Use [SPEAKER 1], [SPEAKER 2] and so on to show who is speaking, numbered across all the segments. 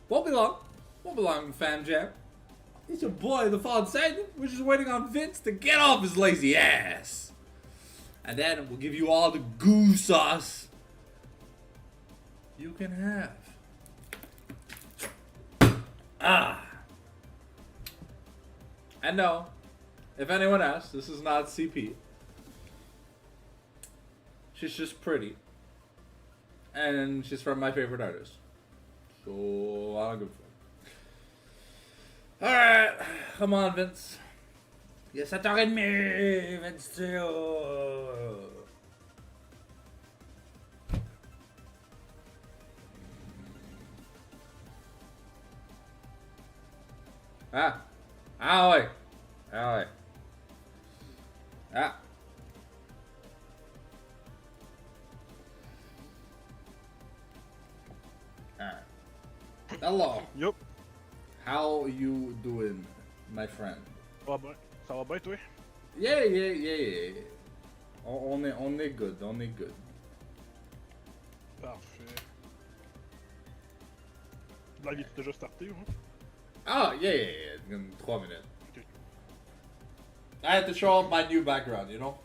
[SPEAKER 1] Won't be long, fam jam. It's your boy, the Fallen Titan. We're just waiting on Vince to get off his lazy ass. And then we'll give you all the GiuSauce you can have. And no, if anyone asks, this is not CP. She's just pretty. And she's from my favorite artist. So, I don't give a fuck. Alright, come on, Vince. Yes, 7h30, Vince too. Ah ouais. Ah ouais. Ah. Alright. Hello.
[SPEAKER 2] Yup.
[SPEAKER 1] How you doing, my friend?
[SPEAKER 2] Ça va bien. Ça va bien, toi?
[SPEAKER 1] Yeah. On est good, on est good.
[SPEAKER 2] Parfait. La vie est déjà startée, hein?
[SPEAKER 1] Ah, yeah. In 3 minutes.
[SPEAKER 2] Okay.
[SPEAKER 1] I had to show off my new background, you know?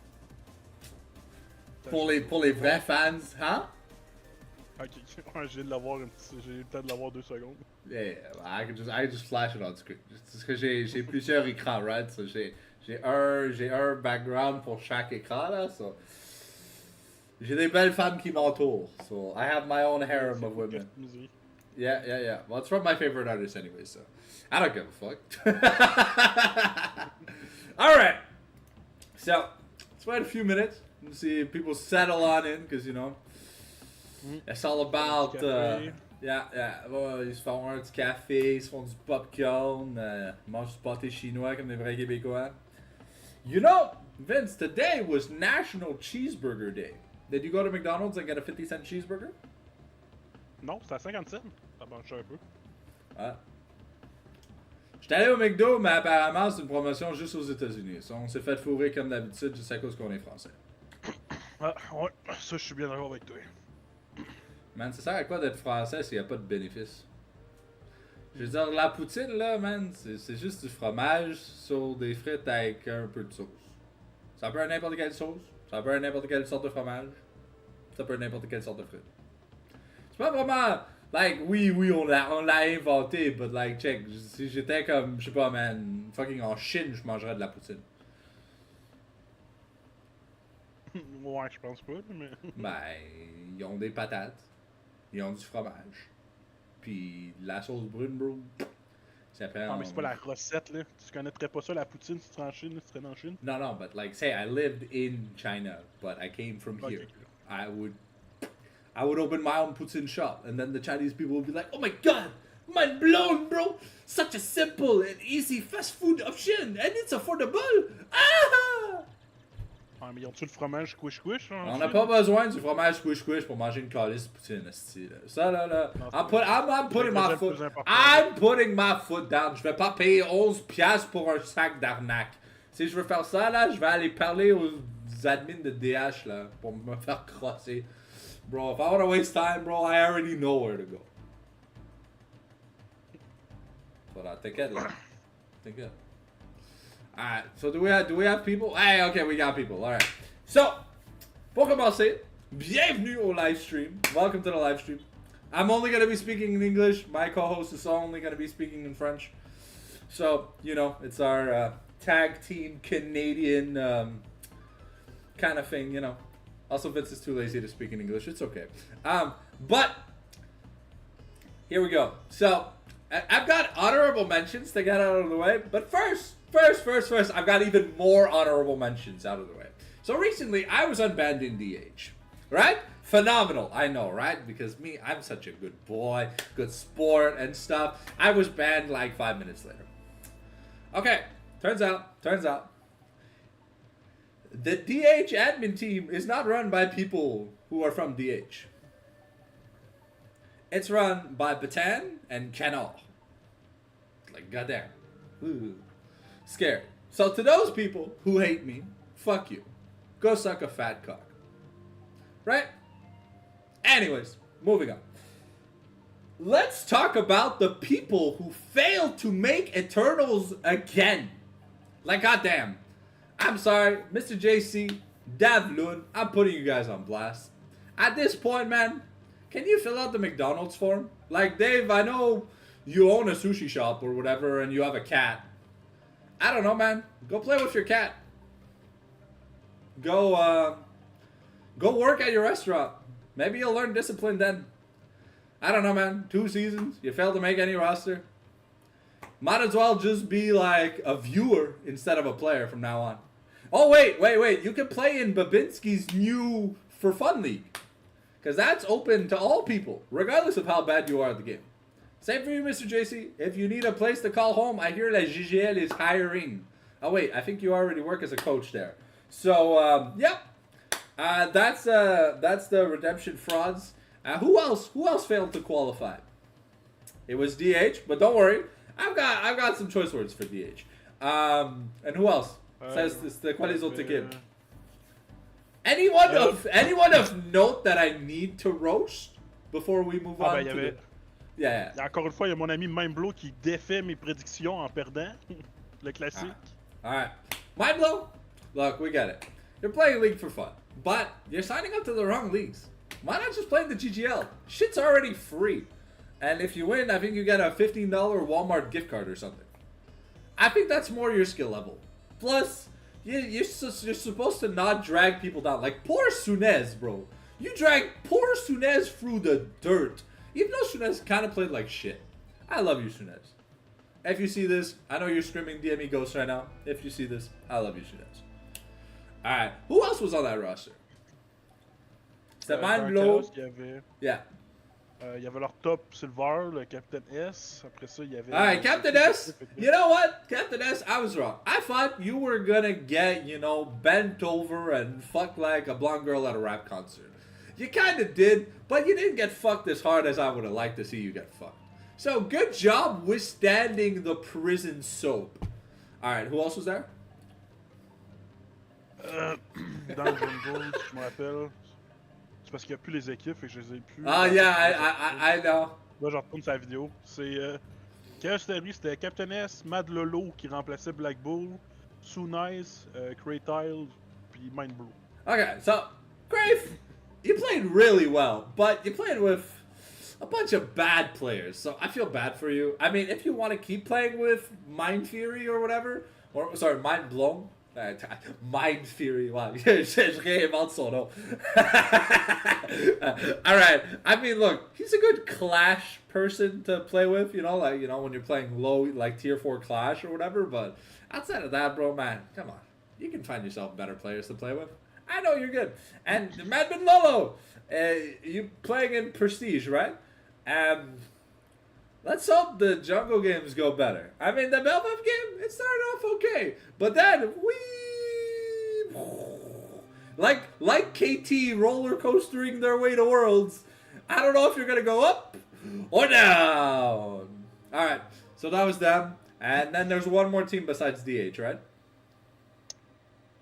[SPEAKER 1] Pour les vrais fans, hein?
[SPEAKER 2] Ok, ouais, j'ai eu le temps de l'avoir 2 secondes.
[SPEAKER 1] Yeah, I can just flash it on screen. Parce que j'ai plusieurs écrans, right? So j'ai un background pour chaque écran, là. So j'ai des belles femmes qui m'entourent. So I have my own harem of women. Yeah. Well, it's from my favorite artist anyway, so I don't give a fuck. All right. So let's wait a few minutes and see if people settle on in, because you know it's all about. Ouais, ils se font un petit café, ils se font du popcorn, ils mangent du pâté chinois comme des vrais Québécois. You know, Vince, today was National Cheeseburger Day. Did you go to McDonald's and get a 50-cent cheeseburger?
[SPEAKER 2] Non, c'est à 50 cents. Ça penche un peu.
[SPEAKER 1] Ouais. J'étais allé au McDo, mais apparemment c'est une promotion juste aux États-Unis. On s'est fait fourrer comme d'habitude juste à cause qu'on est français.
[SPEAKER 2] Ah, ouais, ça je suis bien d'accord avec toi.
[SPEAKER 1] Man, ça sert à quoi d'être français s'il n'y a pas de bénéfice? Je veux dire, la poutine là, man, c'est juste du fromage sur des frites avec un peu de sauce. Ça peut être n'importe quelle sauce, ça peut être n'importe quelle sorte de fromage, ça peut être n'importe quelle sorte de frites. C'est pas vraiment, like, oui, on l'a inventé, but like, check, si j'étais comme, je sais pas, man, fucking en Chine, je mangerais de la poutine.
[SPEAKER 2] Ouais, je pense pas, mais.
[SPEAKER 1] Ben, ils ont des patates, ils ont du fromage, puis de la sauce brune, bro. Ça fait.
[SPEAKER 2] Non, mais c'est pas la recette, là. Tu connaîtrais pas ça, la poutine, si tu serais en Chine, si tu serais en Chine?
[SPEAKER 1] No, but like, say I lived in China, but I came from here.
[SPEAKER 2] Okay.
[SPEAKER 1] I would open my own poutine shop, and then the Chinese people would be like, "Oh my god, mind blown, bro! Such a simple and easy fast food option, and it's affordable! Ah!"
[SPEAKER 2] Ah, mais ils ont-tu le fromage squish-squish?
[SPEAKER 1] On n'a pas besoin du fromage squish-squish pour manger une calice de poutine, esti, là. Ça, là. I'm putting my foot down. Je vais pas payer 11$ pour un sac d'arnaque. Si je veux faire ça, là, je vais aller parler aux admins de DH, là, pour me faire crosser. Bro, if I want to waste time, bro, I already know where to go. Voilà, t'inquiète, là. T'inquiète. Alright, so do we have people? Hey, okay, we got people. Alright. So, pour commencer, bienvenue au live stream. Welcome to the live stream. I'm only going to be speaking in English. My co-host is only going to be speaking in French. So, you know, it's our tag team Canadian kind of thing, you know. Also, Vince is too lazy to speak in English. It's okay. But, here we go. So, I've got honorable mentions to get out of the way. But first, I've got even more honorable mentions out of the way. So recently, I was unbanned in DH. Right? Phenomenal. I know, right? Because me, I'm such a good boy, good sport and stuff. I was banned like 5 minutes later. Okay. Turns out, the DH admin team is not run by people who are from DH. It's run by Batan and Canal. Like, goddamn. Ooh. Scary. So to those people who hate me, fuck you. Go suck a fat cock. Right? Anyways, moving on. Let's talk about the people who failed to make Eternals again. Like, goddamn. I'm sorry, Mr. JC, Davlun, I'm putting you guys on blast. At this point, man, can you fill out the McDonald's form? Like, Dave, I know you own a sushi shop or whatever and you have a cat. I don't know, man. Go play with your cat. Go work at your restaurant. Maybe you'll learn discipline then. I don't know, man. 2 seasons. You failed to make any roster. Might as well just be like a viewer instead of a player from now on. Oh, wait. You can play in Babinski's new For Fun League. Because that's open to all people, regardless of how bad you are at the game. Same for you, Mr. JC. If you need a place to call home, I hear that GGL is hiring. Oh, wait. I think you already work as a coach there. So, yep. That's the redemption frauds. Who else failed to qualify? It was DH, but don't worry. I've got some choice words for DH. And who else? Says the quelles autres équipes? Anyone of note that I need to roast before we move on?
[SPEAKER 2] Ben,
[SPEAKER 1] to yeah.
[SPEAKER 2] Encore une fois, il y a mon ami Mindblow qui défait mes prédictions en perdant. Le classique.
[SPEAKER 1] Alright. Mindblow? Look, we get it. You're playing League for fun. But you're signing up to the wrong leagues. Why not just play the GGL? Shit's already free. And if you win, I think you get a $15 Walmart gift card or something. I think that's more your skill level. Plus, you're supposed to not drag people down. Like, poor Sunez, bro. You drag poor Sunez through the dirt. Even though Sunez kind of played like shit. I love you, Sunez. If you see this, I know you're screaming DME Ghost right now. If you see this, I love you, Sunez. Alright, who else was on that roster? C'était Mindblow. Yeah.
[SPEAKER 2] Il y avait leur top Silver, le Captain S. Après ça, il y avait...
[SPEAKER 1] Alright, Captain S. You know what? Captain S, I was wrong. I thought you were gonna get, you know, bent over and fucked like a blonde girl at a rap concert. You kinda did, but you didn't get fucked as hard as I would have liked to see you get fucked. So, good job withstanding the prison soap. Alright, who else was there?
[SPEAKER 2] Dans le Jungle, je me rappelle. C'est parce qu'il n'y a plus les équipes et que je les ai plus.
[SPEAKER 1] Ah, yeah, I know.
[SPEAKER 2] Là, je retourne sa vidéo. C'est. Chaos Theory, c'était Captain S, Mad Lolo qui remplaçait Black Bull, Sue Nice, Craytile, puis Mindblow.
[SPEAKER 1] Okay, so, Crave, you played really well, but you played with a bunch of bad players, so I feel bad for you. I mean, if you want to keep playing with Mind Fury or whatever, or, sorry, Mind Blown. Mind Fury, wow, je réinvente son nom. Alright, I mean, look, he's a good Clash person to play with, you know, like, you know, when you're playing low, like tier 4 Clash or whatever, but outside of that, bro, man, come on. You can find yourself better players to play with. I know you're good. And Madman Lolo, you playing in Prestige, right? Let's hope the jungle games go better. I mean, the Melbuff game, it started off okay. But then, like KT roller coastering their way to Worlds, I don't know if you're going to go up or down. Alright, so that was them. And then there's one more team besides DH, right?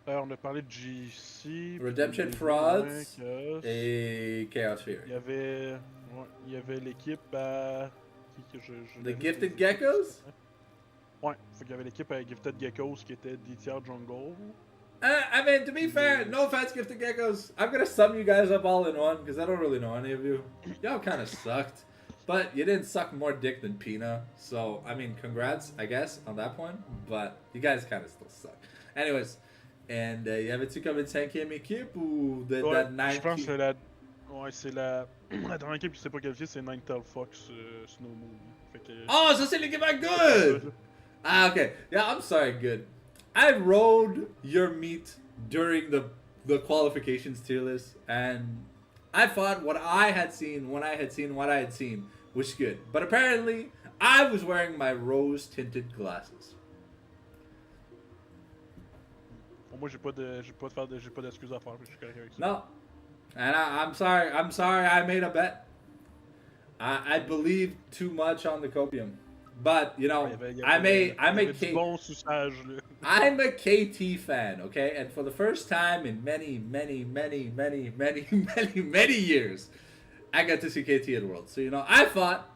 [SPEAKER 2] On a parlé de GC.
[SPEAKER 1] Redemption Frauds et Chaos Fury.
[SPEAKER 2] Il y avait l'équipe à...
[SPEAKER 1] The Gifted Geckos?
[SPEAKER 2] Ouais, fait qu'il y avait l'équipe à Gifted Geckos qui était DTR Jungle.
[SPEAKER 1] I mean, to be fair, no offense, Gifted Geckos. I'm gonna sum you guys up all in one because I don't really know any of you. Y'all kind of sucked. But you didn't suck more dick than Pina. So, I mean, congrats, I guess, on that point. But you guys kind of still suck. Anyways, and y avait-tu comme une 5e équipe ou de
[SPEAKER 2] ouais,
[SPEAKER 1] la 9e?
[SPEAKER 2] Je pense que c'est la... Ouais, c'est la... La dernière équipe qui s'est pas qualifiée, c'est Ninetale Fox Snow Moon. Fait que...
[SPEAKER 1] Oh, so c'est l'équipe à Good! Ah, okay. Yeah, I'm sorry, Good. I rode your meat during the qualifications tier list, and I thought what I had seen when I had seen what I had seen was good. But apparently, I was wearing my rose-tinted glasses.
[SPEAKER 2] Moi, j'ai pas d'excuses à faire, je suis correct avec ça.
[SPEAKER 1] No. And I'm sorry I made a bet. I believed too much on the copium. But, you know, I'm a KT fan, okay? And for the first time in many years, I got to see KT at Worlds. So, you know, I thought,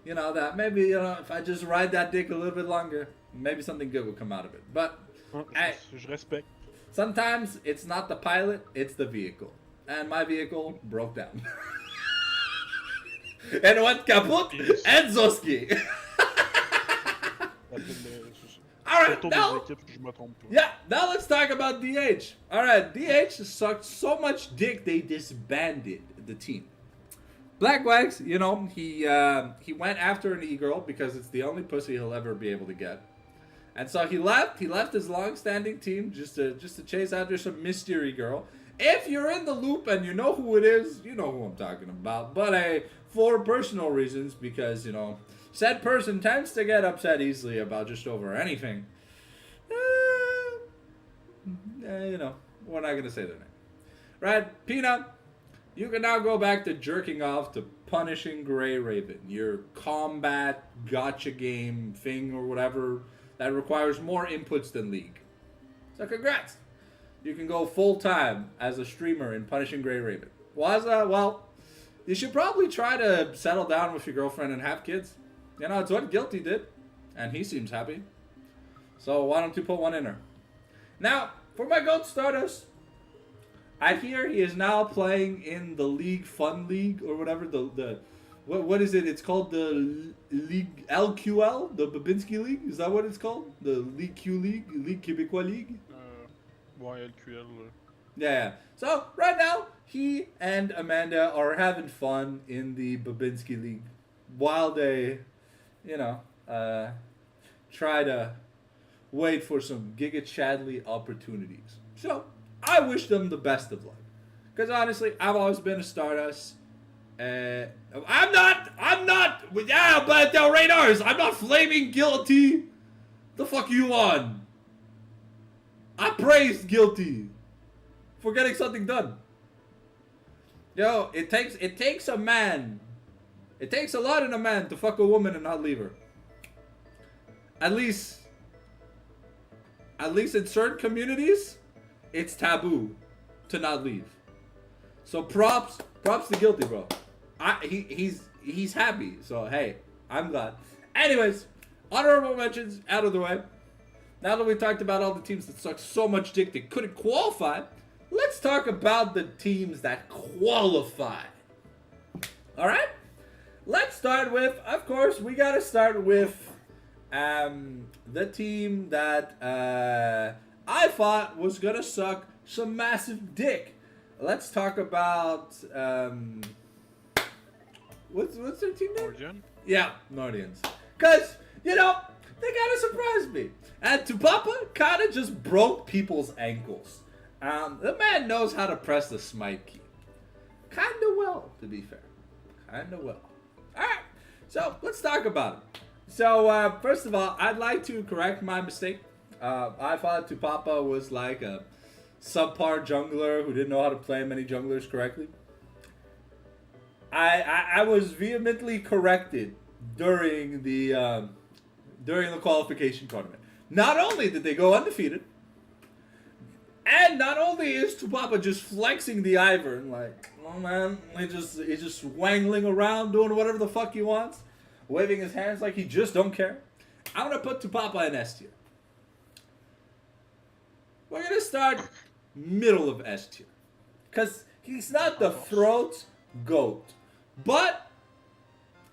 [SPEAKER 1] you know, that maybe, you know, if I just ride that dick a little bit longer, maybe something good would come out of it. But
[SPEAKER 2] Je respecte.
[SPEAKER 1] Sometimes it's not the pilot, it's the vehicle. And my vehicle broke down. And went kaput and Zoski. Alright, now, yeah, now let's talk about DH. Alright, DH sucked so much dick they disbanded the team. Black Wax, you know, he went after an e-girl because it's the only pussy he'll ever be able to get. And so he left his long-standing team just to chase after some mystery girl. If you're in the loop and you know who it is, you know who I'm talking about. But for personal reasons, because, you know, said person tends to get upset easily about just over anything. You know, we're not going to say their name. Right, Peanut, you can now go back to jerking off to Punishing Grey Raven, your combat gotcha game thing or whatever that requires more inputs than League. So congrats. You can go full-time as a streamer in Punishing Grey Raven. Waza, well, you should probably try to settle down with your girlfriend and have kids. You know, it's what Guilty did, and he seems happy. So why don't you put one in her? Now, for my GOAT Stardust, I hear he is now playing in the League Fun League, or whatever, what is it? It's called the League LQL, the Babinski League? Is that what it's called? The League Q League? League Québécois League?
[SPEAKER 2] Ouais, LQL.
[SPEAKER 1] Yeah. So, right now, he and Amanda are having fun in the Babinski League while they, you know, try to wait for some Giga Chadley opportunities. So, I wish them the best of luck. Because honestly, I've always been a Stardust. I'm not, yeah, but Del Radars, I'm not flaming Guilty. The fuck are you on? I praised Guilty for getting something done. Yo, it takes a man. It takes a lot in a man to fuck a woman and not leave her. At least in certain communities, it's taboo to not leave. So props to Guilty, bro. He's happy. So hey, I'm glad. Anyways, honorable mentions out of the way. Now that we talked about all the teams that suck so much dick they couldn't qualify, let's talk about the teams that qualify. Alright? Let's start with, of course, we gotta start with the team that I thought was gonna suck some massive dick. Let's talk about what's their team name?
[SPEAKER 2] Nordian?
[SPEAKER 1] Yeah, Nordians. Cause, you know, they kinda surprised me. And Tupapa kinda just broke people's ankles. The man knows how to press the smite key. Kinda well, to be fair. Kinda well. Alright, so let's talk about it. So, first of all, I'd like to correct my mistake. I thought Tupapa was like a subpar jungler who didn't know how to play many junglers correctly. I was vehemently corrected during the qualification tournament. Not only did they go undefeated, and not only is Tupapa just flexing the Ivern, like, oh man, he's just wangling around doing whatever the fuck he wants, waving his hands like he just don't care. I'm gonna put Tupapa in S tier. We're gonna start middle of S tier, cause he's not the throat goat, but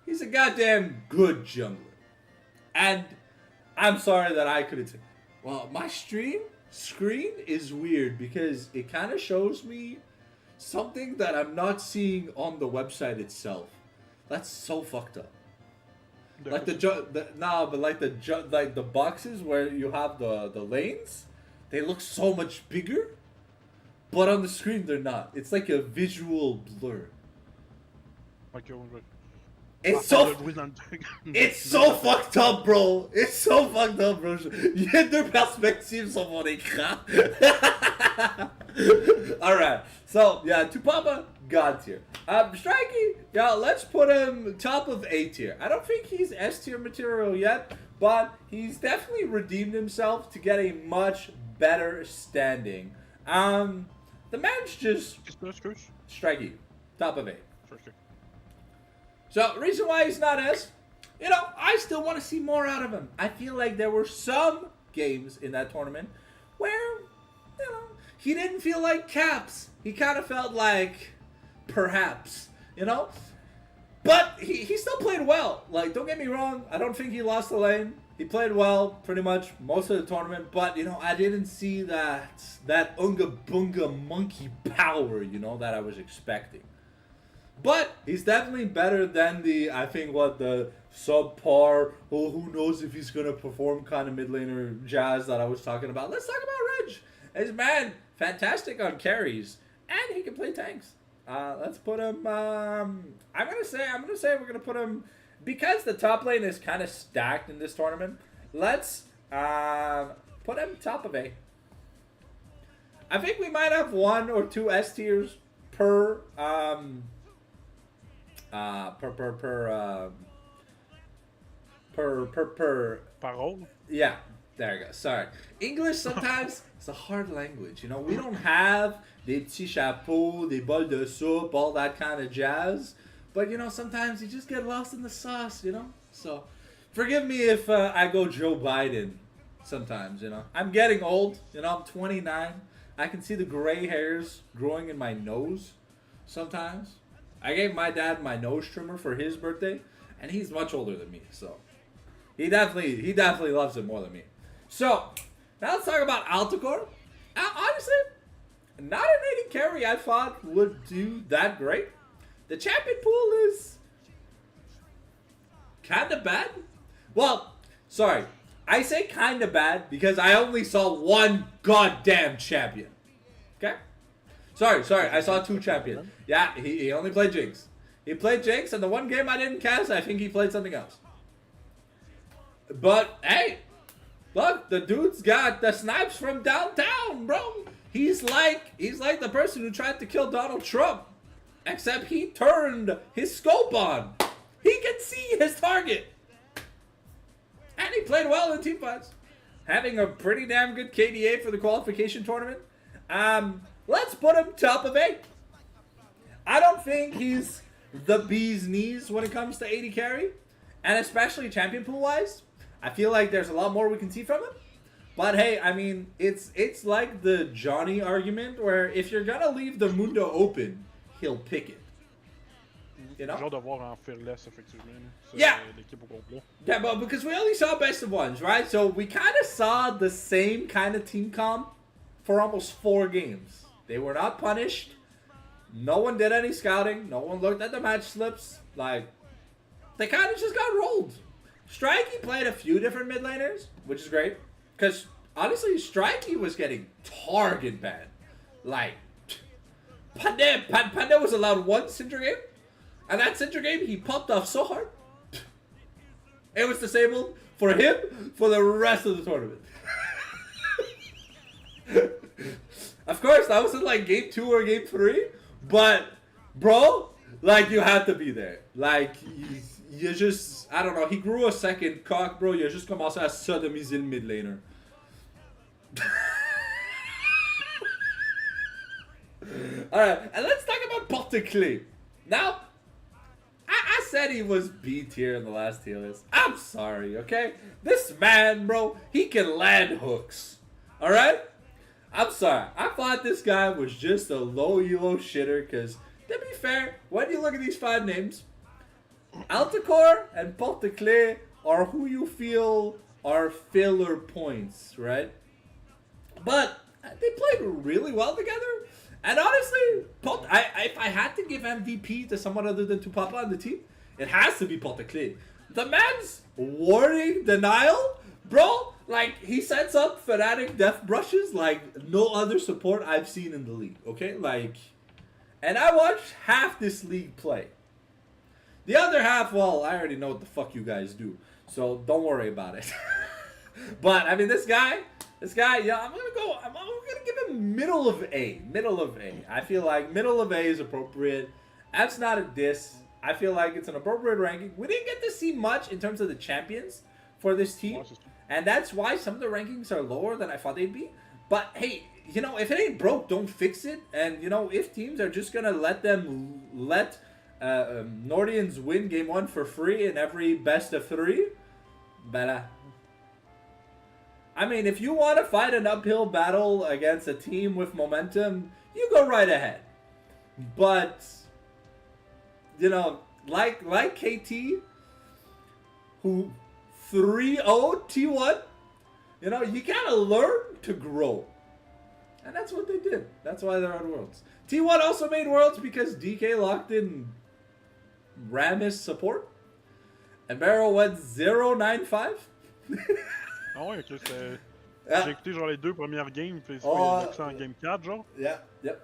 [SPEAKER 1] he's a goddamn good jungler. And I'm sorry that I couldn't say, well, my screen is weird because it kind of shows me something that I'm not seeing on the website itself. That's so fucked up. Like the boxes where you have the lanes, they look so much bigger, but on the screen they're not. It's like a visual blur. It's so fucked up, bro. It's so fucked up, bro. Il y a deux perspectives sur mon écran. Alright, so yeah, Tupapa, God tier. Strikey, yeah, let's put him top of A tier. I don't think he's S tier material yet, but he's definitely redeemed himself to get a much better standing. The man's just Strikey, top of A. So, the reason why he's not S, I still want to see more out of him. I feel like there were some games in that tournament where, he didn't feel like Caps. He kind of felt like Perhaps, But he still played well. Like, don't get me wrong, I don't think he lost the lane. He played well pretty much most of the tournament, but, I didn't see that Unga Bunga monkey power, that I was expecting. But he's definitely better than the subpar, who knows if he's going to perform kind of mid laner Jazz that I was talking about. Let's talk about Reg. This man, fantastic on carries, and he can play tanks. Let's put him, I'm going to say we're going to put him, because the top lane is kind of stacked in this tournament, let's put him top of A. I think we might have 1 or 2 S tiers per
[SPEAKER 2] Parole?
[SPEAKER 1] Yeah, there you go. Sorry. English sometimes it's a hard language. We don't have des petits chapeaux, des bols de soupe, all that kind of jazz. But sometimes you just get lost in the sauce, So forgive me if I go Joe Biden sometimes, I'm getting old, I'm 29. I can see the gray hairs growing in my nose sometimes. I gave my dad my nose trimmer for his birthday, and he's much older than me, so he definitely loves it more than me. So now let's talk about Altacor. Honestly, not an AD carry I thought would do that great. The champion pool is kind of bad. Well, sorry, I say kind of bad because I only saw one goddamn champion. Okay. Sorry, I saw 2 champions. Yeah, he only played Jinx. He played Jinx, and the one game I didn't cast, I think he played something else. But, hey, look, the dude's got the snipes from downtown, bro. He's like the person who tried to kill Donald Trump, except he turned his scope on. He can see his target. And he played well in teamfights, having a pretty damn good KDA for the qualification tournament. Let's put him top of A. I don't think he's the bee's knees when it comes to AD carry, and especially champion pool wise. I feel like there's a lot more we can see from him. But hey, I mean, it's like the Johnny argument where if you're gonna leave the Mundo open, he'll pick it.
[SPEAKER 2] Genre de voir en Fearless, effectivement.
[SPEAKER 1] Yeah.
[SPEAKER 2] L'équipe au complet.
[SPEAKER 1] Yeah, but because we only saw best of ones, right? So we kind of saw the same kind of team comp for almost 4 games. They were not punished. No one did any scouting. No one looked at the match slips. Like, they kind of just got rolled. Strikey played a few different mid laners, which is great. Because, honestly, Strikey was getting target banned. Like, Panda was allowed one Cinder game, and that Cinder game he popped off so hard, it was disabled for him for the rest of the tournament. Of course, that was in like game 2 or game 3, but bro, like you had to be there. Like you just, I don't know, he grew a second cock, bro. Il a juste commencé à sodomiser le mid laner. Alright, and let's talk about Porte-Clés. Now, I said he was B tier in the last tier list. I'm sorry, okay? This man, bro, he can land hooks. Alright? I'm sorry. I thought this guy was just a low elo shitter because, to be fair, when you look at these 5 names, Alticore and Porte-Clés are who you feel are filler points, right? But they played really well together. And honestly, if I had to give MVP to someone other than Tupapa on the team, it has to be Porte-Clés. The man's warning denial, bro, like he sets up Fnatic death brushes like no other support I've seen in the league, okay? Like, and I watched half this league play. The other half, well, I already know what the fuck you guys do, so don't worry about it. But, I mean, this guy, yeah, I'm gonna give him middle of A. Middle of A. I feel like middle of A is appropriate. That's not a diss. I feel like it's an appropriate ranking. We didn't get to see much in terms of the champions for this team. And that's why some of the rankings are lower than I thought they'd be. But, hey, you know, if it ain't broke, don't fix it. And, you know, if teams are just gonna let Nordians win game 1 for free in every best of 3, better. I mean, if you want to fight an uphill battle against a team with momentum, you go right ahead. But, you know, like KT, who 3-0 T1, you know, you gotta learn to grow. And that's what they did. That's why they're on Worlds. T1 also made Worlds because DK locked in Ramis support. And Barrow went 0-9-5.
[SPEAKER 2] Ah ouais, ok, c'était...
[SPEAKER 1] Yeah.
[SPEAKER 2] J'ai écouté genre les 2 premières games, puis c'est en game 4, genre.
[SPEAKER 1] Yeah, yep.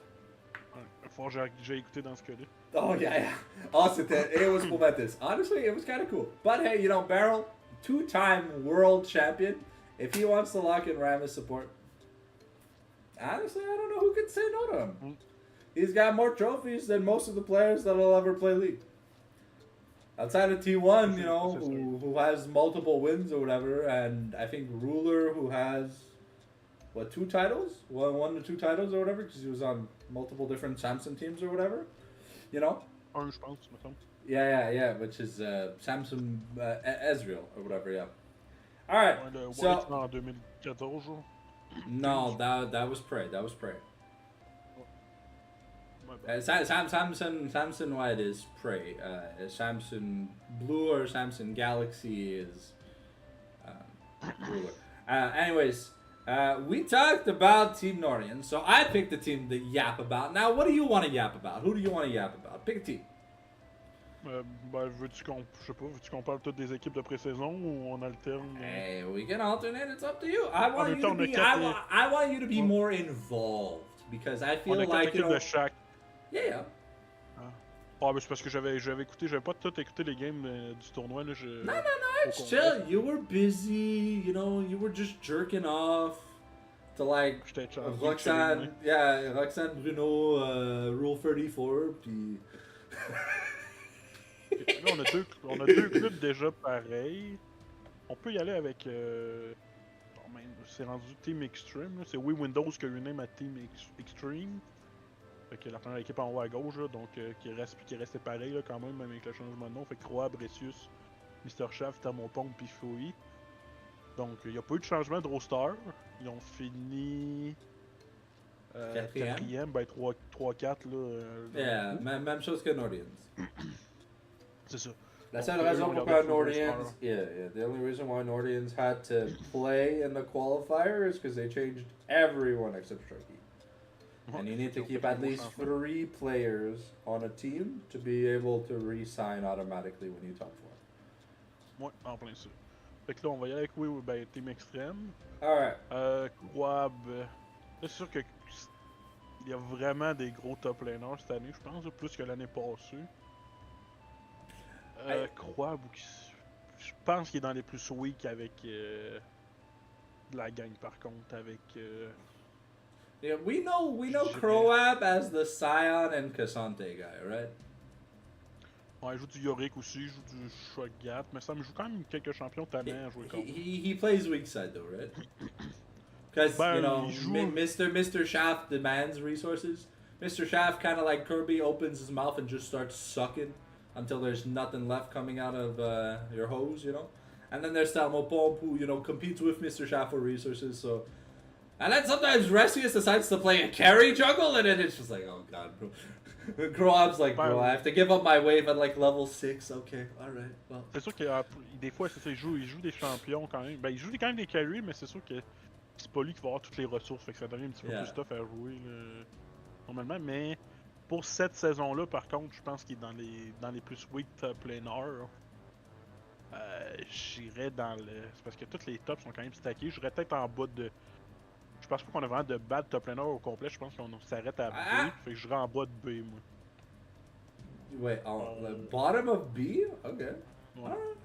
[SPEAKER 2] Ouais, faut que j'ai écouté dans ce cas-là.
[SPEAKER 1] Oh, yeah. Oh, it was momentous. Honestly, it was kind of cool. But hey, you know, Barrel, 2-time world champion. If he wants to lock in Ramis support, honestly, I don't know who could say no to him. He's got more trophies than most of the players that'll ever play League. Outside of T1, you know, who has multiple wins or whatever, and I think Ruler, who has, what, 2 titles? 1 to 2 titles or whatever, because he was on multiple different Samsung teams or whatever, you know?
[SPEAKER 2] Un, je pense, me semble.
[SPEAKER 1] Yeah, which is Samsung Ezreal or whatever, yeah. Alright, so...
[SPEAKER 2] en 2014, genre.
[SPEAKER 1] No, that was Prey, Samsung White is Prey. Samsung Blue or Samsung Galaxy is Ruler. Anyways, we talked about Team Nordian, so I picked a team to yap about. Now, what do you want to yap about? Who do you want to yap about? Pick a team.
[SPEAKER 2] Ben, veux-tu qu'on parle toutes des équipes de pré-saison ou on alterne?
[SPEAKER 1] Hey, we can alternate. It's up to you. I want you to be more involved because I feel like, you know...
[SPEAKER 2] de chaque.
[SPEAKER 1] Yeah.
[SPEAKER 2] Ah, mais c'est parce que j'avais écouté, j'avais pas tout écouté les games du tournoi, là.
[SPEAKER 1] No, it's chill. You were busy, you know, you were just jerking off to like Roxanne, Roxanne Bruno, Rule 34, puis...
[SPEAKER 2] Là, on a deux clubs déjà pareils. On peut y aller avec... c'est rendu Team Extreme, c'est We Windows qui a eu name à Team Extreme. Fait que la première équipe en haut à gauche, là, donc qui est resté pareil là, quand même avec le changement de nom. Fait que Croix, Bressius, Mr. Shaft, Thermopompe puis Fouille. Donc il n'y a pas eu de changement de roster. Ils ont fini... quatrième, ben 3-4 là.
[SPEAKER 1] Même chose que Nordians.
[SPEAKER 2] C'est ça.
[SPEAKER 1] La seule raison pourquoi Nordians, the only reason why Nordians had to play in the qualifier is because they changed everyone except Sharky. And you need to keep at least 3 players on a team to be able to re-sign automatically when you top 4.
[SPEAKER 2] Ouais, en plein ça. Fait que là, on va y aller avec Team Extrême.
[SPEAKER 1] Alright.
[SPEAKER 2] Quab. C'est sûr que il y a vraiment des gros top laners cette année, je pense, plus que l'année passée. Croix, je pense qu'il est dans les plus weak avec de la gang par contre, avec.
[SPEAKER 1] Yeah, we know
[SPEAKER 2] Je dirais.
[SPEAKER 1] Croab as the Scion and Cassante guy, right?
[SPEAKER 2] Ouais, il joue du Yorick aussi, il joue du Shogat, mais ça me joue quand même quelques champions tannants à jouer contre.
[SPEAKER 1] He plays weak side though, right? Because
[SPEAKER 2] Ben,
[SPEAKER 1] you know,
[SPEAKER 2] il joue-
[SPEAKER 1] Mr. Shaft demands resources. Mr. Shaft kind of like Kirby opens his mouth and just starts sucking until there's nothing left coming out of your hose, you know. And then there's Talmopomp who competes with Mr. Shaft for resources. So, and then sometimes Resius decides to play a carry jungle, and then it's just like, oh god, bro. Grob's like, bro, I have to give up my wave at like level 6. Okay, alright, well.
[SPEAKER 2] C'est sûr que des fois, c'est ça, il joue des champions quand même. Ben, il joue quand même des carries, mais c'est sûr que c'est pas lui qui va avoir toutes les ressources, fait que ça devient un petit peu plus tough à jouer là, normalement. Mais pour cette saison-là, par contre, je pense qu'il est dans les plus weak top laners. J'irais dans le. C'est parce que tous les tops sont quand même stackés. J'irais peut-être en bas de. Je pense pas qu'on a vraiment de bad top laner au complet. Je pense qu'on s'arrête à B. Fait que j'irais en bas de B, moi.
[SPEAKER 1] Wait, the bottom of B? Okay.
[SPEAKER 2] Ouais.
[SPEAKER 1] Alright.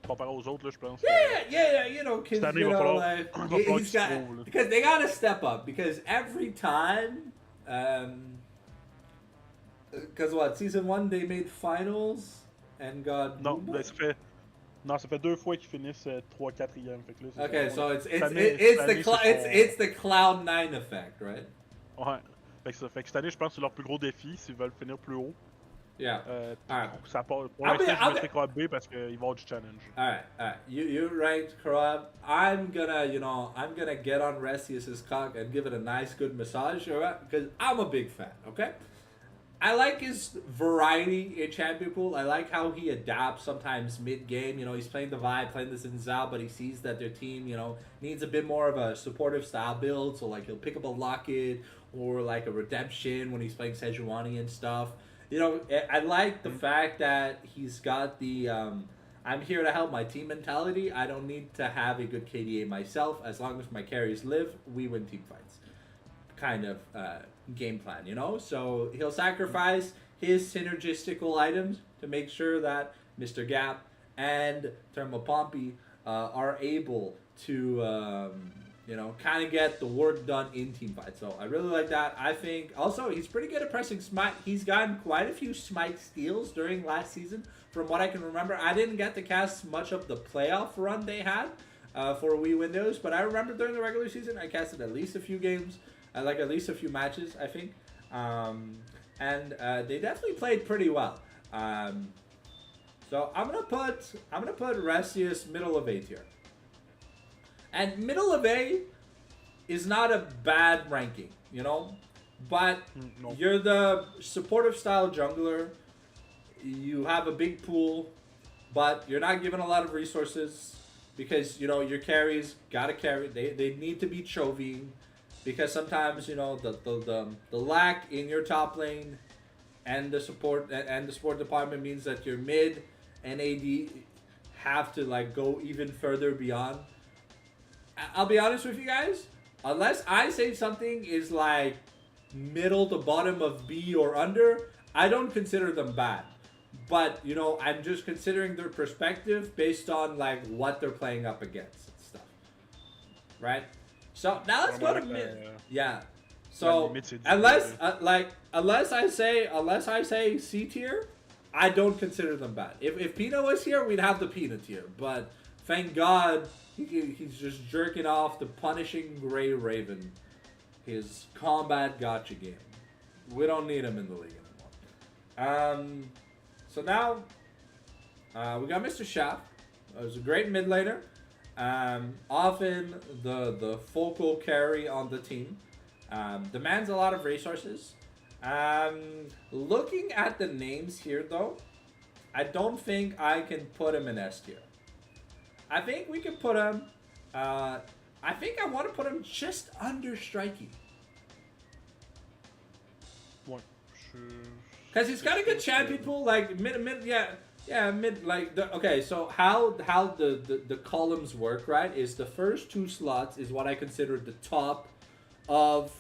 [SPEAKER 2] Comparé aux autres, là, je pense.
[SPEAKER 1] Yeah, you know, kids,
[SPEAKER 2] Cette année,
[SPEAKER 1] you
[SPEAKER 2] il va
[SPEAKER 1] know,
[SPEAKER 2] falloir-
[SPEAKER 1] like,
[SPEAKER 2] il va falloir
[SPEAKER 1] he's
[SPEAKER 2] qu'il
[SPEAKER 1] got,
[SPEAKER 2] se trouve, là.
[SPEAKER 1] because they gotta step up, because every time, because what, season 1, they made finals and got
[SPEAKER 2] Non,
[SPEAKER 1] booed?
[SPEAKER 2] ben, ça fait 2 fois qu'ils finissent 3-4e. Fait que là, c'est
[SPEAKER 1] Okay,
[SPEAKER 2] ça,
[SPEAKER 1] so
[SPEAKER 2] ouais.
[SPEAKER 1] it's
[SPEAKER 2] Cette année, c'est
[SPEAKER 1] the Cloud9 effect, right?
[SPEAKER 2] Ouais. Fait que cette année, je pense que c'est leur plus gros défi s'ils veulent finir plus haut.
[SPEAKER 1] Yeah. Alright.
[SPEAKER 2] Ça part. Pour
[SPEAKER 1] I'll be-
[SPEAKER 2] l'instant, je
[SPEAKER 1] I'll be-
[SPEAKER 2] mettrais Crowd B parce qu'il va y avoir du challenge.
[SPEAKER 1] Alright. You're right, Karab. I'm gonna get on Resius's cock and give it a nice good massage, alright? Because I'm a big fan, okay? I like his variety in Champion Pool. I like how he adapts sometimes mid-game. You know, he's playing the vibe, playing the Zinzao, but he sees that their team, needs a bit more of a supportive style build. So, like, he'll pick up a Locket or, like, a Redemption when he's playing Sejuani and stuff. I like the fact that he's got the I'm here to help my team mentality. I don't need to have a good KDA myself. As long as my carries live, we win team fights. Kind of game plan, So he'll sacrifice his synergistical items to make sure that Mr. Gap and Thermopompy are able to kind of get the work done in team fights. So I really like that. I think also he's pretty good at pressing Smite. He's gotten quite a few Smite steals during last season. From what I can remember, I didn't get to cast much of the playoff run they had for Wii Windows, but I remember during the regular season I casted at least a few games, like at least a few matches, I think, and they definitely played pretty well. So I'm gonna put Resius middle of A tier. And middle of A is not a bad ranking, but
[SPEAKER 2] No.
[SPEAKER 1] you're the supportive style jungler. You have a big pool, but you're not given a lot of resources because your carries gotta carry. They need to be Chovine because sometimes the lack in your top lane and the support department means that your mid and AD have to like go even further beyond. I'll be honest with you guys. Unless I say something is like middle to bottom of B or under, I don't consider them bad. But I'm just considering their perspective based on like what they're playing up against and stuff. Right? So now let's go to mid. Yeah. So unless I say C tier, I don't consider them bad. If Pina was here, we'd have the Pina tier. But thank God. He's just jerking off the punishing Grey Raven, his combat gotcha game. We don't need him in the league anymore. So now we got Mr. Shaft. He's a great mid laner. Often the focal carry on the team. Demands a lot of resources. Looking at the names here though, I don't think I can put him in S tier. I think we can put him. I think I want to put him just under Strikey.
[SPEAKER 2] Ouais.
[SPEAKER 1] Because he's got a good champion pool, like mid, mid, like okay. So how the columns work, right? Is the first 2 slots is what I consider the top of.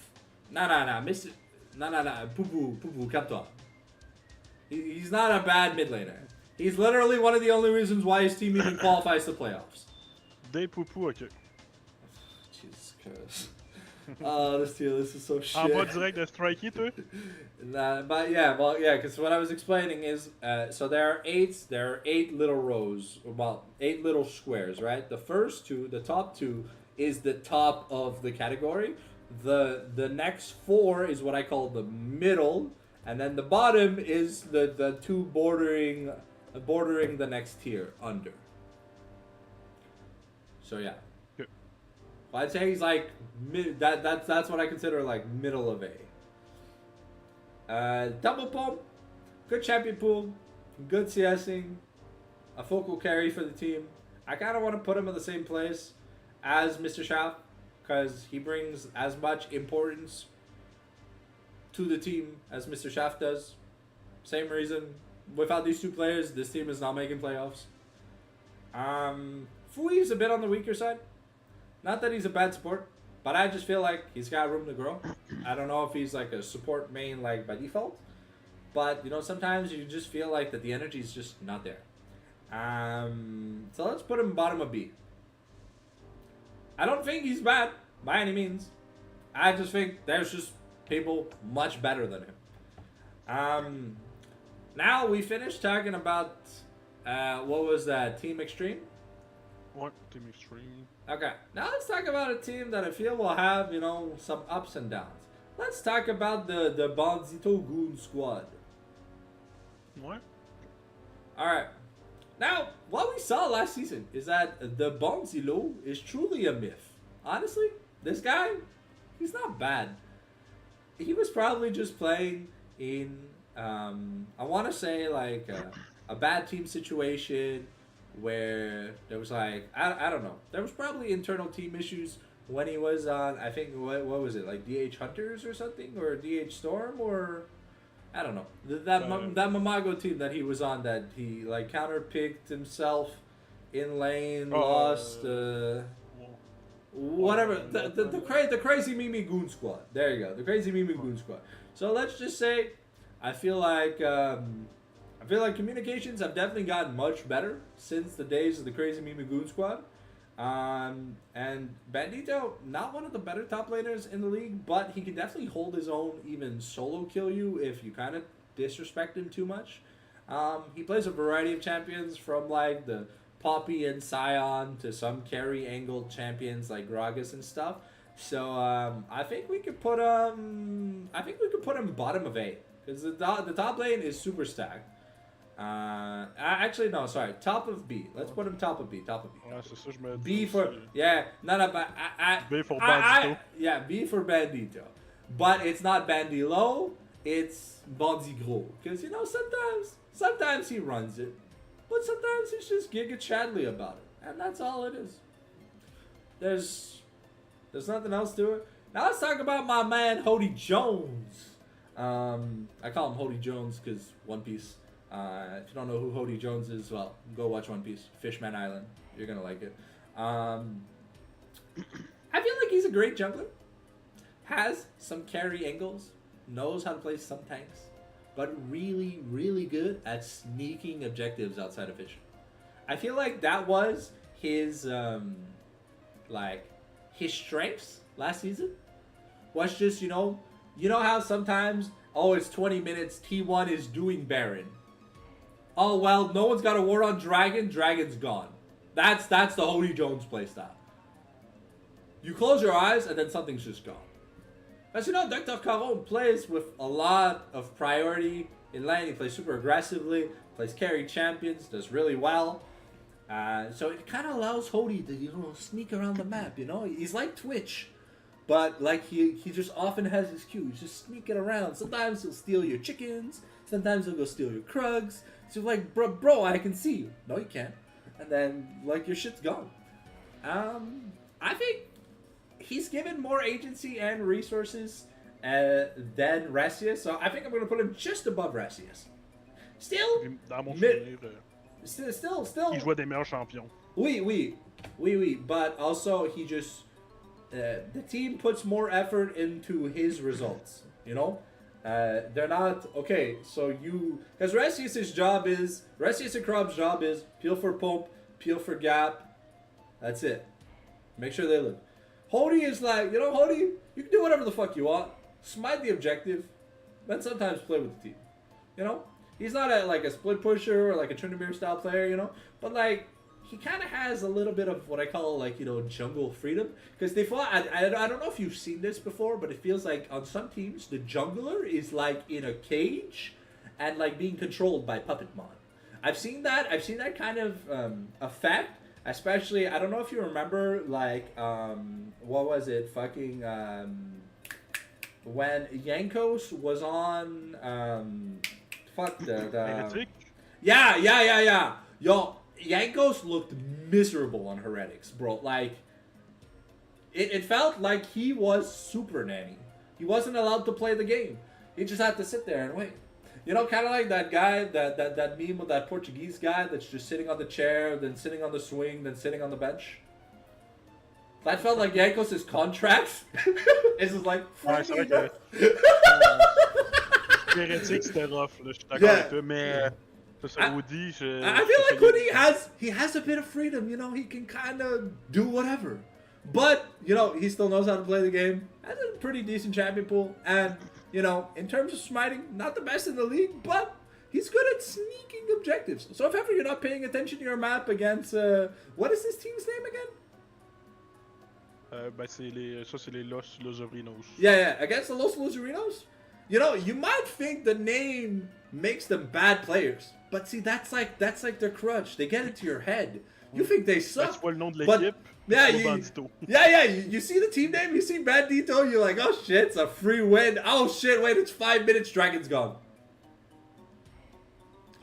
[SPEAKER 1] No, Mr. No, Poo, calme-toi. He's not a bad mid laner. He's literally one of the only reasons why his team even qualifies to playoffs.
[SPEAKER 2] Des poupous, ok.
[SPEAKER 1] Jesus Christ. Oh, this tier list is so shit.
[SPEAKER 2] En bas direct de Strikey, toi?
[SPEAKER 1] Nah, but yeah, well, yeah, because what I was explaining is, so there are eight little rows, well, 8 little squares, right? The first two, the top 2, is the top of the category. The next 4 is what I call the middle, and then the bottom is the 2 bordering the next tier under. So yeah. Well, I'd say he's like that's what I consider like middle of A. Double pump, good champion pool, good CSing, a focal carry for the team. I kind of want to put him in the same place as Mr. Shaft because he brings as much importance to the team as Mr. Shaft does. Same reason. Without these 2 players, this team is not making playoffs. Fui's a bit on the weaker side. Not that he's a bad support, but I just feel like he's got room to grow. I don't know if he's like a support main like by default, but you know sometimes you just feel like that the energy is just not there. So let's put him bottom of B. I don't think he's bad by any means. I just think there's just people much better than him. Now we finished talking about what was that, Team Extreme?
[SPEAKER 2] What? Team Extreme.
[SPEAKER 1] Okay, now let's talk about a team that I feel will have, you know, some ups and downs. Let's talk about the Bandito Goon Squad.
[SPEAKER 2] What?
[SPEAKER 1] Alright. Now, what we saw last season is that the Bonzilo is truly a myth. Honestly, this guy, he's not bad. He was probably just playing in, I want to say, like, a bad team situation where there was, like, I don't know. There was probably internal team issues when he was on, I think, what was it, like DH Hunters or something? Or DH Storm? Or, I don't know. That Mamago team that he was on that he, like, counter-picked himself in lane, lost, whatever. The Crazy Mimi Goon Squad. There you go. The Crazy Mimi Goon Squad. So let's just say, I feel like communications have definitely gotten much better since the days of the Crazy Mimi Goon Squad. And Bandito, not one of the better top laners in the league, but he can definitely hold his own, even solo kill you if you kind of disrespect him too much. He plays a variety of champions from like the Poppy and Scion to some carry angle champions like Gragas and stuff. So I think we could put him bottom of A because the top lane is super stacked. Actually, no, sorry. Top of B. Let's put him top of B. Top of B.
[SPEAKER 2] Ouais, c'est ça, je me dis.
[SPEAKER 1] B for... Yeah. No, but
[SPEAKER 2] B for Bandito.
[SPEAKER 1] Yeah, B for Bandito. But it's not Bandilo. It's Bandigro. Because, you know, sometimes he runs it. But sometimes he's just Giga Chadley about it. And that's all it is. There's nothing else to it. Now let's talk about my man, Hody Jones. I call him Hody Jones because One Piece. If you don't know who Hody Jones is, well, go watch One Piece. Fishman Island. You're going to like it. I feel like he's a great jungler. Has some carry angles. Knows how to play some tanks. But really, really good at sneaking objectives outside of vision. I feel like that was his, his strengths last season. Was just, you know how sometimes, oh, it's 20 minutes, T1 is doing Baron. Oh, well, no one's got a ward on Dragon, Dragon's gone. That's the Hody Jones playstyle. You close your eyes, and then something's just gone. As you know, Dr. Caron plays with a lot of priority in lane. He plays super aggressively, plays carry champions, does really well. So it kind of allows Hody to, sneak around the map, He's like Twitch, but like he just often has his Q. He's just sneaking around. Sometimes he'll steal your chickens. Sometimes he'll go steal your Krugs. So you're like, bro, I can see you. No, you can't. And then, like, your shit's gone. I think he's given more agency and resources than Rassius. So I think I'm going to put him just above Rassius. Still,
[SPEAKER 2] dans mon souvenir,
[SPEAKER 1] still.
[SPEAKER 2] Il jouait des meilleurs champions.
[SPEAKER 1] Oui. But also, he just... the team puts more effort into his results, They're not okay. So because Resius' job is Resius and Krab's job is peel for pump, peel for gap. That's it. Make sure they live. Hody is like, Hody, you can do whatever the fuck you want. Smite the objective, then sometimes play with the team. He's not like a split pusher or like a Trinidad style player, but like he kind of has a little bit of what I call like jungle freedom, because they fought. I don't know if you've seen this before, but it feels like on some teams the jungler is like in a cage and like being controlled by Puppetmon. I've seen that kind of effect. Especially, I don't know if you remember, like, what was it? Fucking, when Yankos was on, Yeah. Yo, Yankos looked miserable on Heretics, bro. Like, it felt like he was Super Nanny. He wasn't allowed to play the game. He just had to sit there and wait. Kind of like that guy, that meme with that Portuguese guy that's just sitting on the chair, then sitting on the swing, then sitting on the bench. That felt like Yankos' contract. It's just like...
[SPEAKER 2] Ouais, c'est vrai que... Hérétique, c'était rough, là. Je suis d'accord avec toi, mais... Woody,
[SPEAKER 1] I feel like Woody has a bit of freedom, he can kind of do whatever. But, he still knows how to play the game. Has a pretty decent champion pool, and... in terms of smiting, not the best in the league, but he's good at sneaking objectives. So if ever you're not paying attention to your map against, what is this team's name again?
[SPEAKER 2] C'est les Los Lozerinos.
[SPEAKER 1] Yeah, against the Los Lozerinos? You might think the name makes them bad players, but see, that's like their crutch. They get into your head. You think they suck.
[SPEAKER 2] Tu vois le nom de l'équipe.
[SPEAKER 1] Yeah, you see the team name, you see Bandito, you're like, oh shit, it's a free win. Oh shit, wait, it's 5 minutes, Dragon's gone.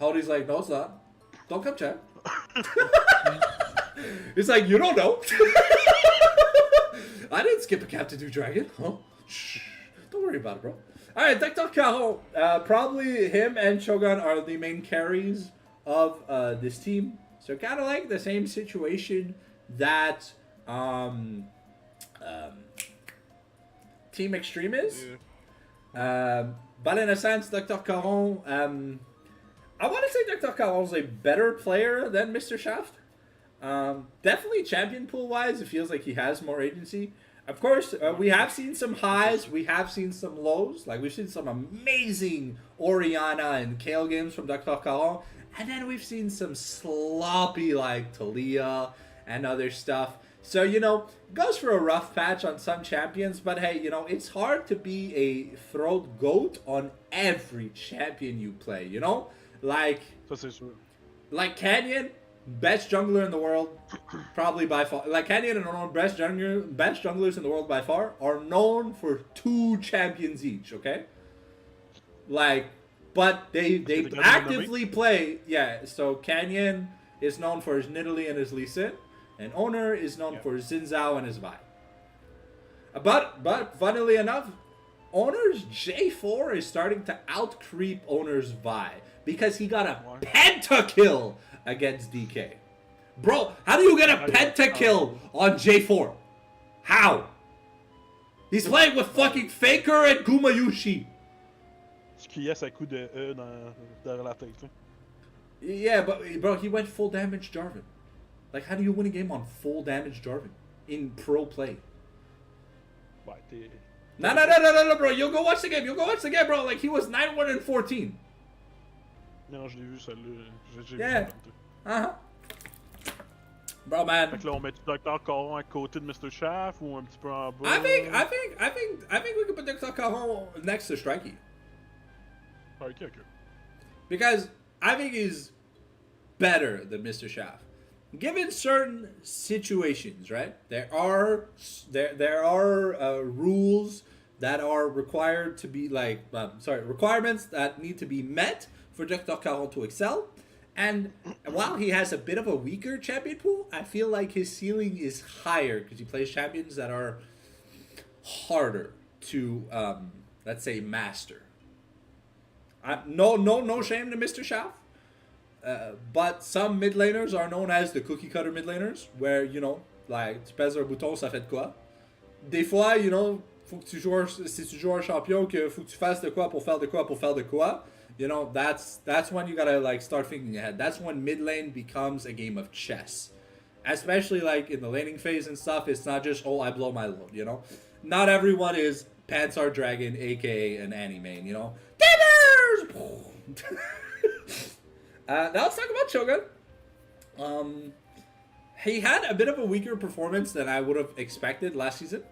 [SPEAKER 1] Hody's like, no, it's not. Don't come check. It's like, you don't know. I didn't skip a cap to do Dragon. Oh, shh. Don't worry about it, bro. Alright, Dr. Caron. Probably him and Shogun are the main carries of this team. So kind of like the same situation that Team Extreme is. Yeah. But in a sense, Dr. Caron, I want to say Dr. Caron is a better player than Mr. Shaft. Definitely champion pool wise, it feels like he has more agency. Of course, we have seen some highs, we have seen some lows. Like we've seen some amazing Oriana and Kale games from Dr. Caron. And then we've seen some sloppy like Talia and other stuff. So, goes for a rough patch on some champions. But hey, it's hard to be a throat goat on every champion you play, Like, like Canyon, best jungler in the world, probably by far. Like Canyon and our best junglers in the world by far are known for 2 champions each, okay? Like... But they actively play, yeah. So Canyon is known for his Nidalee and his Lee Sin, and Owner is known for his Xin Zhao and his Vi. But funnily enough, Owner's J4 is starting to out-creep Owner's Vi because he got a pentakill against DK. Bro, how do you get a pentakill on J4? How? He's playing with fucking Faker and Gumayushi.
[SPEAKER 2] Ce qui est à coup de E derrière la tête. Hein.
[SPEAKER 1] Yeah, but bro, he went full damage Jarvan. Like, how do you win a game on full damage Jarvan in pro play? No, bro. You'll go watch the game. Bro. Like, he was 9-1-14.
[SPEAKER 2] Non, je l'ai vu, celle-là.
[SPEAKER 1] Yeah. Uh-huh. Bro, man.
[SPEAKER 2] Fait que là, on met Dr. Caron à côté de Mr. Shaft ou un petit peu en bas?
[SPEAKER 1] I think we could put Dr. Caron next to Strikey.
[SPEAKER 2] Okay.
[SPEAKER 1] Because I think he's better than Mr. Shaft. Given certain situations, right? There are rules that are required to be requirements that need to be met for Dr. Caron to excel. And while he has a bit of a weaker champion pool, I feel like his ceiling is higher because he plays champions that are harder to, let's say, master. No shame to Mr. Shaft. But some mid laners are known as the cookie cutter mid laners, where, like, tu pèses un bouton, ça fait de quoi? Des fois, faut que tu joues si tu joues un champion, que faut que tu fasses de quoi pour faire de quoi pour faire de quoi. You know, that's when you gotta like start thinking ahead. That's when mid lane becomes a game of chess. Especially like in the laning phase and stuff, it's not just I blow my load, you know? Not everyone is Pansar Dragon, aka an Annie main, you know? Gamers! Now let's talk about Shogun. He had a bit of a weaker performance than I would have expected last season.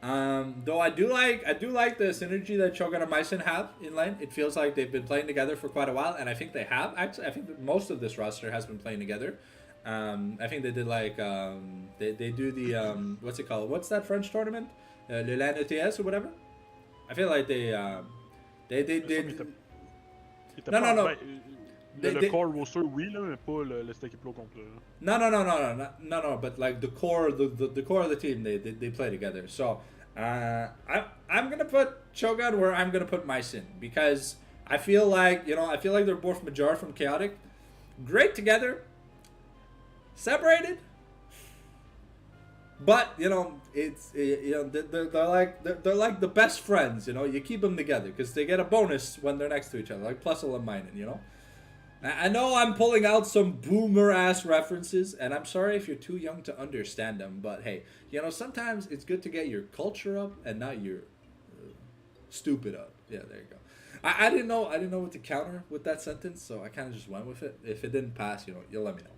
[SPEAKER 1] Though I do like the synergy that Shogun and Mycin have in lane. It feels like they've been playing together for quite a while, and I think they have actually. I think that most of this roster has been playing together. I think they did like they do the what's it called? What's that French tournament? Le LAN ETS or whatever. I feel like they did. Non.
[SPEAKER 2] Le core roster, oui, là, mais pas cette équipe-là au complet.
[SPEAKER 1] No. But like the core, the core of the team, they play together. So I'm gonna put Shogun where I'm gonna put Mycin because I feel like they're both Major from Chaotic, great together, separated. But they're like the best friends. You know, you keep them together because they get a bonus when they're next to each other, like Plusle and Minen. You know. I know I'm pulling out some boomer-ass references, and I'm sorry if you're too young to understand them, but hey, sometimes it's good to get your culture up and not your stupid up. Yeah, there you go. I didn't know what to counter with that sentence, so I kind of just went with it. If it didn't pass, you'll let me know.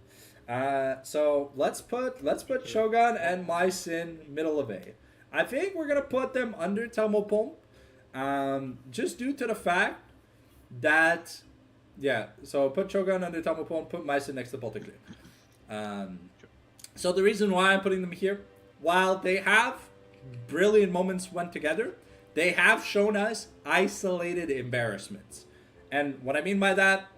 [SPEAKER 1] So let's put Shogun and Mycin middle of A. I think we're gonna put them under Tamopom, just due to the fact that. Yeah, so put Shogun under Tamopon, put Mycin next to Porteclé. So the reason why I'm putting them here, while they have brilliant moments when together, they have shown us isolated embarrassments. And what I mean by that,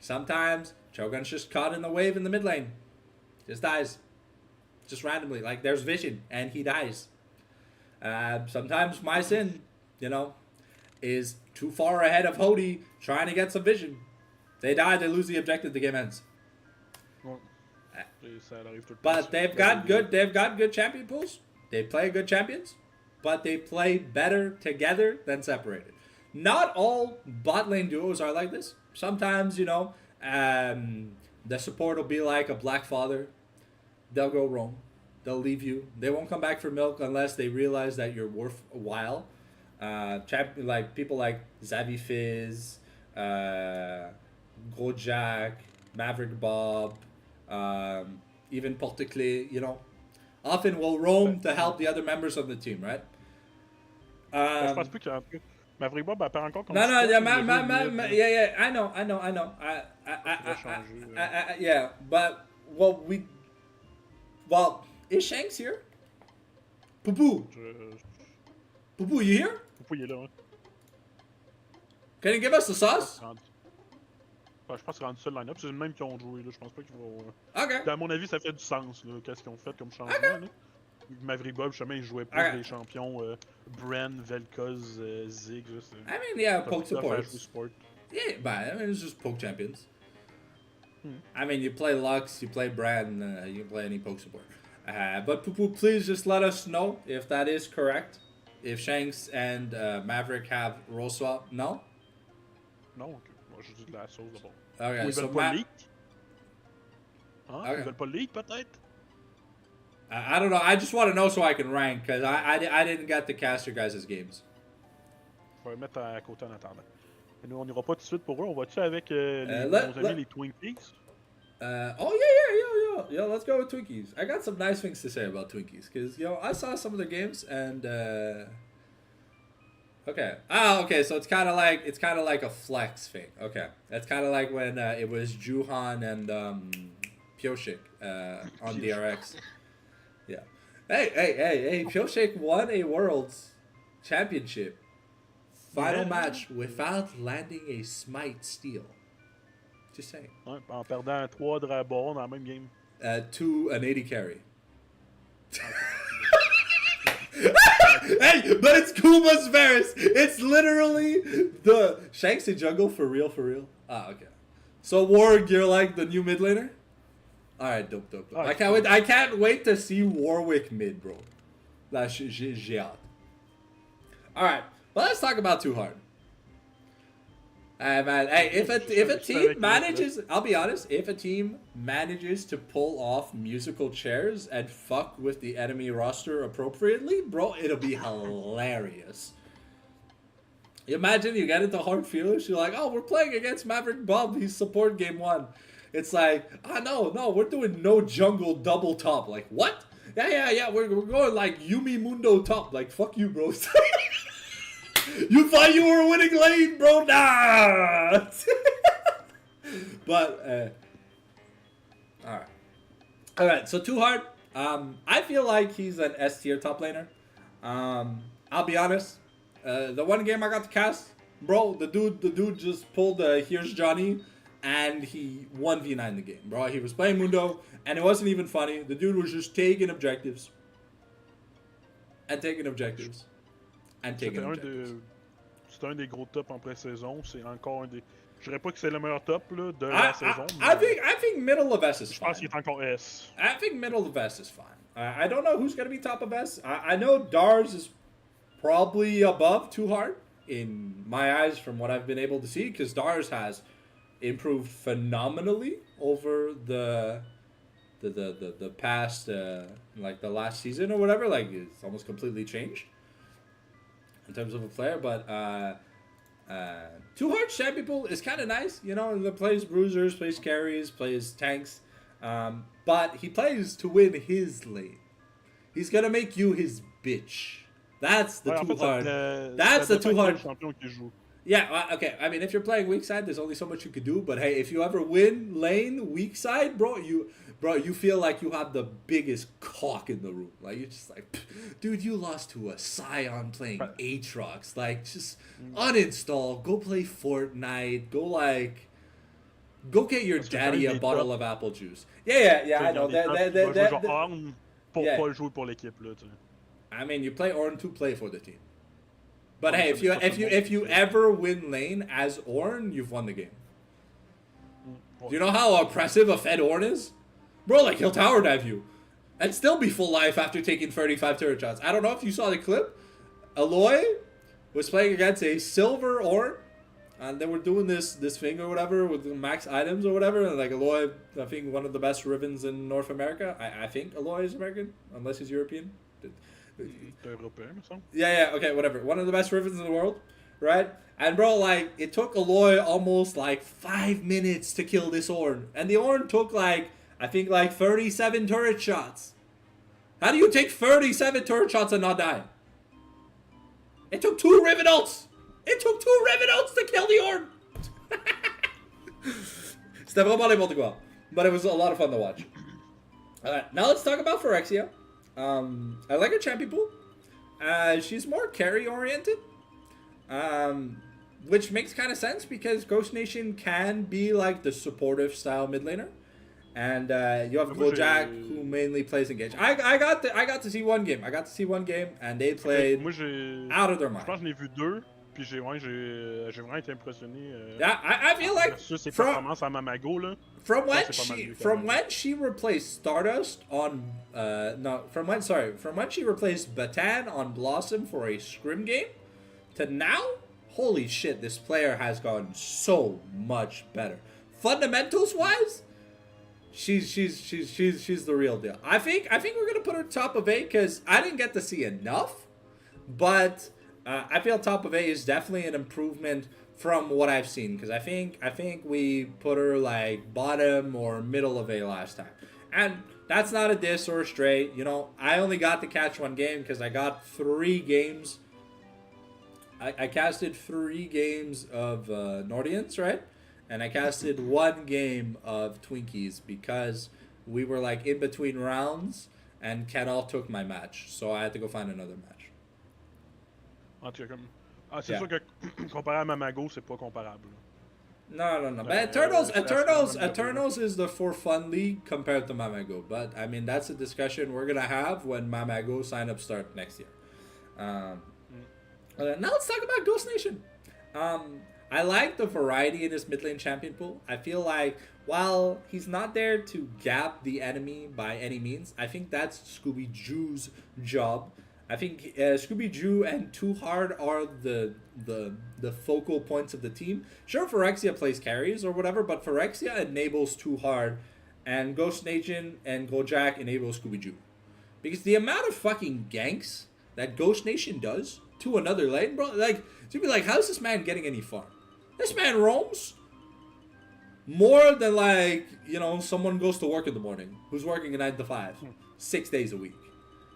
[SPEAKER 1] sometimes Shogun's just caught in the wave in the mid lane. Just dies. Just randomly. Like, there's vision, and he dies. Sometimes Mycin, is too far ahead of Hody trying to get some vision. They die, they lose the objective, the game ends. But they've got good champion pools. They play good champions, but they play better together than separated. Not all bot lane duos are like this. Sometimes, the support will be like a Black Father. They'll go roam. They'll leave you. They won't come back for milk unless they realize that you're worth a while. Like people like Zavi Fizz, Gros Jack, Maverick Bob, even Porteclé, often will roam to help the other members of the team, right?
[SPEAKER 2] Je pense plus qu'il y a un peu. Maverick Bob apparaît encore comme
[SPEAKER 1] yeah, I know. Yeah, but is Shanks here? Poupou, Poupou, you here?
[SPEAKER 2] Poupou, il est là, hein.
[SPEAKER 1] Can you give us the sauce?
[SPEAKER 2] Je pense qu'il rendu ça le line-up, c'est le même qu'ils ont joué, là. Je pense pas qu'ils vont.
[SPEAKER 1] Ok.
[SPEAKER 2] À mon avis, ça fait du sens, là, qu'est-ce qu'ils ont fait comme changement,
[SPEAKER 1] Okay.
[SPEAKER 2] là. Maverick Bob, justement, il jouait plus les champions Bren, Vel'Koz, Ziggs.
[SPEAKER 1] I mean, yeah, poke support.
[SPEAKER 2] Support.
[SPEAKER 1] Yeah, but it's just poke champions. I mean, you play Lux, you play Brand, you play any poke support. But Poupou, please just let us know if that is correct. If Shanks and Maverick have role swap, no?
[SPEAKER 2] Non, ok. Moi, je dis de la sauce d'abord.
[SPEAKER 1] Okay,
[SPEAKER 2] Ou ils
[SPEAKER 1] so
[SPEAKER 2] veulent pas le leak? Hein?
[SPEAKER 1] Okay.
[SPEAKER 2] Ils veulent pas le leak, peut-être?
[SPEAKER 1] I don't know. I just want to know so I can rank, because I didn't get to cast your guys' games.
[SPEAKER 2] Je vais le mettre à côté en attendant. Et nous, on ira pas tout de suite pour eux. On va-tu avec nos amis les Twinkies?
[SPEAKER 1] Yeah, let's go with Twinkies. I got some nice things to say about Twinkies, because, I saw some of their games, and, okay. Okay, so it's kind of like a flex thing. Okay. That's kind of like when it was Juhan and Pioshik on DRX. Yeah. Hey, Pioshik won a Worlds Championship final match without landing a Smite steal. Just saying.
[SPEAKER 2] Ouais, en perdant 3 Dragon dans la même game.
[SPEAKER 1] To an 80 carry. Hey, but it's Kuma's Varus. It's literally the Shanks in jungle for real. Ah, okay. So Warg, you're like the new mid laner? Alright, dope. I can't wait to see Warwick mid, bro. Là, j'ai hâte. All right, well, let's talk about Too Hard. Man, hey, if a team manages, I'll be honest, if a team manages to pull off musical chairs and fuck with the enemy roster appropriately, bro, it'll be hilarious. Imagine you get into hard feelings, you're like, oh, we're playing against Maverick Bob, he's support game 1. It's like, no, we're doing no jungle double top. Like, what? Yeah, we're going like Yumi Mundo top. Like, fuck you, bro. You thought you were winning lane, bro? Nah. But, alright, so Too Hard. I feel like he's an S tier top laner. I'll be honest. The one game I got to cast, bro, the dude just pulled Here's Johnny, and he 1v9 the game, bro. He was playing Mundo, and it wasn't even funny. The dude was just taking objectives. And taking objectives. And taking objectives.
[SPEAKER 2] C'est un des gros tops en pré-saison. C'est encore un des... Je dirais pas que c'est le meilleur top là, de la saison.
[SPEAKER 1] I think middle of S is fine.
[SPEAKER 2] Je pense qu'il est encore S.
[SPEAKER 1] I think middle of S is fine. I don't know who's going to be top of S. I know Dars is probably above Too Hard in my eyes from what I've been able to see, because Dars has improved phenomenally over the past like the last season or whatever. Like, it's almost completely changed in terms of a player. But Too Hard champion pool is kind of nice, you know. He plays bruisers, plays carries, plays tanks, but he plays to win his lane. He's gonna make you his bitch. That's the Too Hard. That's the Too Hard. Yeah, okay. I mean, if you're playing weak side, there's only so much you could do. But hey, if you ever win lane weak side, bro, you feel like you have the biggest cock in the room. Like, you're just like, dude, you lost to a Scion playing Aatrox. Like, just uninstall. Go play Fortnite. Go get your daddy a bottle of apple juice. Yeah. I know. I mean, you play Ornn to play for the team. But hey, if you ever win lane as Ornn, you've won the game. Do you know how oppressive a fed Ornn is? Bro, like, he'll tower dive you and still be full life after taking 35 turret shots. I don't know if you saw the clip. Aloy was playing against a silver Ornn, and they were doing this thing or whatever with the max items or whatever. And like, Aloy, I think one of the best Rivens in North America. I think Aloy is American, unless he's European. Yeah, okay, whatever. One of the best Rivens in the world, right? And bro, like, it took Aloy almost like 5 minutes to kill this Ornn. And the Ornn took like, I think like 37 turret shots. How do you take 37 turret shots and not die? It took 2 Riven ults! It took 2 Riven ults to kill the Ornn! C'était vraiment n'importe quoi. But it was a lot of fun to watch. Alright, now let's talk about Phyrexia. I like her champion pool. She's more carry oriented, which makes kind of sense because Ghost Nation can be like the supportive style mid laner, and you have Gojak who mainly plays engage. I got to see one game. And they played out of their mind.
[SPEAKER 2] Je pense que j'en ai vu 2. Puis j'ai vraiment été impressionné.
[SPEAKER 1] Yeah, I feel like
[SPEAKER 2] ses performances à Mamago là.
[SPEAKER 1] From when she replaced Stardust on from when she replaced Batan on Blossom for a scrim game to now, holy shit, this player has gotten so much better. Fundamentals wise, she's the real deal. I think we're gonna put her top of 8 because I didn't get to see enough, but I feel top of 8 is definitely an improvement from what I've seen, because I think we put her like bottom or middle of A last time, and that's not a diss or a stray. You know, I only got to catch one game because I got 3 games. I casted 3 games of Nordians, right? And I casted 1 game of Twinkies because we were like in between rounds and Kenall took my match, so I had to go find another match.
[SPEAKER 2] C'est sûr que comparé à Mamago, c'est pas comparable.
[SPEAKER 1] No. But Eternals is the for fun league compared to Mamago. But I mean, that's a discussion we're gonna have when Mamago sign-ups start next year. Now let's talk about Ghost Nation. I like the variety in his mid lane champion pool. I feel like while he's not there to gap the enemy by any means, I think that's Scooby Doo's job. I think Scooby-Doo and Too Hard are the focal points of the team. Sure, Phyrexia plays carries or whatever, but Phyrexia enables Too Hard, and Ghost Nation and Gojack enable Scooby-Doo. Because the amount of fucking ganks that Ghost Nation does to another lane, bro, like, you'd be like, how's this man getting any farm? This man roams more than, like, you know, someone goes to work in the morning who's working a 9 to 5, 6 days a week.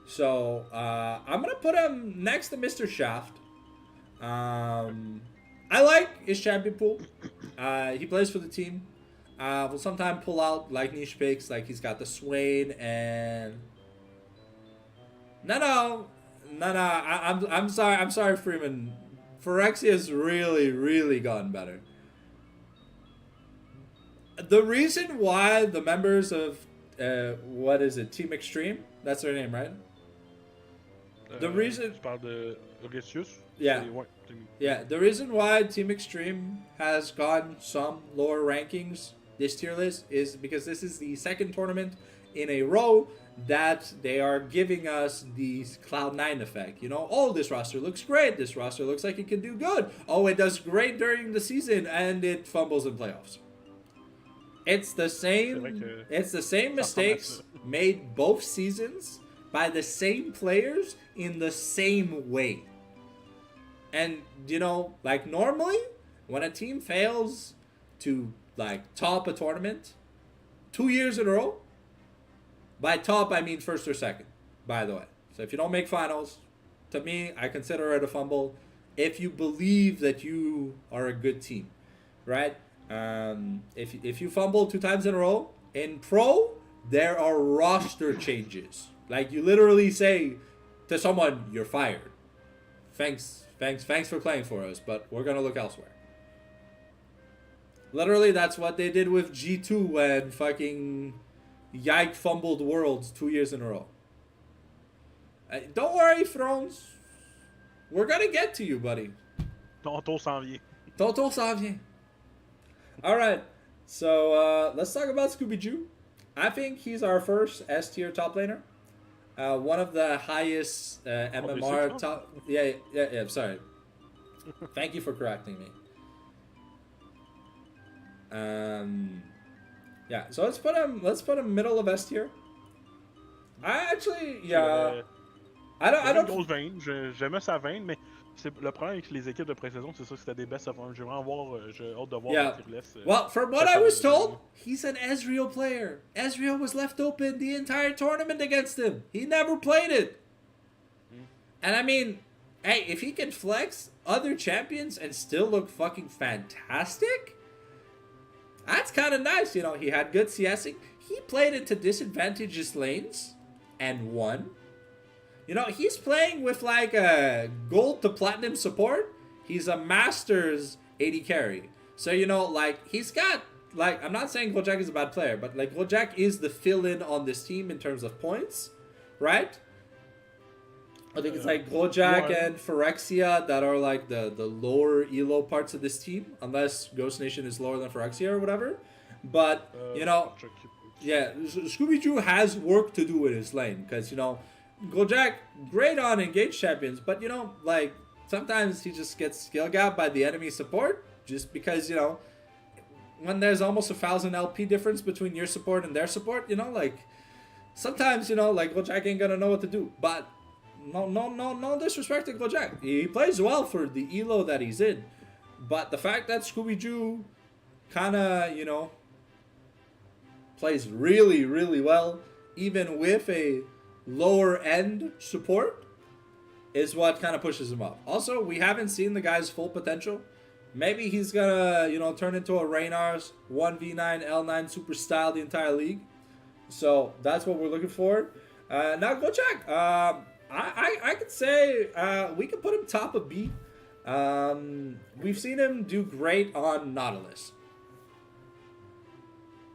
[SPEAKER 1] So, I'm going to put him next to Mr. Shaft. I like his champion pool. He plays for the team. Will sometimes pull out, like, niche picks. Like, he's got the Swain and... No. I'm sorry, Freeman. Phyrexia's really, really gotten better. The reason why the members of, what is it, Team Extreme? That's their name, right? The reason...
[SPEAKER 2] Tu parles de GiuSauce?
[SPEAKER 1] Yeah. Yeah, the reason why Team Extreme has gotten some lower rankings this tier list is because this is the second tournament in a row that they are giving us the Cloud9 effect. You know, oh, this roster looks great. This roster looks like it can do good. Oh, it does great during the season and it fumbles in playoffs. It's the same mistakes made both seasons by the same players in the same way. And, you know, like normally when a team fails to like top a tournament 2 years in a row, by top I mean first or second, by the way. So if you don't make finals, to me, I consider it a fumble if you believe that you are a good team, right? If you fumble 2 times in a row, in pro, there are roster changes. Like you literally say to someone, you're fired. Thanks for playing for us, but we're gonna look elsewhere. Literally, that's what they did with G2 when fucking Yike fumbled Worlds 2 years in a row. Don't worry, Thrones. We're gonna get to you, buddy.
[SPEAKER 2] Tonton s'en vient.
[SPEAKER 1] Tonton s'en vient. Alright, so let's talk about Scooby-Doo. I think he's our first S tier top laner. One of the highest MMR top... Yeah, I'm sorry. Thank you for correcting me. Yeah, so let's put him middle of S tier. I actually, yeah... I don't...
[SPEAKER 2] grosse veine, j'aimais sa veine, mais le problème avec les équipes de pré-saison, c'est ça, c'était des best of 1. J'ai hâte de voir
[SPEAKER 1] yeah.
[SPEAKER 2] Tierlist.
[SPEAKER 1] Well, from what I was told, he's an Ezreal player. Ezreal was left open the entire tournament against him. He never played it. And I mean, hey, if he can flex other champions and still look fucking fantastic, that's kind of nice. You know, he had good CSing. He played into disadvantageous lanes and won. You know, he's playing with like a gold to platinum support. He's a Masters 80 carry. So, you know, like, he's got, like, I'm not saying Gojack is a bad player, but, like, Gojack is the fill-in on this team in terms of points, right? I think it's, like, Gojack and Phyrexia that are, like, the lower elo parts of this team, unless Ghost Nation is lower than Phyrexia or whatever. But, you know, yeah, Scooby-Doo has work to do in his lane, because, you know, Gojack, great on engaged champions, but, you know, like, sometimes he just gets skill gapped by the enemy support, just because, you know, when there's almost 1,000 LP difference between your support and their support, you know, like, sometimes, you know, like, Gojack ain't gonna know what to do, but no disrespect to Gojack. He plays well for the elo that he's in, but the fact that Scooby-Doo kind of, you know, plays really, really well, even with a lower end support, is what kind of pushes him up. Also, we haven't seen the guy's full potential. Maybe he's gonna, you know, turn into a Reynar's 1v9 L9 super style the entire league. So that's what we're looking for. Now go check. I could say we could put him top of B. We've seen him do great on Nautilus.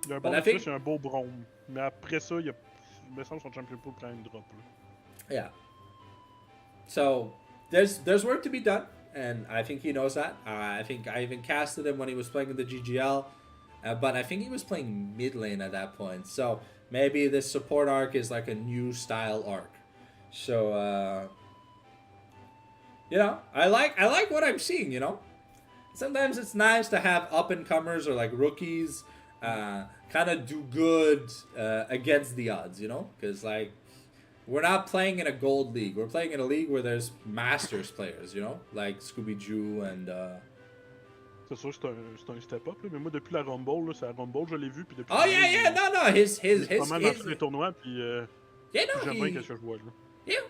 [SPEAKER 2] Il a un bon c'est un beau Brome. Mais après ça, il me semble son champion pool quand même drop.
[SPEAKER 1] Yeah. So there's work to be done, and I think he knows that. I think I even casted him when he was playing in the GGL, but I think he was playing mid lane at that point. So maybe this support arc is like a new style arc. So You know, I like what I'm seeing. You know, sometimes it's nice to have up and comers or like rookies, kind of do good against the odds. You know, because like we're not playing in a gold league. We're playing in a league where there's masters players. You know, like Scooby Doo and.
[SPEAKER 2] C'est sûr que c'est un step-up, mais moi, depuis la Rumble, là, c'est la Rumble, je l'ai vu, puis depuis...
[SPEAKER 1] Oh yeah, no, his
[SPEAKER 2] pas mal dans tous les tournois, puis
[SPEAKER 1] yeah, no,
[SPEAKER 2] j'aime bien ce que je vois, là.
[SPEAKER 1] Yeah,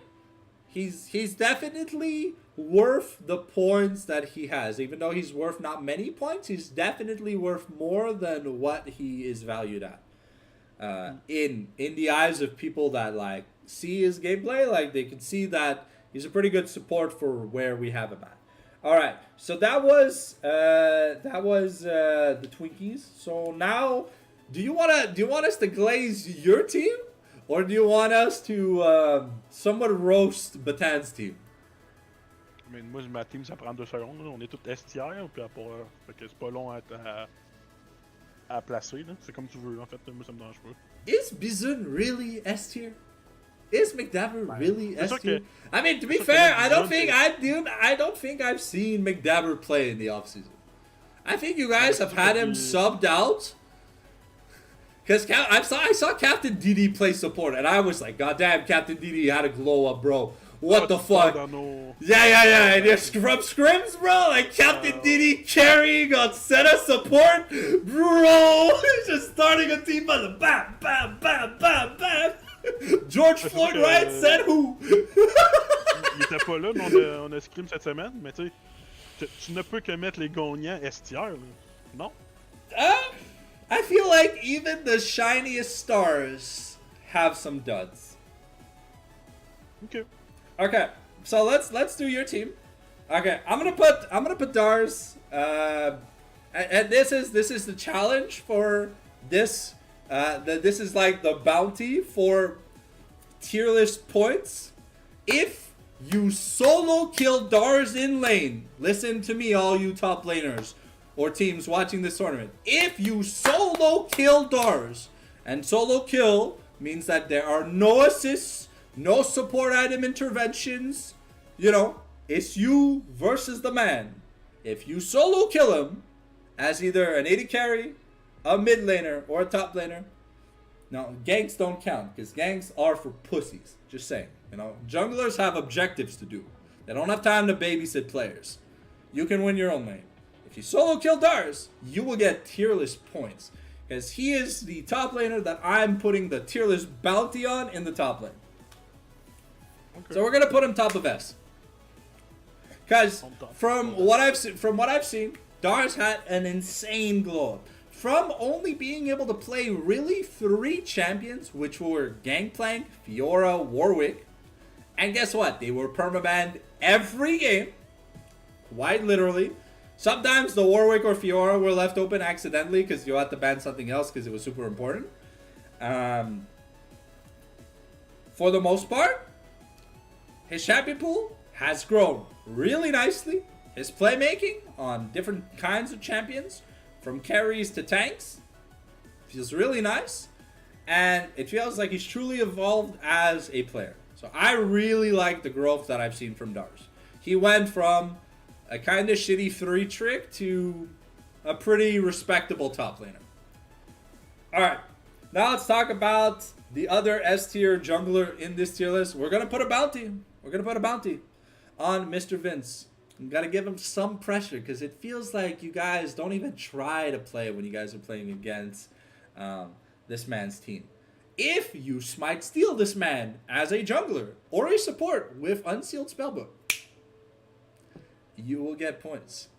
[SPEAKER 1] he's definitely worth the points that he has. Even though he's worth not many points, he's definitely worth more than what he is valued at. In the eyes of people that like see his gameplay, like they can see that he's a pretty good support for where we have him at. All right, so that was the Twinkies. So now, do you want us to glaze your team, or do you want us to somewhat roast Batan's team?
[SPEAKER 2] Mais moi, ma team, ça prend 2 secondes. Là. On est tous STR, puis fait que c'est pas long à placer. C'est comme tu veux, en fait. Moi, ça me dérange pas.
[SPEAKER 1] Is Bizun really S tier? Is McDabber really S tier? I mean, to be fair, I don't think I've seen McDabber play in the offseason. I think you guys have had him subbed out. Because I saw Captain DD play support, and I was like, God damn, Captain DD had a glow up, bro. What the fuck? Yeah. And from scrims, bro, like Captain DD carrying on Senna support, bro. He's just starting a team by the bam, bam, bam, bam, bam. George Floyd Wright said who?
[SPEAKER 2] Il était pas là, mais on a scrim cette semaine, mais tu sais, tu ne peux que mettre les gagnants STR, là. Non?
[SPEAKER 1] I feel like even the shiniest stars have some duds. Okay, so let's do your team. Okay, I'm gonna put Dars. And this is the challenge for this. This is like the bounty for Tierlist points. If you solo kill Dars in lane, listen to me, all you top laners or teams watching this tournament. If you solo kill Dars, and solo kill means that there are no assists, no support item interventions, you know, it's you versus the man. If you solo kill him as either an AD carry, a mid laner, or a top laner, no, ganks don't count, because ganks are for pussies. Just saying, you know, junglers have objectives to do. They don't have time to babysit players. You can win your own lane. If you solo kill Dars, you will get tier list points, because he is the top laner that I'm putting the tier list bounty on in the top lane. Okay. So we're gonna put him top of S. Because from what I've seen, Dars had an insane glow up. From only being able to play really 3 champions, which were Gangplank, Fiora, Warwick, and guess what? They were permabanned every game, quite literally. Sometimes the Warwick or Fiora were left open accidentally because you had to ban something else because it was super important. For the most part, his champion pool has grown really nicely. His playmaking on different kinds of champions, from carries to tanks, feels really nice. And it feels like he's truly evolved as a player. So I really like the growth that I've seen from Dars. He went from a kind of shitty 3 trick to a pretty respectable top laner. Alright, now let's talk about the other S tier jungler in this tier list. We're going to put a bounty. We're going to put a bounty on Mr. Vince. You gotta give him some pressure, because it feels like you guys don't even try to play when you guys are playing against this man's team. If you smite steal this man as a jungler or a support with Unsealed Spellbook, you will get points.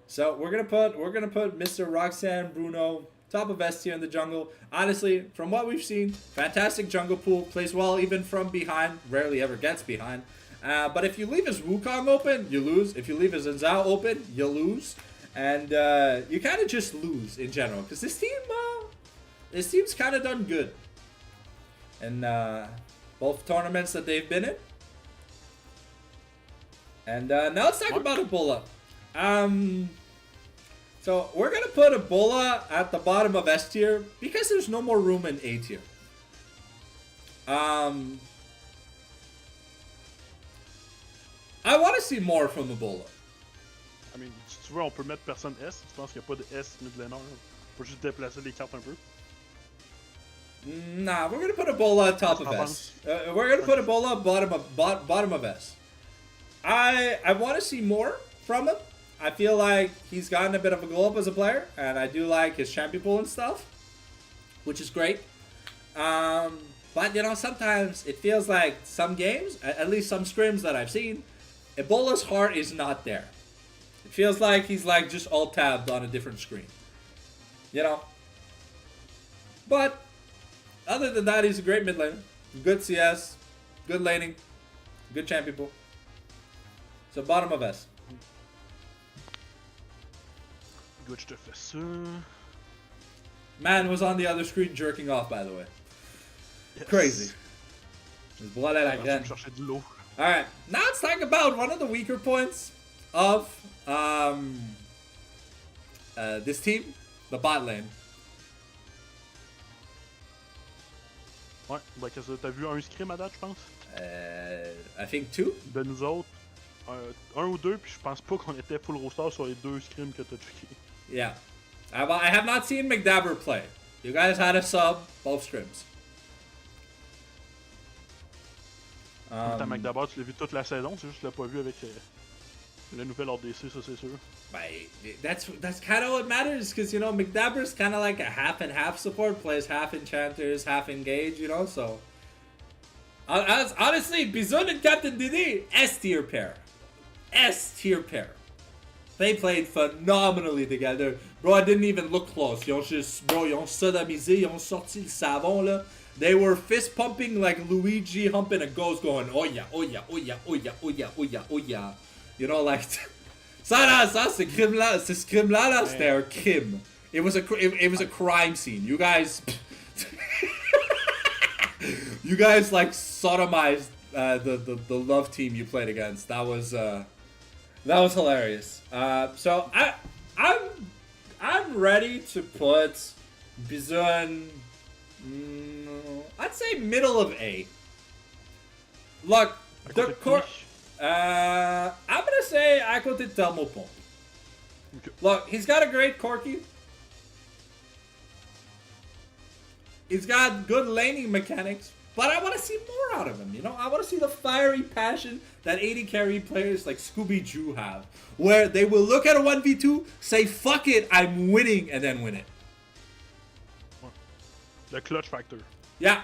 [SPEAKER 1] So we're gonna put Mr. Roxanne Bruno top of S tier in the jungle. Honestly, from what we've seen, fantastic jungle pool, plays well even from behind, rarely ever gets behind. But if you leave his Wukong open, you lose. If you leave his Zhao open, you lose. And you kind of just lose in general. Because this team's kind of done good in both tournaments that they've been in. And now let's talk about Ebola. So we're going to put Ebola at the bottom of S tier because there's no more room in A tier. I want to see more from Ebola.
[SPEAKER 2] I mean, si tu veux, on peut mettre personne S. Tu penses qu'il n'y a pas de S mid laner? On peut juste déplacer les cartes un peu.
[SPEAKER 1] Nah, we're gonna put Ebola on top of S. We're gonna put Ebola bottom of S. I want to see more from him. I feel like he's gotten a bit of a glow up as a player, and I do like his champion pool and stuff, which is great. But you know, sometimes it feels like some games, at least some scrims that I've seen, Ebola's heart is not there. It feels like he's like just alt tabbed on a different screen. You know? But other than that, he's a great mid laner. Good CS, good laning, good champion pool. So bottom of S.
[SPEAKER 2] Good, je te fais ça.
[SPEAKER 1] Man was on the other screen jerking off, by the way.
[SPEAKER 2] Yes.
[SPEAKER 1] Crazy. There's blood at that gun. Alright, now let's talk about one of the weaker points of this team, the bot lane.
[SPEAKER 2] Ouais, bah qu'est-ce que t'as vu un scrim à date, je pense?
[SPEAKER 1] I think 2.
[SPEAKER 2] De nous autres, un ou deux, puis je pense pas qu'on était full roster sur les 2 scrims que t'as checké.
[SPEAKER 1] Yeah. I have not seen McDabber play. You guys had a sub, both scrims.
[SPEAKER 2] T'as McDabber, tu l'as vu toute la saison, c'est juste que tu l'as pas vu avec le nouvel RDC, ça c'est sûr.
[SPEAKER 1] That's kind of what matters, because, you know, McDabber's kind of like a half and half support, plays half enchanters, half engage, you know, so. Honestly, Bizon and Captain Didi, S tier pair. S tier pair. They played phenomenally together. Bro, I didn't even look close. Ils ont sodomisé, ils ont sorti le savon, là. They were fist pumping like Luigi humping a ghost going, oh yeah, oh yeah, oh yeah, oh yeah, oh yeah, oh yeah, oh yeah. You know, like, ça, ce crime-là, c'était un crime. It was a crime scene. You guys, you guys like sodomized the love team you played against. That was hilarious. So I'm ready to put Bizun. I'd say middle of A. Look, the core. I'm gonna say à côté de Thermopompe.
[SPEAKER 2] Okay.
[SPEAKER 1] Look, he's got a great Corki. He's got good laning mechanics, but I want to see more out of him. You know, I want to see the fiery passion that 80 carry players like Scooby-Doo have, where they will look at a 1v2, say "fuck it, I'm winning," and then win it.
[SPEAKER 2] The clutch factor.
[SPEAKER 1] Yeah,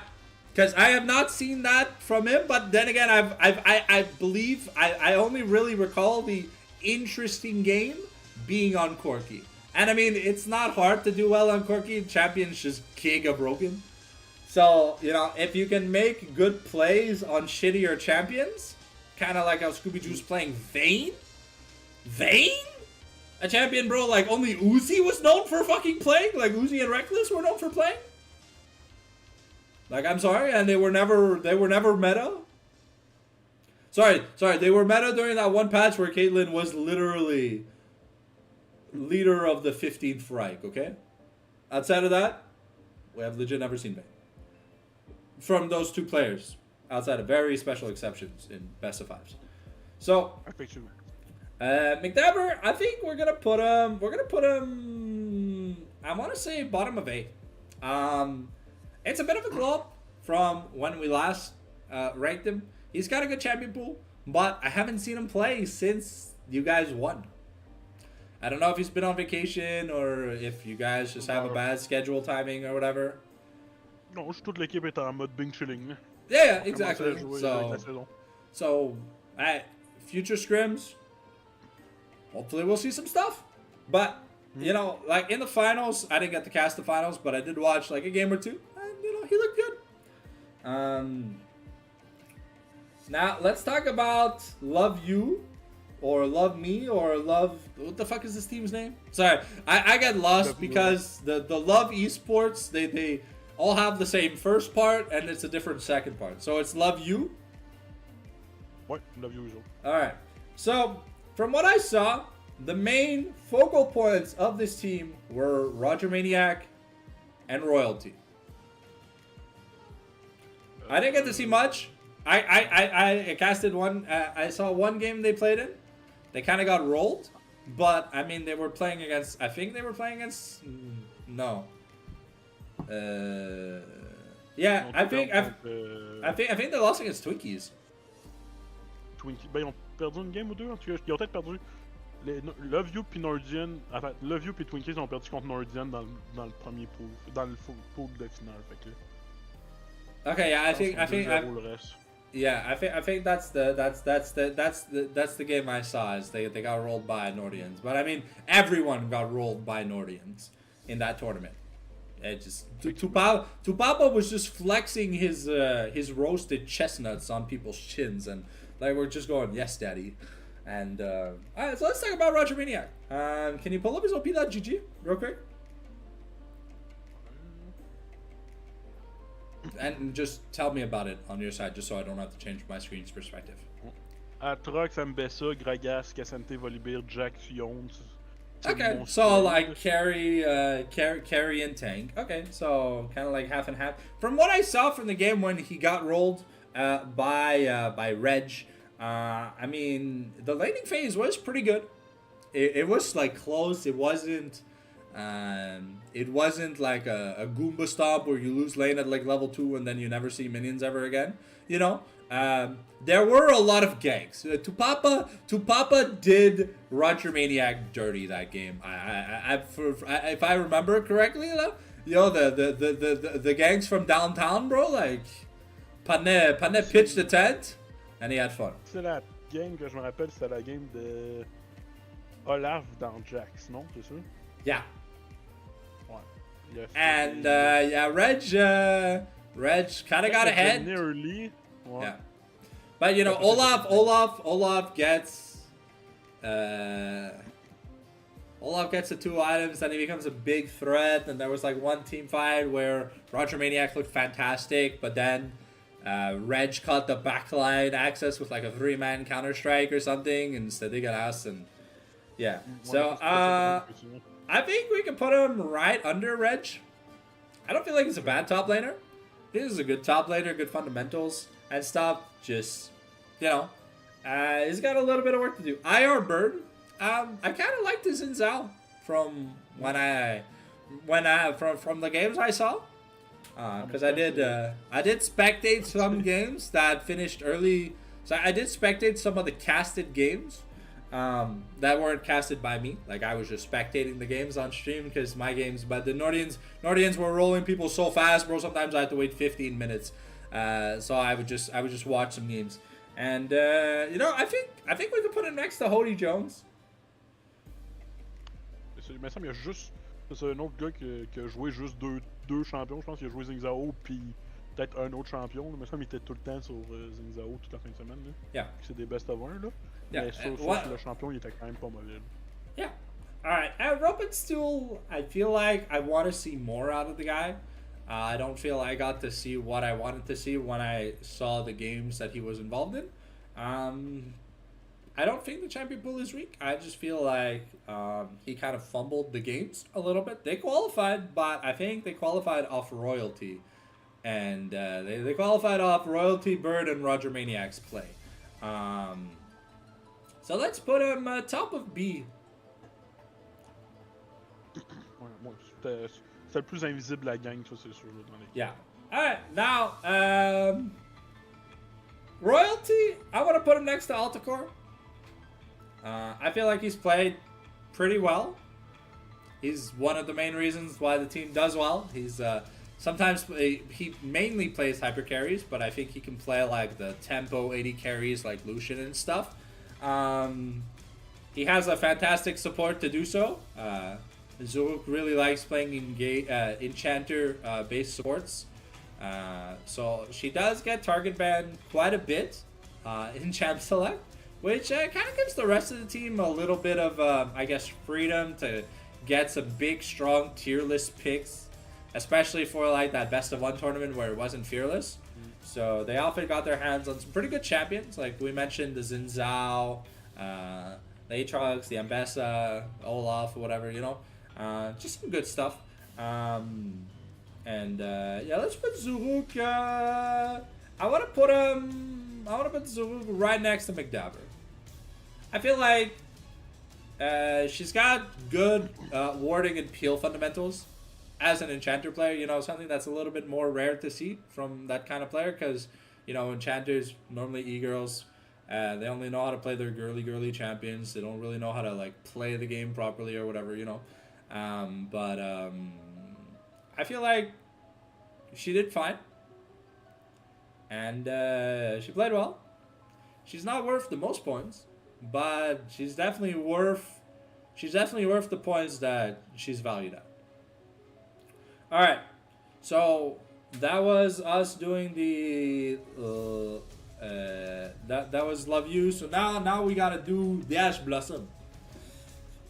[SPEAKER 1] because I have not seen that from him. But then again, I believe I only really recall the interesting game being on Corki. And I mean, it's not hard to do well on Corki. Champions just giga broken. So, you know, if you can make good plays on shittier champions, kind of like how Scooby-Doo's playing Vayne? Vayne? A champion, bro, like only Uzi was known for fucking playing? Like Uzi and Reckless were known for playing? Like, I'm sorry, and they were never meta? Sorry, they were meta during that one patch where Caitlyn was literally leader of the 15th Reich, okay? Outside of that, we have legit never seen Vayne. From those two players, outside of very special exceptions in best of fives. So, McDabber, I think we're gonna put him, I want to say bottom of A. It's a bit of a glow up from when we last ranked him. He's got a good champion pool, but I haven't seen him play since you guys won. I don't know if he's been on vacation or if you guys just have a bad schedule timing or whatever.
[SPEAKER 2] Non, toute l'équipe est en mode Bing chilling.
[SPEAKER 1] Yeah, exactly. So, future scrims, hopefully we'll see some stuff. But, you know, like in the finals, I didn't get to cast the finals, but I did watch like a game or two. You know, he looked good. Now, let's talk about Love You, or Love Me, or Love... What the fuck is this team's name? Sorry, I get lost because the Love Esports, they all have the same first part, and it's a different second part. So it's Love You?
[SPEAKER 2] Ouais, Love You.
[SPEAKER 1] Alright, so from what I saw, the main focal points of this team were Roger Maniac and Royalty. I didn't get to see much, I casted one. I saw one game they played in. They kind of got rolled, but I mean they were playing against. I think they were playing against. No. Yeah, I think they lost against Twinkies.
[SPEAKER 2] Twinkies. Ben, ils ont perdu une game ou deux, en tout cas. Ils ont peut-être perdu. Love You puis Nordian. Enfin, Love You puis Twinkies ont perdu contre Nordian dans le premier pool. Dans le pool de finale. Fait que.
[SPEAKER 1] Okay, yeah, I think that's the game I saw. Is they got rolled by Nordians, but I mean everyone got rolled by Nordians in that tournament. It just Tupapa was just flexing his roasted chestnuts on people's chins, and like we're just going, yes, daddy. And alright, so let's talk about Roger Maniac. Can you pull up his op.gg real quick? And just tell me about it on your side, just so I don't have to change my screen's perspective.
[SPEAKER 2] Atrox, Ambessa, Gragas, Cassante, Volibear, Jack, Fion.
[SPEAKER 1] Okay, so like carry and tank. Okay, so kind of like half and half. From what I saw from the game when he got rolled by Reg, I mean the laning phase was pretty good. It was like close. It wasn't like a Goomba stomp where you lose lane at like level 2 and then you never see minions ever again. You know, there were a lot of ganks. Tupapa did Roger Maniac dirty that game. If I remember correctly, you know the ganks from downtown, bro. Like Pane pitched the tent and he had fun.
[SPEAKER 2] C'est la game que je me rappelle, c'était la game de Olaf dans Jax, non? C'est sûr?
[SPEAKER 1] Yeah.
[SPEAKER 2] Ouais.
[SPEAKER 1] And yeah, Reg kind of got ahead.
[SPEAKER 2] Early. Ouais.
[SPEAKER 1] Yeah. But you know, Olaf gets the 2 items, and he becomes a big threat. And there was like one team fight where Roger Maniac looked fantastic, but then Reg caught the backline access with like a 3-man counter strike or something, and instead they got us. And yeah, so I think we can put him right under Reg. I don't feel like he's a bad top laner. This is a good top laner, good fundamentals and stuff. Just, you know, he's got a little bit of work to do. IR Bird, I kind of liked his Xin Zhao from from the games I saw, because I did spectate some games that finished early. So I did spectate some of the casted games that weren't casted by me. Like I was just spectating the games on stream because my games, but the Nordians were rolling people so fast, bro. Sometimes I had to wait 15 minutes. So I would just watch some games, and you know, I think we could put him next to Hody Jones.
[SPEAKER 2] Il me semble qu'il y a juste, c'est un autre gars qui a joué juste deux champions. Je pense qu'il a joué Xin Zhao puis peut-être un autre champion. Il me semble qu'il était tout le temps sur Xin Zhao toute la fin de semaine. Là.
[SPEAKER 1] Yeah.
[SPEAKER 2] C'est des best of 1 là.
[SPEAKER 1] Yeah.
[SPEAKER 2] Mais sur le champion, il était quand même pas mauvais.
[SPEAKER 1] Yeah. All right. Rubenstool, I feel like I want to see more out of the guy. I don't feel I got to see what I wanted to see when I saw the games that he was involved in. I don't think the champion pool is weak. I just feel like he kind of fumbled the games a little bit. They qualified, but I think they qualified off royalty. And they qualified off royalty, Bird, and Roger Maniac's play. So let's put him top of B.
[SPEAKER 2] Ouais, c'est le plus invisible de la gang, ça c'est sûr. Dans les...
[SPEAKER 1] Yeah. Alright, now, Royalty, I want to put him next to Alticore. I feel like he's played pretty well. He's one of the main reasons why the team does well. He's sometimes he mainly plays hyper carries, but I think he can play like the tempo 80 carries like Lucian and stuff. He has a fantastic support to do so. Zuruk really likes playing Enchanter based supports. So she does get target banned quite a bit in Champ Select, which kind of gives the rest of the team a little bit of, I guess, freedom to get some big, strong tier list picks, especially for like that best of 1 tournament where it wasn't fearless. So they often got their hands on some pretty good champions, like we mentioned the Xin Zhao, the Aatrox, the Ambessa, Olaf, whatever, you know. Just some good stuff. Yeah, let's put Zuruk. I want to put him
[SPEAKER 3] Zuru right next to McDabber. I feel like she's got good warding and peel fundamentals as an enchanter player. You know, something that's a little bit more rare to see from that kind of player because, you know, enchanters, normally e-girls, they only know how to play their girly champions. They don't really know how to, like, play the game properly or whatever, you know. I feel like she did fine. And she played well. She's not worth the most points, but she's definitely worth the points that she's valued at. All right, so that was us doing the that was Love You. So now we gotta do the Ash Blossom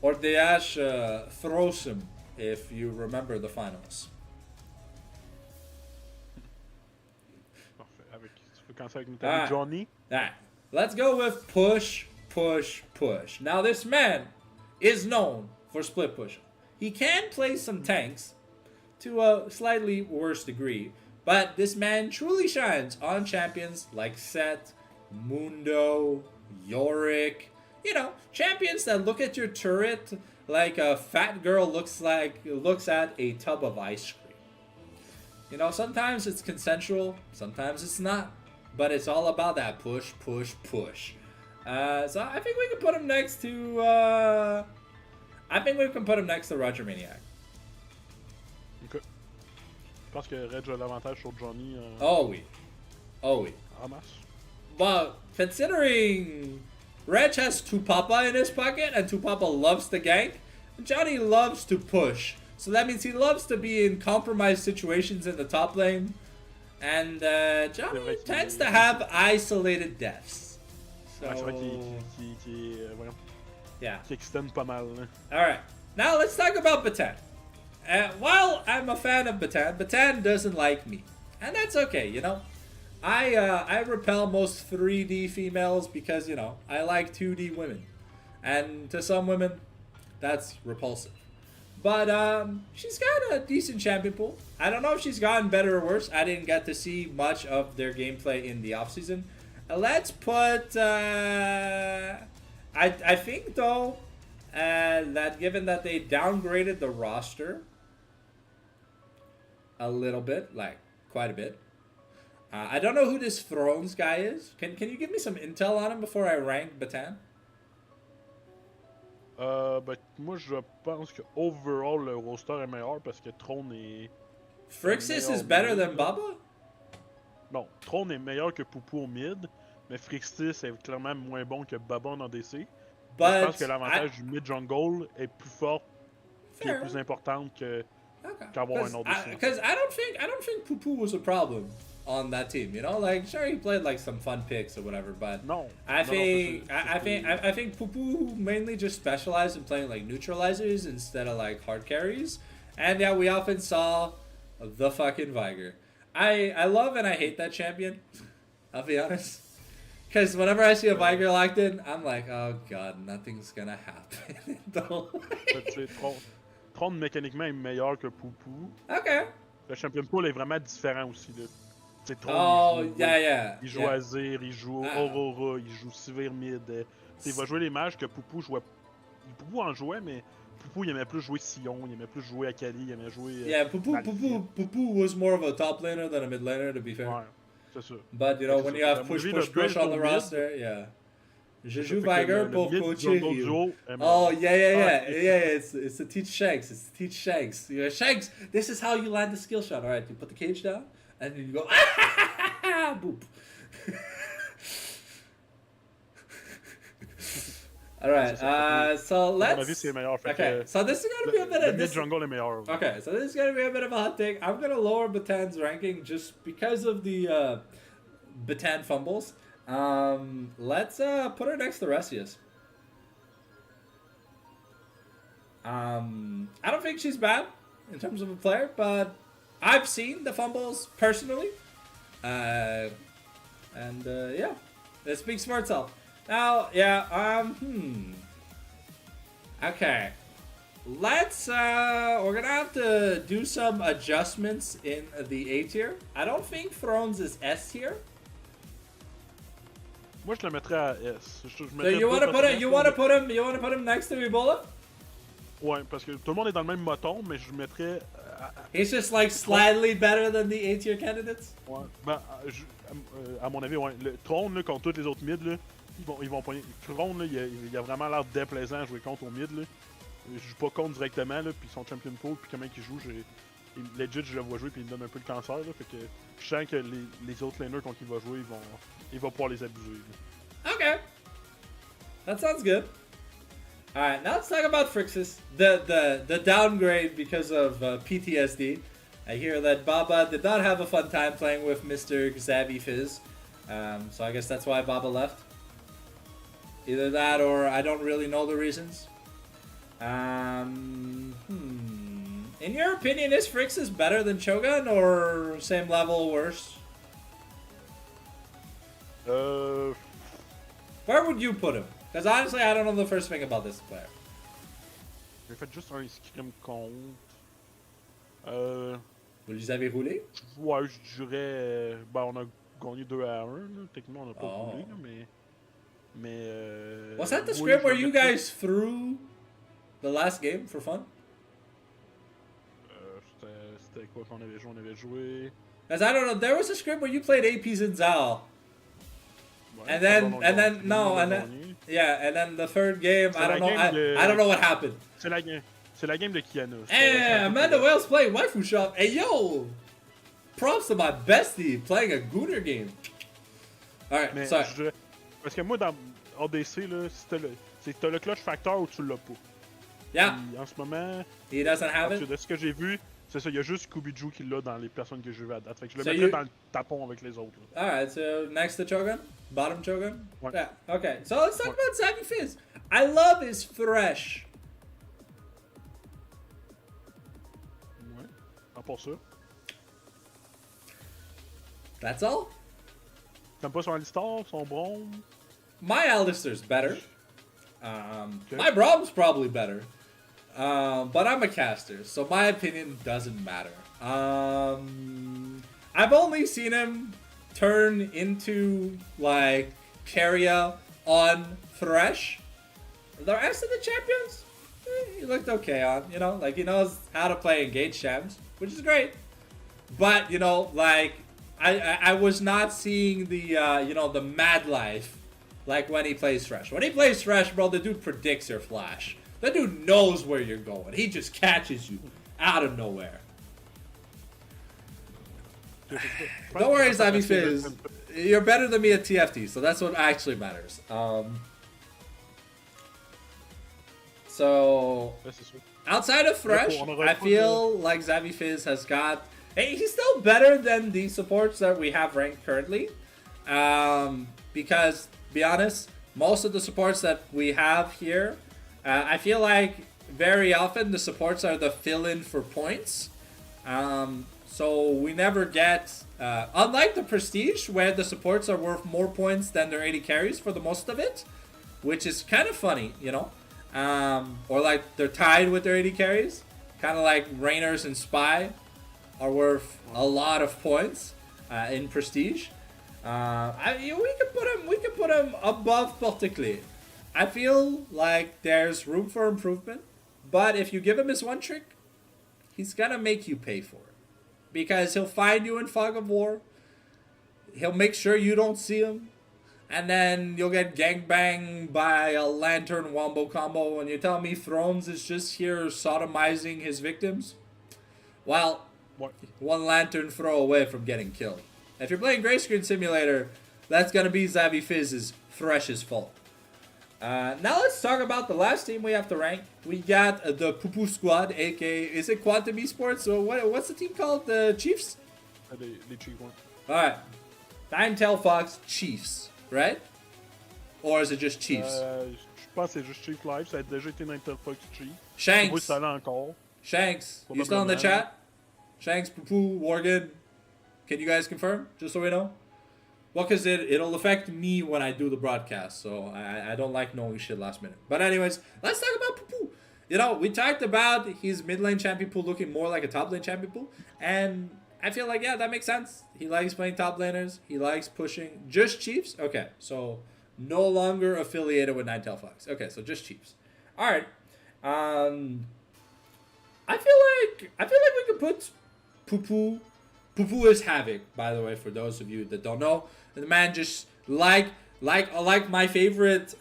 [SPEAKER 3] or the Ash Throsome, if you remember the finals.
[SPEAKER 2] Johnny.
[SPEAKER 3] Alright, let's go with push. Now this man is known for split pushing. He can play some tanks to a slightly worse degree, but this man truly shines on champions like Set, Mundo, Yorick. You know, champions that look at your turret like a fat girl looks at a tub of ice cream. You know, sometimes it's consensual, sometimes it's not. But it's all about that push. So I think we can put him next to. Roger Maniac.
[SPEAKER 2] Ok. Je pense que Reg a l'avantage sur Johnny.
[SPEAKER 3] Oh oui.
[SPEAKER 2] En masse.
[SPEAKER 3] But considering Reg has Tupapa in his pocket and Tupapa loves to gank, Johnny loves to push. So that means he loves to be in compromised situations in the top lane. And Johnny tends to have isolated deaths. So...
[SPEAKER 2] Ouais, c'est vrai qui extend pas mal.
[SPEAKER 3] Alright, now let's talk about Batan. While I'm a fan of Batan doesn't like me. And that's okay, you know. I repel most 3D females because, you know, I like 2D women. And to some women, that's repulsive. But she's got a decent champion pool. I don't know if she's gotten better or worse. I didn't get to see much of their gameplay in the offseason. Let's put... I think, though, that given that they downgraded the roster a little bit, like quite a bit. I don't know who this Thrones guy is. Can you give me some intel on him before I rank Batan?
[SPEAKER 2] Ben, moi je pense que overall le roster est meilleur parce que Throne est.
[SPEAKER 3] Frixis is better than Baba?
[SPEAKER 2] Non, Throne est meilleur que Poupou au mid, mais Frixis est clairement moins bon que Baba en ADC.
[SPEAKER 3] But
[SPEAKER 2] je pense que l'avantage du mid jungle est plus fort et plus importante qu'avoir un autre ADC.
[SPEAKER 3] Because I don't think Poupou was a problem on that team, you know, like sure he played like some fun picks or whatever, but I think Poupou mainly just specialized in playing like neutralizers instead of like hard carries, and yeah, we often saw the fucking Viger. I love and I hate that champion. I'll be honest, because whenever I see a Viger locked in, I'm like, oh god, nothing's gonna happen.
[SPEAKER 2] Throne mécaniquement est meilleur que Poupou.
[SPEAKER 3] Okay.
[SPEAKER 2] Le champion pool est vraiment différent aussi là.
[SPEAKER 3] Yeah.
[SPEAKER 2] Il joue Azir, il joue Aurora, il joue Sivir mid. Il va jouer les mages que Poupou jouait. Poupou en jouait, mais Poupou il aimait plus jouer Sion, il aimait plus jouer Akali, il aimait jouer.
[SPEAKER 3] Yeah, Poupou was more of a top laner than a mid laner, to be fair.
[SPEAKER 2] Ouais, c'est ça.
[SPEAKER 3] But you know, when you have push on the roster, yeah. Je joue Viger pour coacher Ryu. Oh yeah. It's to teach Shanks. You know, Shanks, this is how you land the skill shot. All right, you put the cage down. And then you go, boop. Alright, so let's... Okay, so this is going to be a bit of... Okay, so this is going to be a bit of a hot take. I'm going to lower Batan's ranking just because of the Batan fumbles. Let's put her next to Resius. I don't think she's bad in terms of a player, but I've seen the fumbles personally, yeah, it speaks for itself. Now, yeah, okay, let's, we're gonna have to do some adjustments in the A tier. I don't think Thrones is S tier.
[SPEAKER 2] Moi, je le mettrais à S. Je
[SPEAKER 3] So
[SPEAKER 2] mettrais
[SPEAKER 3] you want to
[SPEAKER 2] deux
[SPEAKER 3] put it?
[SPEAKER 2] personnages
[SPEAKER 3] You want to put him next to Ebola?
[SPEAKER 2] Ouais, parce que tout le monde est dans le même moton, mais je le mettrais.
[SPEAKER 3] He's just like slightly better than the A-tier candidates.
[SPEAKER 2] Ouais. Ben, à mon avis, ouais. Le Trône, là, contre tous les autres mids, là, ils vont pogner. Trône, là, il a vraiment l'air déplaisant à jouer contre au mid, là. Je joue pas contre directement, là, puis son champion pool, puis comment il joue, legit, je le vois jouer, puis il me donne un peu le cancer, là. Fait que je sens que les autres laners contre qui il va jouer, il va pouvoir les abuser. Là.
[SPEAKER 3] Okay. That sounds good. Alright, now let's talk about Frixis. The downgrade because of PTSD. I hear that Baba did not have a fun time playing with Mr. Xavi Fizz. So I guess that's why Baba left. Either that or I don't really know the reasons. In your opinion, is Frixis better than Cho'Gath or same level or worse? Where would you put him? Because honestly, I don't know the first thing about this player.
[SPEAKER 2] J'ai fait juste un scrim contre.
[SPEAKER 3] Vous les avez roulés?
[SPEAKER 2] Ouais, je dirais. Ben, on a gagné 2-1. Là. Techniquement, on n'a pas roulé, là, mais.
[SPEAKER 3] Was that the
[SPEAKER 2] oui,
[SPEAKER 3] script
[SPEAKER 2] je
[SPEAKER 3] where
[SPEAKER 2] le
[SPEAKER 3] you
[SPEAKER 2] mettrais-
[SPEAKER 3] guys threw the last game for fun?
[SPEAKER 2] C'était quoi qu'on avait joué? On avait joué.
[SPEAKER 3] Because I don't know, there was a script where you played APs in Zal.
[SPEAKER 2] Ouais,
[SPEAKER 3] And then,
[SPEAKER 2] on a
[SPEAKER 3] and then,
[SPEAKER 2] gagné,
[SPEAKER 3] no,
[SPEAKER 2] on a
[SPEAKER 3] and then,
[SPEAKER 2] gagné.
[SPEAKER 3] yeah, and then the third game,
[SPEAKER 2] C'est
[SPEAKER 3] I don't
[SPEAKER 2] la
[SPEAKER 3] know,
[SPEAKER 2] game de-
[SPEAKER 3] I don't know what happened.
[SPEAKER 2] C'est la game de Kiana.
[SPEAKER 3] Hey, Amanda Wales playing Waifu Shop. Hey, yo! Props to my bestie playing a Gooner game. Alright,
[SPEAKER 2] Mais
[SPEAKER 3] sorry.
[SPEAKER 2] parce que moi, dans ADC, là, t'as le clutch factor ou tu l'as pas.
[SPEAKER 3] Yeah,
[SPEAKER 2] Puis, en ce moment,
[SPEAKER 3] he doesn't have
[SPEAKER 2] parce que
[SPEAKER 3] it.
[SPEAKER 2] de ce que j'ai vu, c'est ça, il y a juste Scooby-Doo qui l'a dans les personnes que j'ai vues à date. Fait que je le
[SPEAKER 3] So
[SPEAKER 2] mettrais
[SPEAKER 3] you-
[SPEAKER 2] dans le tapon avec les autres. Là.
[SPEAKER 3] Alright, so next to Cho'Gath? Bottom Cho'Gath?
[SPEAKER 2] Ouais.
[SPEAKER 3] Yeah, okay. So let's talk about Xavi Fizz. I love his thresh.
[SPEAKER 2] Ouais. À part ça.
[SPEAKER 3] That's all?
[SPEAKER 2] T'aimes pas son Alistar, son Bronze?
[SPEAKER 3] My Alistair's better.
[SPEAKER 2] Okay.
[SPEAKER 3] My Brom's probably better. But I'm a caster, so my opinion doesn't matter. I've only seen him turn into, like, Keria on Thresh. The rest of the champions, he looked okay on, you know? Like, he knows how to play engaged champs, which is great. But, you know, like, I was not seeing the, you know, the mad life like when he plays Thresh. When he plays Thresh, bro, the dude predicts your flash. The dude knows where you're going. He just catches you out of nowhere. Don't worry, Xavi Fizz. You're better than me at TFT, so that's what actually matters. So,
[SPEAKER 2] Ouais, c'est sûr.
[SPEAKER 3] outside of Thresh, I feel like Xavi Fizz has got... Hey, he's still better than the supports that we have ranked currently. Because, to be honest, most of the supports that we have here, I feel like very often the supports are the fill-in for points. So we never get... unlike the Prestige, where the supports are worth more points than their 80 carries for the most of it, which is kind of funny, you know? Or like they're tied with their 80 carries. Kind of like Rainers and Spy are worth a lot of points in Prestige. We can put him above Porticlé. I feel like there's room for improvement, but if you give him his one trick, he's gonna make you pay for it. Because he'll find you in Fog of War, he'll make sure you don't see him, and then you'll get gangbanged by a Lantern Wombo combo, and you tell me Thrones is just here sodomizing his victims? Well,
[SPEAKER 2] Ouais.
[SPEAKER 3] one Lantern throw away from getting killed. If you're playing Gray Screen Simulator, that's gonna be Xavi Fizz's Thresh's fault. Now let's talk about the last team we have to rank. We got the Poo Squad, aka, is it Quantum Esports? Or what's the team called? The Chiefs?
[SPEAKER 2] Les Chiefs, ouais.
[SPEAKER 3] Alright. Ninetail Fox Chiefs, right? Or is it just Chiefs?
[SPEAKER 2] Je pense que c'est juste Chief Live, ça a déjà été Nintel Fox Chief. Moi,
[SPEAKER 3] Shanks.
[SPEAKER 2] ça allait encore.
[SPEAKER 3] Shanks, you still in the chat? Shanks, Poo, Worgen, can you guys confirm? Just so we know. Well, because it'll affect me when I do the broadcast, so I don't like knowing shit last minute. But anyways, let's talk about Poo. You know, we talked about his mid lane champion pool looking more like a top lane champion pool, and I feel like, yeah, that makes sense. He likes playing top laners. He likes pushing just Chiefs. Okay, so no longer affiliated with Ninetale Fox. Okay, so just Chiefs. All right. I feel like we could put Poo-Poo. Poo-Poo is Havoc, by the way, for those of you that don't know. The man just like my favorite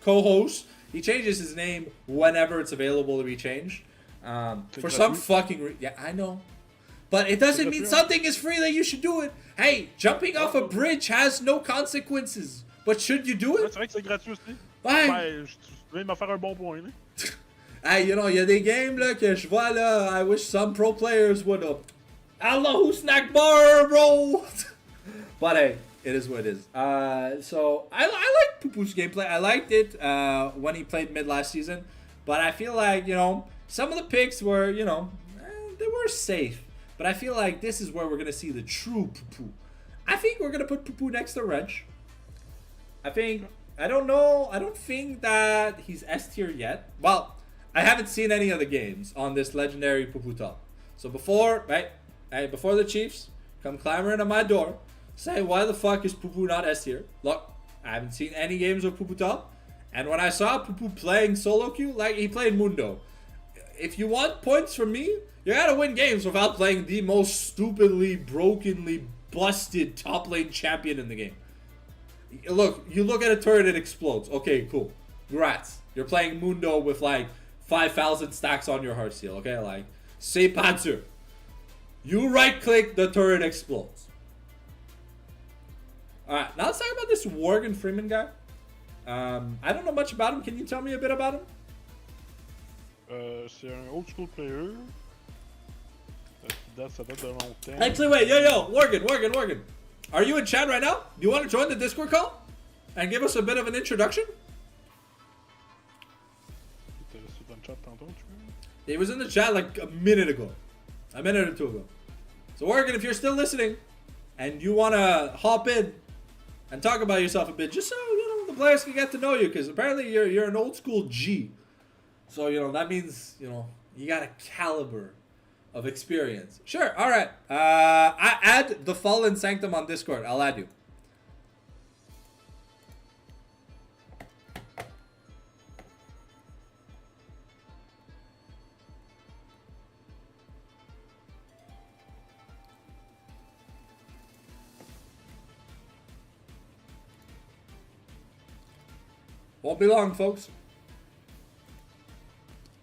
[SPEAKER 3] co-host. He changes his name whenever it's available to be changed. For some fucking yeah, I know. But it doesn't mean something is free that you should do it. Hey, jumping off a bridge has no consequences. But should you do it?
[SPEAKER 2] C'est vrai que c'est gratuit aussi.
[SPEAKER 3] Ouais.
[SPEAKER 2] Ben, je viens de me faire un bon point, là.
[SPEAKER 3] Hey, you know, il y a des games là que je vois là. I wish some pro players would have. Allahu snack bar, bro. But hey, it is what it is. So I like Poo-Poo's gameplay. I liked it when he played mid last season. But I feel like, you know, some of the picks were, you know, they were safe. But I feel like this is where we're gonna see the true Poo-Poo. I think we're gonna put Poo-Poo next to Wrench. I don't know. I don't think that he's S tier yet. Well, I haven't seen any of the games on this legendary Poo-Poo top. So before the Chiefs come clamoring at my door, say why the fuck is Poo-Poo not S tier? Look, I haven't seen any games of Poo-Poo top, and when I saw Poo-Poo playing solo queue, like he played Mundo. If you want points from me, you gotta win games without playing the most stupidly, brokenly busted top lane champion in the game. Look, you look at a turret, it explodes. Okay, cool. Congrats. You're playing Mundo with like 5,000 stacks on your heart seal, okay? Like, say Panzer. You right click, the turret explodes. Alright, now let's talk about this Morgan Freeman guy. I don't know much about him. Can you tell me a bit about him?
[SPEAKER 2] C'est un old school player. Ça date de longtemps.
[SPEAKER 3] Actually, wait, yo, Morgan. Are you in chat right now? Do you want to join the Discord call? And give us a bit of an introduction?
[SPEAKER 2] Dans le chat tantôt, tu veux?
[SPEAKER 3] He was in the chat like a minute ago. A minute or two ago. So Morgan, if you're still listening, and you want to hop in and talk about yourself a bit, just so, you know, the players can get to know you, because apparently you're an old school G. So, you know, that means, you know, you got a caliber of experience. Sure, alright. I add the Fallen Sanctum on Discord. I'll add you. Won't be long, folks.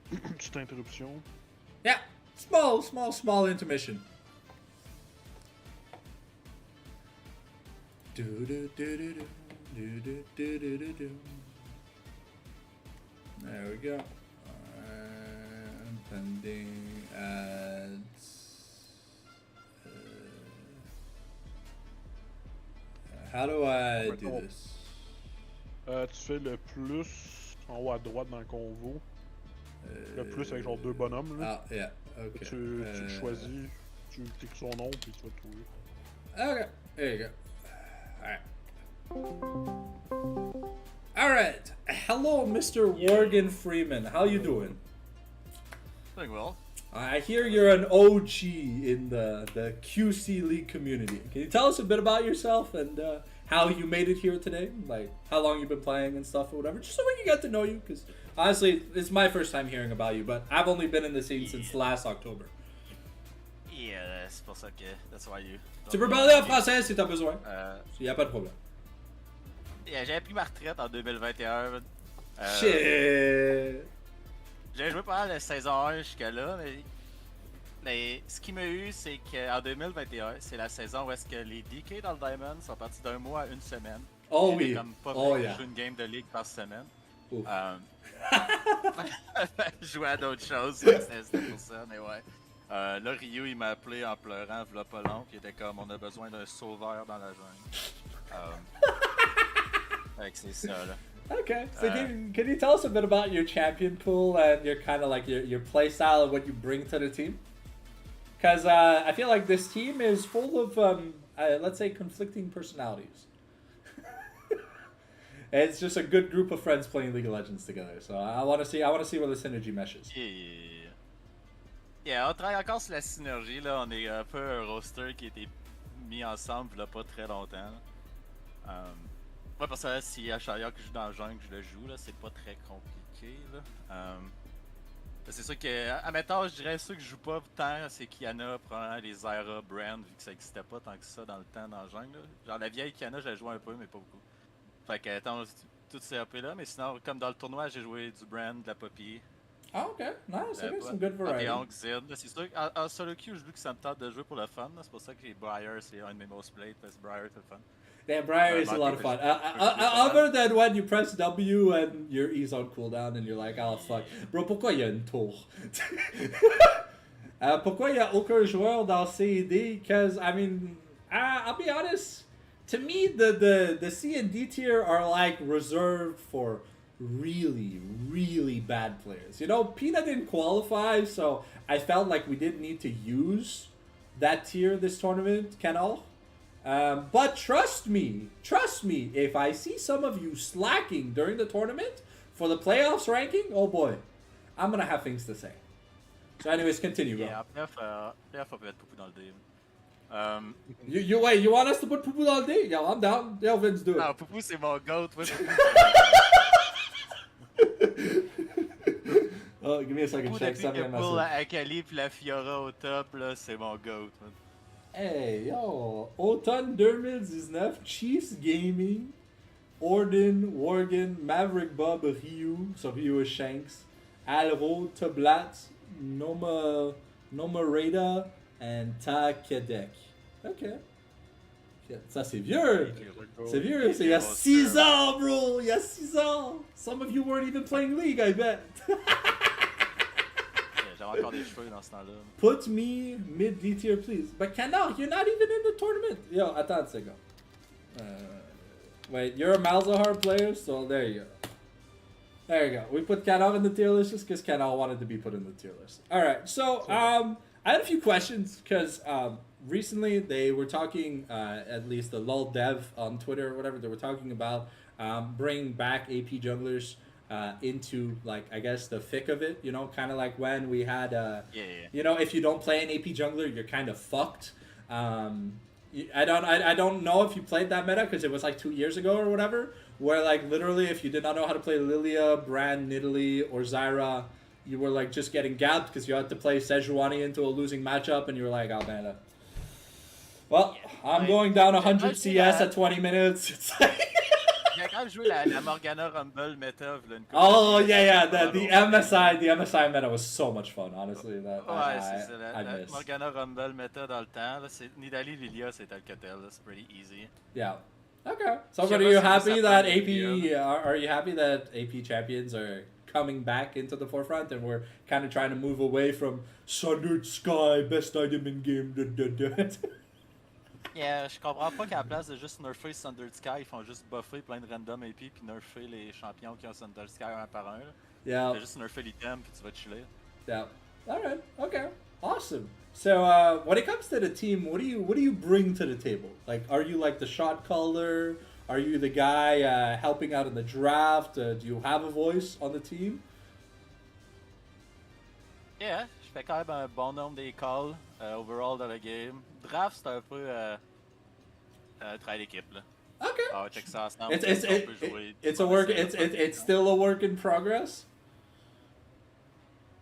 [SPEAKER 2] Petite interruption.
[SPEAKER 3] Yeah, small intermission. There we go. Pending ads. How do I do this?
[SPEAKER 2] Tu fais le plus en haut à droite dans le convo. Le plus avec genre deux bonhommes. Là.
[SPEAKER 3] Ah, yeah, okay.
[SPEAKER 2] Tu le choisis, tu cliques son nom, puis tu vas le trouver.
[SPEAKER 3] Okay, there you go. Alright. Hello, Mr. Morgan Freeman. How you doing?
[SPEAKER 4] Doing well.
[SPEAKER 3] I hear you're an OG in the QC League community. Can you tell us a bit about yourself and how you made it here today? Like, how long you've been playing and stuff or whatever? Just so we can get to know you, because honestly, it's my first time hearing about you, but I've only been in the scene since last October.
[SPEAKER 4] Yeah, c'est pour ça que that's why you.
[SPEAKER 3] Tu peux parler en français si t'as besoin. Y a pas de problème.
[SPEAKER 4] Yeah, j'avais pris ma retraite en 2021.
[SPEAKER 3] Shit.
[SPEAKER 4] J'ai joué pas mal de saison 1 jusqu'à là, mais ce qui m'a eu, c'est qu'en 2021, c'est la saison où est-ce que les DK dans le Diamond sont partis d'un mois à une semaine.
[SPEAKER 3] Oh
[SPEAKER 4] J'avais
[SPEAKER 3] oui.
[SPEAKER 4] comme pas
[SPEAKER 3] Oh
[SPEAKER 4] joué
[SPEAKER 3] yeah.
[SPEAKER 4] une game de ligue par semaine.
[SPEAKER 3] Ouf.
[SPEAKER 4] Je jouais à d'autres choses, c'était pour ça, mais ouais. Là, Ryu, il m'a appelé en pleurant, v'là pas long, puis il était comme, on a besoin d'un sauveur dans la jungle. Fait que c'est ça, là.
[SPEAKER 3] Okay, so can you tell us a bit about your champion pool and your kind of like your play style and what you bring to the team? Because I feel like this team is full of let's say conflicting personalities. It's just a good group of friends playing League of Legends together. So I want to see where the synergy meshes.
[SPEAKER 4] Yeah, on travaille encore sur la synergie là. On est un peu un roster qui a été mis ensemble il y a pas très longtemps. Moi, personnellement, si à Shire que je joue dans le jungle, je le joue, là, c'est pas très compliqué, là. C'est sûr que, admettons, je dirais ceux que je joue pas tant, c'est Kiana, probablement les Zyra, Brand, vu que ça existait pas tant que ça dans le temps dans le jungle, là. Genre la vieille Kiana, je l'ai joué un peu, mais pas beaucoup. Fait que, attends, toutes ces AP là, mais sinon, comme dans le tournoi, j'ai joué du Brand, de la Poppy,
[SPEAKER 3] Oh, okay. Nice. Okay, some good
[SPEAKER 4] Des
[SPEAKER 3] variety.
[SPEAKER 4] Honk, Zed. C'est sûr qu'en solo queue, je veux que ça me tente de jouer pour le fun, là. C'est pour ça que les Briar, c'est un de mes most played, parce que Briar, c'est le fun.
[SPEAKER 3] Yeah, Briar is a lot of fun. Other than when you press W and your E's on cooldown and you're like, oh fuck. Bro, pourquoi il y a une tour? Pourquoi il n'y a aucun joueur dans C&D? Because, I mean, I'll be honest. To me, the C and D tier are like reserved for really, really bad players. You know, Pina didn't qualify, so I felt like we didn't need to use that tier this tournament, Canal. But trust me, if I see some of you slacking during the tournament for the playoffs ranking, oh boy, I'm gonna have things to say. So anyways, continue, bro.
[SPEAKER 4] Yeah, playoff, on peut mettre Poupou dans le DM.
[SPEAKER 3] You wait, you want us to put Poupou dans le D? Yo, I'm down. Yo, Vince, do it.
[SPEAKER 4] Non, Poupou, c'est mon goat. Ouais,
[SPEAKER 3] Oh, give me a second,
[SPEAKER 4] Poupou,
[SPEAKER 3] check
[SPEAKER 4] depuis
[SPEAKER 3] something
[SPEAKER 4] que
[SPEAKER 3] in
[SPEAKER 4] pour
[SPEAKER 3] my
[SPEAKER 4] la Akali puis la Fiora au top, là, c'est mon goat. Man.
[SPEAKER 3] Hey, yo, Automne 2019, Chiefs Gaming, Orden, Worgen, Maverick Bob, Ryu, so Ryu is Shanks, Alro, Toblat, Nomarada, and Takedek. Ok. Ça, c'est vieux! C'est vieux, c'est il y a 6 ans, bro! Il y a 6 ans! Some of you weren't even playing League, I bet!
[SPEAKER 4] J'avais encore des cheveux dans ce temps-là.
[SPEAKER 3] Put me mid D tier, please. But Canal, you're not even in the tournament. Yo, attends une seconde. Wait, you're a Malzahar player, so there you go. There you go. We put Canal in the tier list just because Canal wanted to be put in the tier list. All right, so I had a few questions because recently they were talking, at least the LOL dev on Twitter or whatever, they were talking about bringing back AP junglers into, like, I guess the thick of it, you know, kind of like when we had, you know, if you don't play an AP jungler, you're kind of fucked. I don't know if you played that meta because it was like 2 years ago or whatever, where like literally if you did not know how to play Lilia, Brand, Nidalee, or Zyra, you were like just getting gapped because you had to play Sejuani into a losing matchup and you were like, oh man, well, I'm going down 100 CS at 20 minutes. It's like...
[SPEAKER 4] J'ai quand même joué la Morgana Rumble meta.
[SPEAKER 3] Oh yeah, the MSI meta was so much fun, honestly. That
[SPEAKER 4] Ouais, c'est ça.
[SPEAKER 3] I
[SPEAKER 4] La
[SPEAKER 3] missed.
[SPEAKER 4] Morgana Rumble meta dans le temps. Nidalee Lilia, c'est Alcatel. C'est pretty easy.
[SPEAKER 3] Yeah. Okay. So,
[SPEAKER 4] Je
[SPEAKER 3] but
[SPEAKER 4] sais
[SPEAKER 3] are you
[SPEAKER 4] pas si
[SPEAKER 3] happy
[SPEAKER 4] ça
[SPEAKER 3] that
[SPEAKER 4] prend
[SPEAKER 3] AP?
[SPEAKER 4] des
[SPEAKER 3] Are you happy that AP champions are coming back into the forefront, and we're kind of trying to move away from Sundered Sky, best item in game?
[SPEAKER 4] Yeah, je comprends pas qu'à la place de juste nerfer Sundered Sky, ils font juste buffer plein de random AP puis nerfer les champions qui ont Sundered Sky un par un. Là.
[SPEAKER 3] Yeah.
[SPEAKER 4] Tu fais juste nerfer l'item puis tu vas chiller.
[SPEAKER 3] Yeah. All right. Okay. Awesome. So, when it comes to the team, what do you bring to the table? Like, are you like the shot caller? Are you the guy helping out in the draft? Do you have a voice on the team?
[SPEAKER 4] Yeah, je fais quand même un bon nombre des calls overall dans le game. Draft, c'est un peu travail d'équipe là.
[SPEAKER 3] Okay.
[SPEAKER 4] On va check ça ensemble.
[SPEAKER 3] It's a work. It's still a work in progress.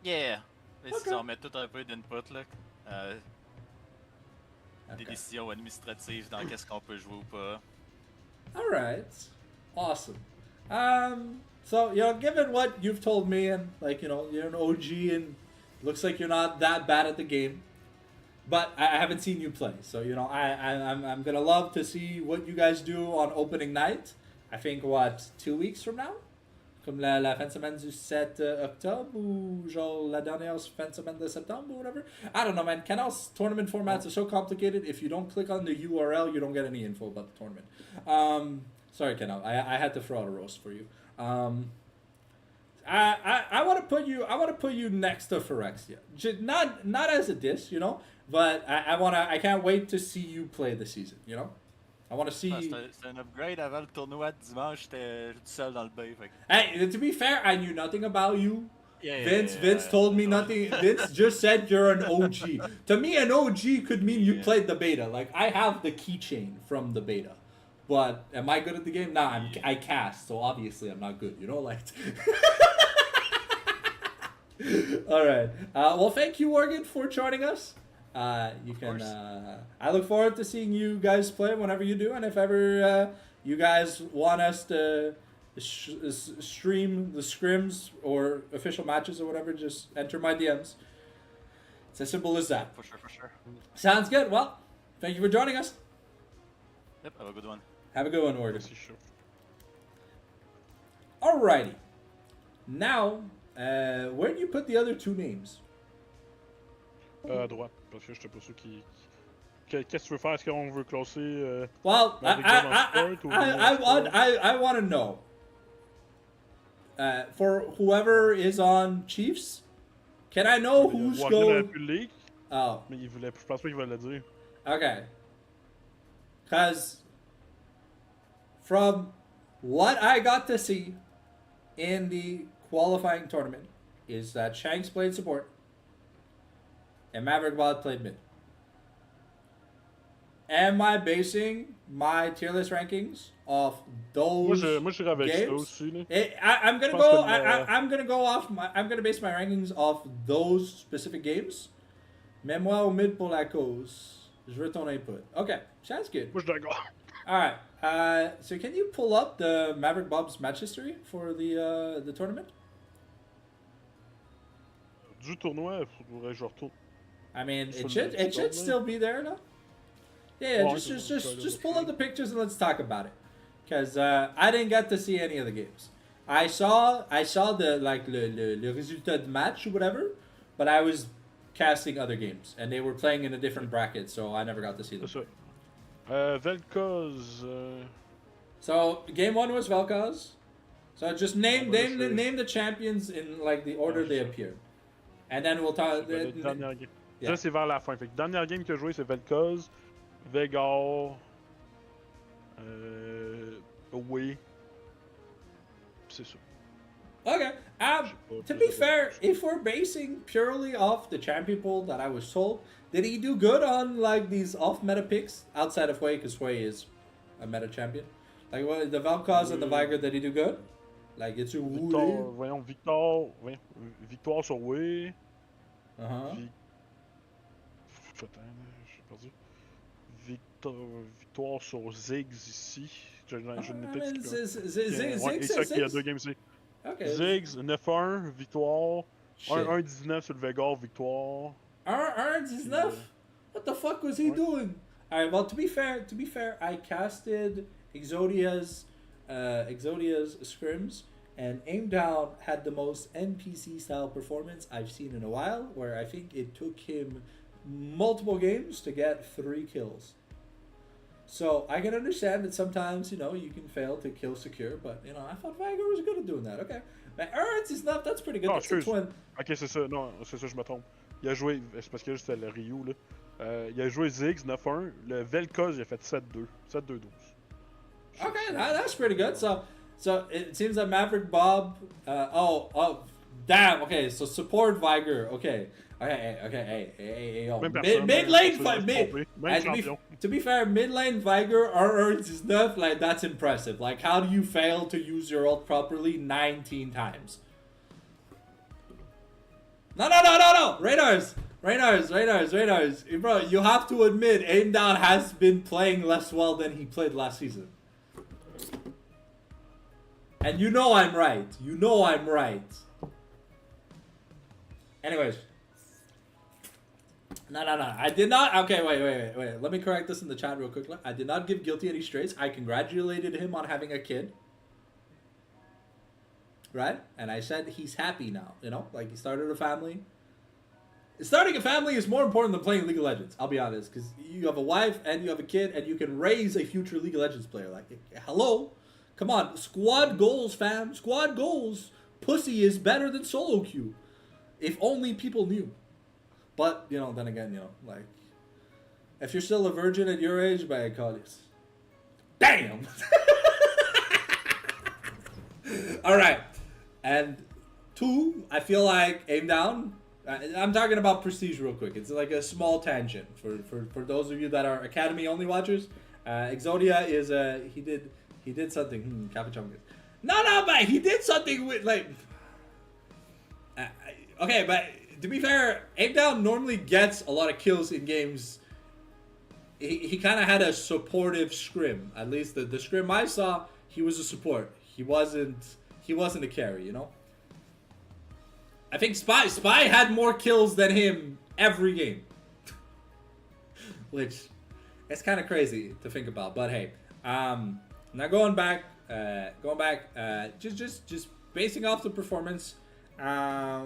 [SPEAKER 4] Yeah.
[SPEAKER 3] Okay.
[SPEAKER 4] Si on met tout un peu d'input là. Des décisions administratives dans qu'est-ce qu'on peut jouer ou pas.
[SPEAKER 3] All right. Awesome. So, you know, given what you've told me, and like, you know, you're an OG and looks like you're not that bad at the game, but I haven't seen you play. So, you know, I'm gonna love to see what you guys do on opening night. I think, what, 2 weeks from now? Comme la fin de semaine du 7 octobre ou genre la dernière fin de semaine de septembre or whatever. I don't know, man. Canal's tournament formats are so complicated. If you don't click on the URL, you don't get any info about the tournament. Sorry, Canal. I had to throw out a roast for you. I want to put you. I want to put you next to Phyrexia. Not as a diss, you know. But I can't wait to see you play the season. You know. I want to see.
[SPEAKER 4] C'est un upgrade avant le tournoi de dimanche. J'étais tout seul dans le bay. Fait.
[SPEAKER 3] Hey, to be fair, I knew nothing about you.
[SPEAKER 4] Yeah,
[SPEAKER 3] Vince told me nothing. Vince just said you're an OG. To me, an OG could mean you played the beta. Like, I have the keychain from the beta. But am I good at the game? Nah, I cast, so obviously I'm not good. You know, like. All right. Well, thank you, Morgan, for joining us. You can. I look forward to seeing you guys play whenever you do, and if ever you guys want us to stream the scrims or official matches or whatever, just enter my DMs. It's as simple as that.
[SPEAKER 4] For sure.
[SPEAKER 3] Sounds good. Well, thank you for joining us.
[SPEAKER 4] Yep, have a good one.
[SPEAKER 3] Have a good one, Morgan.
[SPEAKER 2] C'est chaud.
[SPEAKER 3] Alrighty. Now, where do you put the other two names?
[SPEAKER 2] À droite, parce que j'étais pas sûr qui. Qu'est-ce que tu veux faire? Est-ce qu'on veut classer.
[SPEAKER 3] Well,
[SPEAKER 2] I
[SPEAKER 3] I want to know. For whoever is on Chiefs, can I know who's going? Oh.
[SPEAKER 2] Mais il voulait, je pense pas qu'il va le dire.
[SPEAKER 3] Okay. Because from what I got to see in the qualifying tournament is that Shanks played support and Maverick Bod played mid. Am I basing my tier list rankings off those
[SPEAKER 2] Moi, je avec ça
[SPEAKER 3] games?
[SPEAKER 2] aussi. Là.
[SPEAKER 3] I'm gonna
[SPEAKER 2] Je
[SPEAKER 3] go.
[SPEAKER 2] pense que
[SPEAKER 3] I'm gonna go off. I'm gonna base my rankings off those specific games. Mets-moi au mid pour la cause. Je veux ton input. Okay, sounds good.
[SPEAKER 2] Moi, je suis d'accord.
[SPEAKER 3] All right. So can you pull up the Maverick Bob's match history for the tournament?
[SPEAKER 2] Du tournoi, il faudrait que je retourne.
[SPEAKER 3] I mean,
[SPEAKER 2] So
[SPEAKER 3] it should still be there, no? Yeah,
[SPEAKER 2] Well,
[SPEAKER 3] just pull up the pictures and let's talk about it. Cause I didn't get to see any of the games. I saw the like le résultat de match or whatever, but I was casting other games and they were playing in a different bracket, so I never got to see them.
[SPEAKER 2] C'est ça. Vel'Koz.
[SPEAKER 3] So game one was Vel'Koz. So just name
[SPEAKER 2] Ah, bah,
[SPEAKER 3] name the champions in like the order they appeared, and then we'll talk.
[SPEAKER 2] Dernière game.
[SPEAKER 3] Yeah.
[SPEAKER 2] Là, c'est vers la fin. Fait que dernière game que j'ai joué, c'est Vel'Koz, Vegar, Away. C'est ça.
[SPEAKER 3] Okay. To be fair, if we're basing purely off the champion pool that I was told, did he do good on like these off-meta picks outside of Hui, because Hui is a meta champion? Like what, the Vel'Koz and the Viger, did he do good? Like it's a
[SPEAKER 2] Victoire sur Way.
[SPEAKER 3] Uh-huh.
[SPEAKER 2] J'ai perdu. Victoire sur Ziggs ici. Je n'étais plus.
[SPEAKER 3] Ziggs,
[SPEAKER 2] c'est ça qu'il y a deux games ici.
[SPEAKER 3] Okay.
[SPEAKER 2] Ziggs, 9-1, victoire.
[SPEAKER 3] Shit.
[SPEAKER 2] 1-19 sur le Vegar, victoire.
[SPEAKER 3] Ernst is enough. What the fuck was he doing? Alright, well to be fair, I casted Exodia's scrims, and Aim Down had the most NPC style performance I've seen in a while, where I think it took him multiple games to get 3 kills. So I can understand that sometimes, you can fail to kill secure, but I thought Viger was good at doing that. Okay. Mais Ernst is not, that's pretty good.
[SPEAKER 2] Non,
[SPEAKER 3] That's a twin.
[SPEAKER 2] Ok, c'est ça, non, c'est ça, je me trompe. Il a joué, c'est parce que c'était le Ryu, là. Il a joué Ziggs 9-1, le Vel'Koz, il a fait 7-2. 7-2-12.
[SPEAKER 3] Okay, that's pretty good. So it seems that Maverick Bob. Damn. Okay, so support Viger. Okay. Hey, yo. Mid lane fight. To be fair, mid lane Viger Ernst is not like that's impressive. Like, how do you fail to use your ult properly 19 times? No. Raynars. Bro, you have to admit, Aim Down has been playing less well than he played last season. And you know I'm right. Anyways. No. I did not. Okay, wait. Let me correct this in the chat real quick. I did not give Guilty any straights. I congratulated him on having a kid. Right? And I said he's happy now. Like he started a family. Starting a family is more important than playing League of Legends. I'll be honest. Because you have a wife and you have a kid and you can raise a future League of Legends player. Like, hello? Come on. Squad goals, fam. Squad goals. Pussy is better than solo queue. If only people knew. But, then again, like, if you're still a virgin at your age, by call this. Damn! Alright. And 2, I feel like Aim Down. I'm talking about Prestige real quick. It's like a small tangent for those of you that are Academy only watchers. Exodia is he did something. Capuchungus. No, but he did something with like. Okay, but to be fair, Ape Down normally gets a lot of kills in games. He kind of had a supportive scrim. At least the scrim I saw, he was a support. He wasn't a carry, you know. I think Spy had more kills than him every game, which it's kind I think about. But hey, now going back, just basing off the performance. I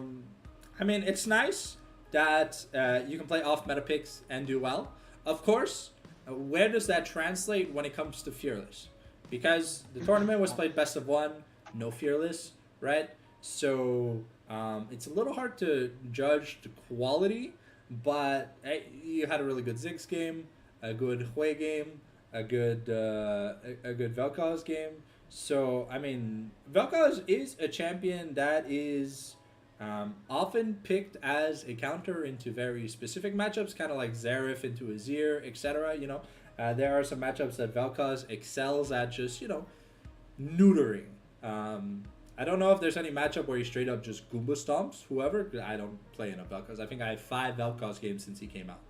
[SPEAKER 3] mean, it's nice that you can play off meta picks and do well. Of course, where does that translate when it comes to Fearless? Because the tournament was played best of one, no Fearless, right? So it's a little hard to judge the quality, but hey, you had a really good Ziggs game, a good Hui game, a good Vel'Koz game. So I mean, Vel'Koz is a champion that is often picked as a counter into very specific matchups, kind of like Xerath into Azir, etc. You know, there are some matchups that Vel'Koz excels at just, you know, neutering. I don't know if there's any matchup where he straight up just Goomba stomps whoever. I don't play enough Vel'Koz. I think I have 5 Vel'Koz games since he came out,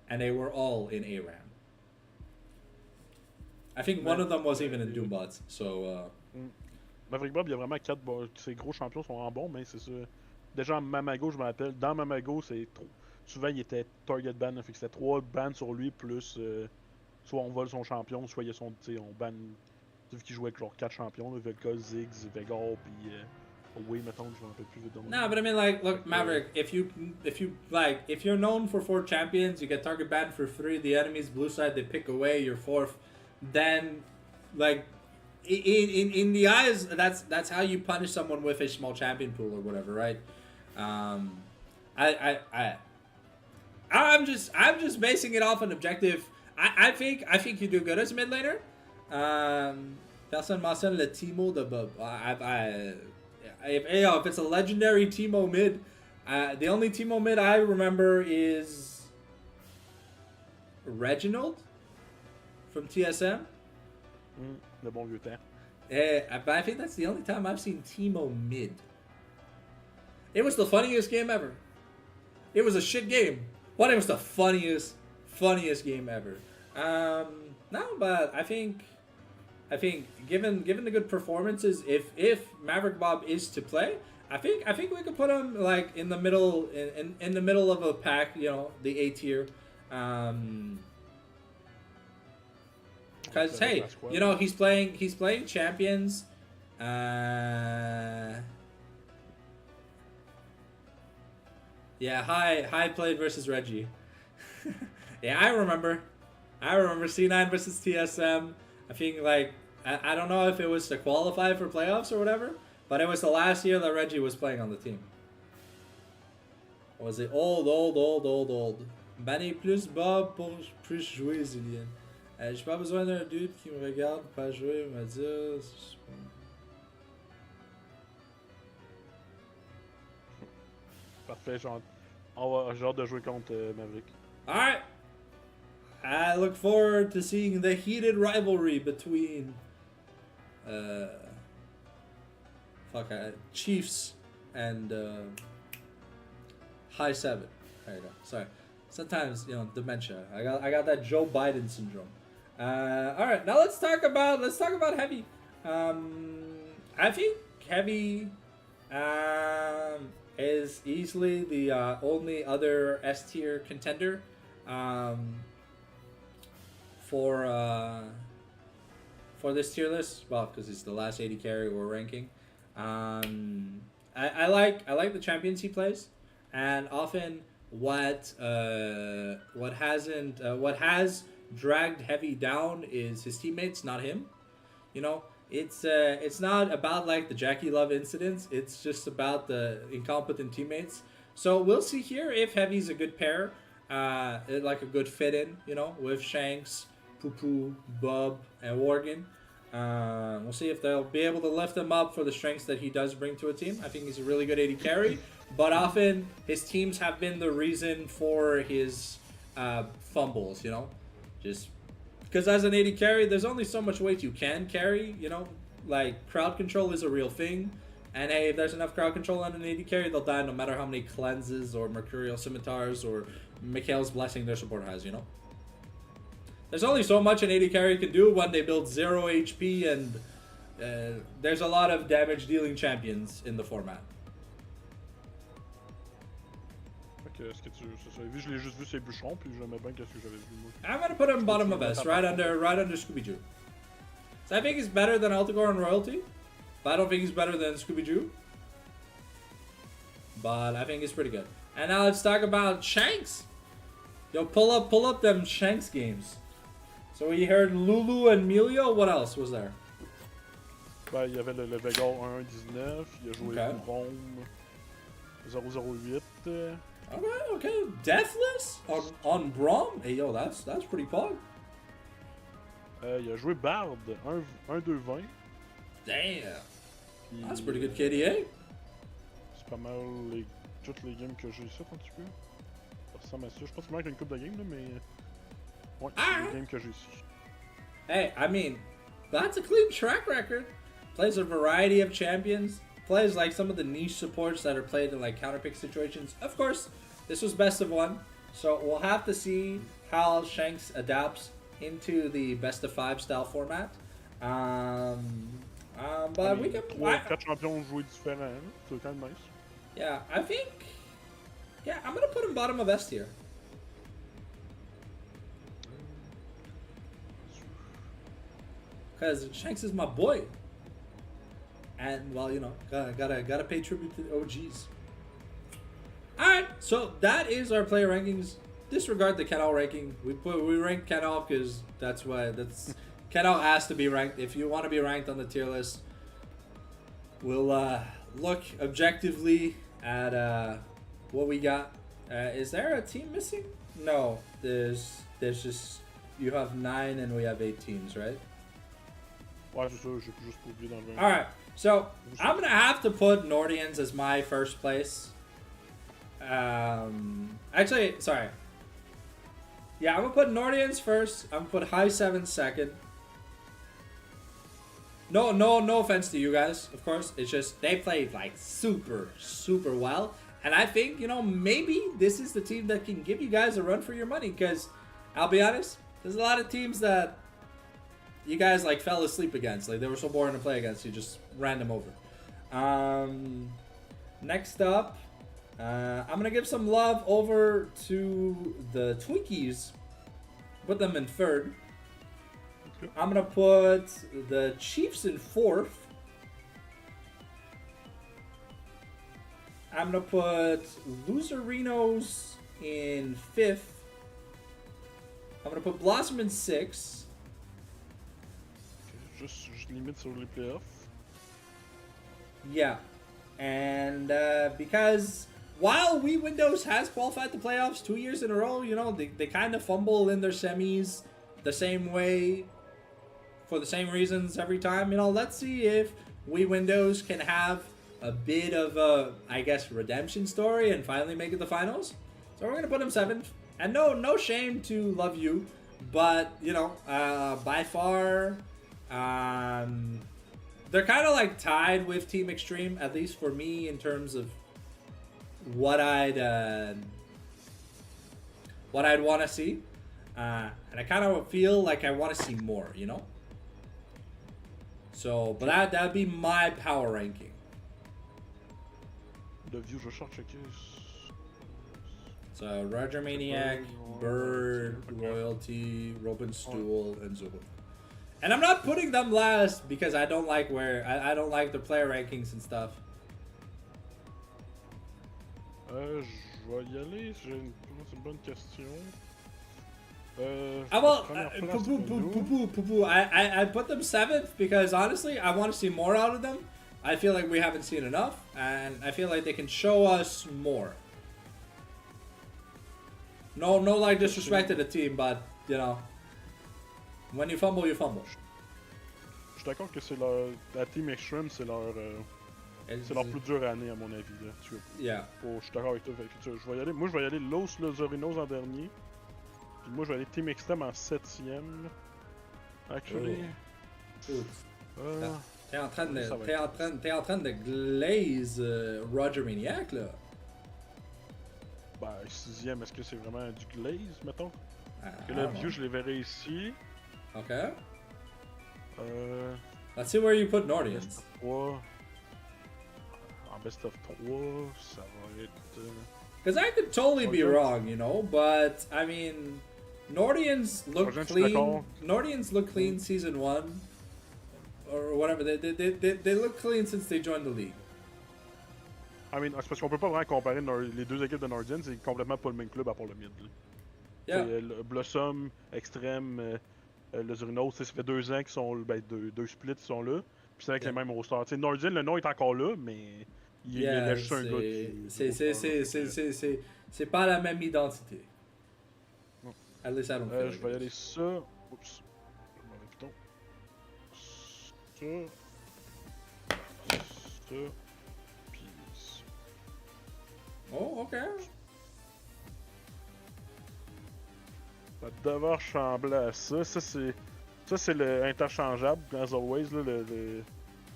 [SPEAKER 3] and they were all in ARAM. I think one of them was even in Doombots, so...
[SPEAKER 2] Maverick Bob, il y a vraiment 4 bons. Ces gros champions sont en bons, mais c'est ça. Déjà, Mamago, je me rappelle, dans Mamago, c'est trop. Souvent, il était target ban, fait que c'était 3 bans sur lui, plus soit on vole son champion, soit il y a son. Tu sais, on ban. Vu qu'il jouait avec genre 4 champions, Vel'Koz, Ziggs, Veigar, puis. Oui, mettons, je me rappelle plus vite.
[SPEAKER 3] No, but I mean, like, look, Maverick, if you're known for 4 champions, you get target banned for 3, the enemy's blue side, they pick away your 4th, then, like, in the eyes, that's how you punish someone with a small champion pool or whatever, right? I'm just basing it off an objective. I think you do good as a mid laner. Personne mentionne le Teemo de Bob. If it's a legendary Teemo mid, the only Teemo mid I remember is Reginald from TSM.
[SPEAKER 2] Le bon vieux temps.
[SPEAKER 3] But I think that's the only time I've seen Teemo mid. It was the funniest game ever. It was a shit game, but it was the funniest game ever. No, but I think given the good performances, if Maverick Bob is to play, I think we could put him like in the middle in the middle of a pack, you know, the A tier. Because hey, you know, he's playing champions. Yeah, high played versus Reggie. Yeah, I remember C9 versus TSM. I think like I don't know if it was to qualify for playoffs or whatever, but it was the last year that Reggie was playing on the team. Or was it old? Banni plus Bob pour plus jouer, Zillian. J'ai pas besoin d'un dude qui me regarde pour pas jouer, me dire.
[SPEAKER 2] Parfait, j'ai hâte de jouer contre Maverick.
[SPEAKER 3] Alright. I look forward to seeing the heated rivalry between Chiefs and High 7. There you go. Sorry. Sometimes, you know, dementia. I got that Joe Biden syndrome. Alright, now let's talk about Heavy. I think Heavy is easily the only other S tier contender for this tier list. Well, because it's the last 80 carry we're ranking. I like the champions he plays, and often what has dragged Heavy down is his teammates, not him. You know, it's not about like the Jackie Love incidents. It's just about the incompetent teammates. So we'll see here if Heavy's a good pair, like a good fit in, you know, with Shanks, Poo-Poo, Bub, and Worgen. We'll see if they'll be able to lift him up for the strengths that he does bring to a team. I think he's a really good AD carry, but often his teams have been the reason for his fumbles, you know, just Because as an AD carry, there's only so much weight you can carry, you know? Like, crowd control is a real thing. And hey, if there's enough crowd control on an AD carry, they'll die no matter how many cleanses or mercurial scimitars or Mikhail's blessing their support has, you know? There's only so much an AD carry can do when they build 0 HP and there's a lot of damage dealing champions in the format.
[SPEAKER 2] Ok, est-ce que tu. C'est ça. Je l'ai juste vu ses bûcherons, puis j'aimais bien qu'est-ce que j'avais vu moi.
[SPEAKER 3] I'm gonna put him bottom of S, right under Scooby-Doo. So I think he's better than Altagor and Royalty, but I don't think he's better than Scooby-Doo. But I think he's pretty good. And now let's talk about Shanks. Yo, pull up them Shanks games. So we heard Lulu and Melio. What else was there?
[SPEAKER 2] Ben, il y avait le Vegar 1-19, il a joué
[SPEAKER 3] Okay.
[SPEAKER 2] Rome 008.
[SPEAKER 3] Okay. Deathless on Braum. Hey yo, that's pretty pog.
[SPEAKER 2] Il a joué Bard 1-2-20.
[SPEAKER 3] Damn.
[SPEAKER 2] Puis,
[SPEAKER 3] That's pretty good KDA.
[SPEAKER 2] C'est pas mal toutes les games que j'ai ici un petit peu. Ça ressemble à ça. Je pense qu'il manque une coupe de games là, mais. Ouais, c'est les games que j'ai ici.
[SPEAKER 3] Hey, I mean, that's a clean track record. Plays a variety of champions. Plays like some of the niche supports that are played in like counterpick situations. Of course, this was best of one, so we'll have to see how Shanks adapts into the best of 5 style format. But we can.
[SPEAKER 2] 4 champions joués différents, c'est quand même nice.
[SPEAKER 3] Yeah, I think. Yeah, I'm gonna put him bottom of S tier. Because Shanks is my boy. And, well, you know, gotta pay tribute to the OGs. Alright, so that is our player rankings. Disregard the Kenal ranking. We ranked Kenal because that's Kenal has to be ranked. If you want to be ranked on the tier list, we'll look objectively at what we got. Is there a team missing? No, there's just, you have 9 and we have 8 teams, right?
[SPEAKER 2] Ouais, c'est ça, j'ai juste pas oublié d'enlever.
[SPEAKER 3] Alright, so I'm gonna have to put Nordians as my first place. Actually, sorry. Yeah, I'm gonna put Nordians first. I'm gonna put High 7 second. No offense to you guys, of course. It's just they played like super well. And I think, you know, maybe this is the team that can give you guys a run for your money. Because, I'll be honest, there's a lot of teams that you guys like fell asleep against. Like they were so boring to play against, you just ran them over. Next up, I'm gonna give some love over to the Twinkies. Put them in 3rd.
[SPEAKER 2] Okay.
[SPEAKER 3] I'm gonna put the Chiefs in 4th. I'm gonna put Loserinos in 5th. I'm gonna put Blossom in 6th.
[SPEAKER 2] Juste limite sur les playoffs.
[SPEAKER 3] Yeah, and because while Windows has qualified the playoffs 2 years in a row, you know, they kind of fumble in their semis the same way for the same reasons every time. You know, let's see if Windows can have a bit of a, I guess, redemption story and finally make it the finals. So we're gonna put them 7th, and no shame to love you, but you know, by far. They're kind of like tied with Team Extreme, at least for me, in terms of what I'd want to see, and I kind of feel like I want to see more, you know. So, but that'd be my power ranking.
[SPEAKER 2] Le vieux, je vais checker.
[SPEAKER 3] So Roger Maniac, Bird, Royalty, Robin Stool, and Zubu. And I'm not putting them last because I don't like I don't like the player rankings and stuff.
[SPEAKER 2] Je vais y aller, c'est une bonne question.
[SPEAKER 3] I put them 7th because honestly, I want to see more out of them. I feel like we haven't seen enough, and I feel like they can show us more. No like disrespect to the team, but you know. When you fumble, you fumble.
[SPEAKER 2] Je suis d'accord que c'est la Team Extreme, c'est leur plus dure année à mon avis là.
[SPEAKER 3] Yeah.
[SPEAKER 2] Je suis d'accord avec toi. Je vais y aller. Moi, je vais y aller Los Lozorinos en dernier. Puis moi, je vais aller Team Extreme en 7ème. Actually.
[SPEAKER 3] Dude,
[SPEAKER 2] euh,
[SPEAKER 3] t'es en train de,
[SPEAKER 2] Ça va
[SPEAKER 3] t'es en train de glaze Roger Maniac, là.
[SPEAKER 2] Ben, 6e, est-ce que c'est vraiment du glaze, mettons?
[SPEAKER 3] Ah,
[SPEAKER 2] Que le vieux, je les verrais ici.
[SPEAKER 3] Okay.
[SPEAKER 2] Euh.
[SPEAKER 3] Let's see where you put
[SPEAKER 2] Best
[SPEAKER 3] Nordians.
[SPEAKER 2] of 3. En best of 3, ça va être.
[SPEAKER 3] Because I could totally be
[SPEAKER 2] Nordians.
[SPEAKER 3] wrong, you know, but I mean, Nordians look
[SPEAKER 2] Nordians,
[SPEAKER 3] clean.
[SPEAKER 2] d'accord.
[SPEAKER 3] Nordians look clean season 1 or whatever. They look clean since they joined the league.
[SPEAKER 2] I mean, c'est parce qu'on peut pas vraiment comparer les deux équipes de Nordians, c'est complètement pas le même club à part le mid. Là.
[SPEAKER 3] Yeah.
[SPEAKER 2] C'est, le Blossom, Extreme, le Zurinos, ça fait 2 ans qu'ils sont. Ben, deux splits qui sont là. Puis c'est avec
[SPEAKER 3] Yeah.
[SPEAKER 2] les mêmes rosters. T'sais, Nordian, le nom est encore là, mais il y a juste un gars
[SPEAKER 3] c'est pas la même identité.
[SPEAKER 2] Non.
[SPEAKER 3] At least I don't feel
[SPEAKER 2] Je
[SPEAKER 3] like
[SPEAKER 2] vais y
[SPEAKER 3] it
[SPEAKER 2] aller
[SPEAKER 3] is.
[SPEAKER 2] ça. Oups. Je m'en vais plutôt. Ça. Ça. Puis ça.
[SPEAKER 3] Oh, okay.
[SPEAKER 2] Ça va devoir ressembler à ça. Ça, c'est le interchangeable, as always, là,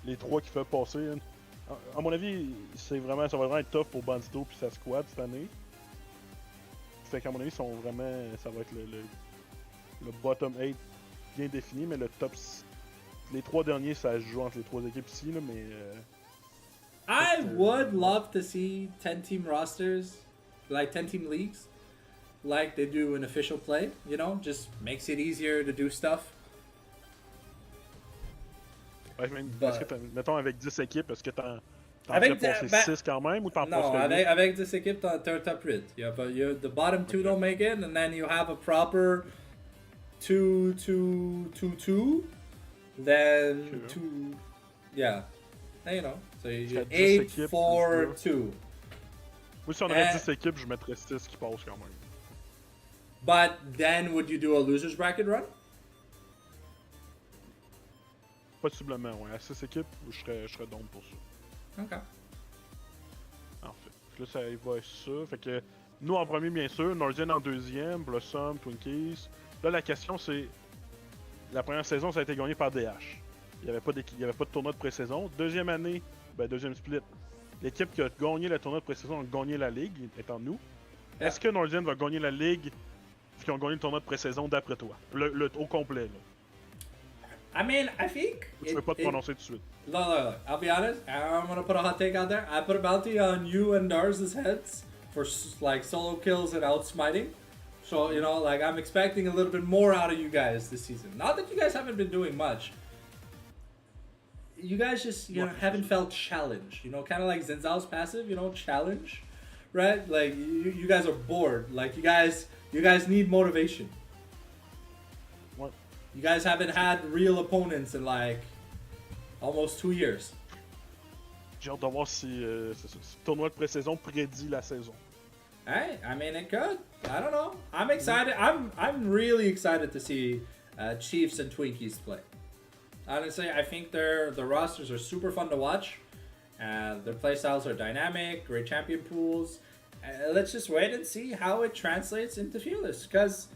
[SPEAKER 2] les trois qui fait passer. Hein. À mon avis, ça va vraiment être tough pour Bandito puis sa squad cette année. Fait qu'à mon avis, ça va être le bottom 8 bien défini, mais le top. Les 3 derniers, ça se joue entre les 3 équipes ici, là, mais.
[SPEAKER 3] I would love to see 10-team rosters, like 10-team leagues, like they do in official play, you know, just makes it easier to do stuff.
[SPEAKER 2] Ouais, est-ce que mettons avec 10 équipes, est-ce que t'en
[SPEAKER 3] Avec
[SPEAKER 2] fais passer 6 quand même ou t'en
[SPEAKER 3] No,
[SPEAKER 2] passes 8?
[SPEAKER 3] avec 10 équipes, t'as un top 8. The bottom 2 don't make it, and then you have a proper 2-2-2-2, then
[SPEAKER 2] Okay.
[SPEAKER 3] 2, yeah, and, you know, so you
[SPEAKER 2] T'as 10
[SPEAKER 3] 8,
[SPEAKER 2] équipes,
[SPEAKER 3] 4,
[SPEAKER 2] c'est
[SPEAKER 3] 2.
[SPEAKER 2] Moi, si on avait 10 équipes, je mettrais 6 qui passent quand même.
[SPEAKER 3] But then would you do a losers bracket run?
[SPEAKER 2] Possiblement, ouais. À 6 équipes, je serais down pour ça.
[SPEAKER 3] Okay.
[SPEAKER 2] En fait. Puis là, ça y va ça. Fait que nous en premier, bien sûr. Nordian en deuxième. Blossom, Twinkies. Là, la question, c'est. La première saison, ça a été gagné par DH. Il n'y avait pas de tournoi de pré-saison. Deuxième année, deuxième split. L'équipe qui a gagné le tournoi de pré-saison a gagné la ligue, étant nous.
[SPEAKER 3] Yeah.
[SPEAKER 2] Est-ce que Nordian va gagner la ligue qui ont gagné le tournoi de pré-saison d'après toi? Le au complet, là.
[SPEAKER 3] I mean, I think.
[SPEAKER 2] Je ne peux pas te prononcer tout de suite.
[SPEAKER 3] Look. I'll be honest. I'm gonna put a hot take out there. I put a bounty on you and Dars's heads for like solo kills and outsmiting. So you know, like I'm expecting a little bit more out of you guys this season. Not that you guys haven't been doing much. You guys just haven't felt challenged. You know, kind of like Zenzao's passive. You know, challenge, right? Like you guys are bored. Like you guys need motivation.
[SPEAKER 2] What?
[SPEAKER 3] You guys haven't had real opponents in like almost 2 years.
[SPEAKER 2] J'ai hâte de voir si le tournoi de pré-saison prédit la saison.
[SPEAKER 3] Hey, I mean it could. I don't know. I'm excited. I'm really excited to see Chiefs and Twinkies play. Honestly, I think the rosters are super fun to watch. Their playstyles are dynamic, great champion pools. Let's just wait and see how it translates into Fearless, because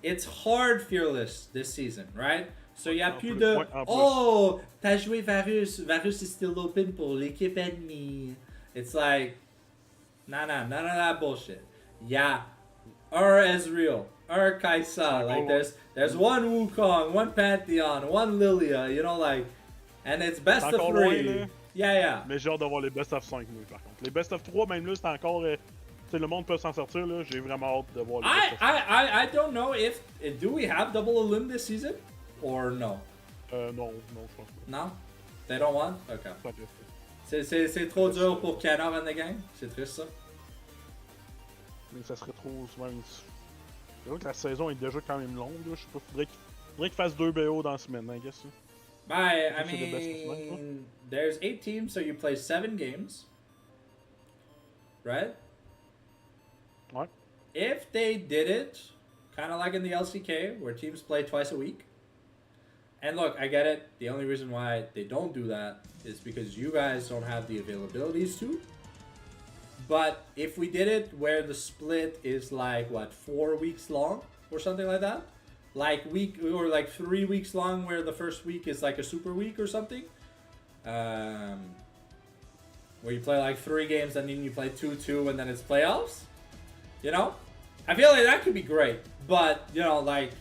[SPEAKER 3] it's hard Fearless this season, right? So il y a plus de oh, t'as joué Varus is still open pour l'équipe ennemie. It's like none of that bullshit. Yeah, Ezreal, Kaisa, like there's one Wukong, one Pantheon, one Lilia, you know, like, and it's best of 3.
[SPEAKER 2] Loin,
[SPEAKER 3] yeah.
[SPEAKER 2] Mais j'ai hâte de voir les best of 5 nous, par contre. Les best of 3, même là, c'est encore. Le monde peut s'en sortir, là. J'ai vraiment hâte de voir les best of 5.
[SPEAKER 3] I don't know if do we have double elim this season or no?
[SPEAKER 2] Non, je pense pas.
[SPEAKER 3] No, they don't want. Okay.
[SPEAKER 2] Pas de-
[SPEAKER 3] C'est trop dur pour Canard and the gang. C'est triste ça.
[SPEAKER 2] Mais ça serait trop souvent. C'est vrai que la saison est déjà quand même longue, là. Je sais pas, faudrait qu'il fasse 2 BO dans la semaine, I guess.
[SPEAKER 3] I
[SPEAKER 2] C'est the best of 5,
[SPEAKER 3] mean, there's 8 teams, so you play 7 games, right?
[SPEAKER 2] Ouais.
[SPEAKER 3] If they did it, kind of like in the LCK, where teams play twice a week. And look, I get it. The only reason why they don't do that is because you guys don't have the availabilities to. But if we did it where the split is like, what, 4 weeks long or something like that? like week or like 3 weeks long, where the first week is like a super week or something. Where you play like 3 games and then you play 2-2 and then it's playoffs. You know, I feel like that could be great, but you know, like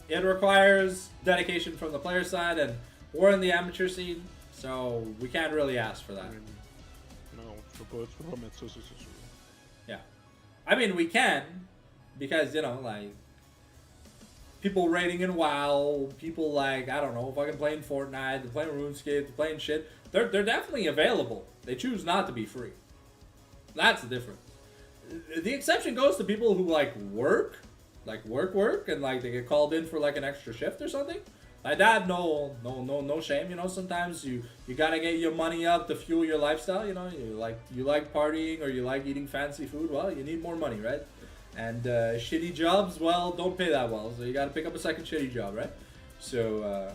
[SPEAKER 3] it requires dedication from the player side, and we're in the amateur scene, so we can't really ask for that.
[SPEAKER 2] Non, tu peux pas mettre ça, c'est sûr.
[SPEAKER 3] Yeah, I mean we can, because you know, like people rating in WoW, people like, I don't know, fucking playing Fortnite, they're playing RuneScape, they're playing shit. They're definitely available. They choose not to be free. That's the difference. The exception goes to people who like work, and like they get called in for like an extra shift or something. Like that, no shame. You know, sometimes you gotta get your money up to fuel your lifestyle. You know, you like partying or you like eating fancy food. Well, you need more money, right? And shitty jobs, well, don't pay that well. So you gotta pick up a second shitty job, right? So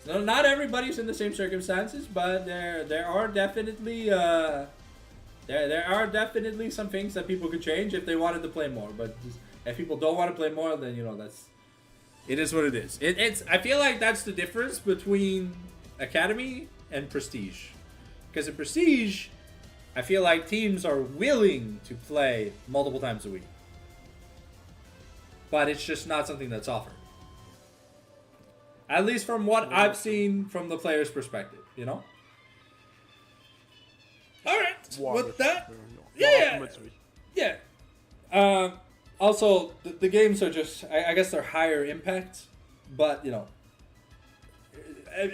[SPEAKER 3] not everybody's in the same circumstances, but there are definitely there are definitely some things that people could change if they wanted to play more. But if people don't want to play more, then you know it is what it is. It's I feel like that's the difference between Academy and Prestige, because in Prestige, I feel like teams are willing to play multiple times a week, but it's just not something that's offered. At least from what I've seen from the player's perspective, you know? Alright, with that, yeah. Also, the games are just, I guess they're higher impact, but, you know,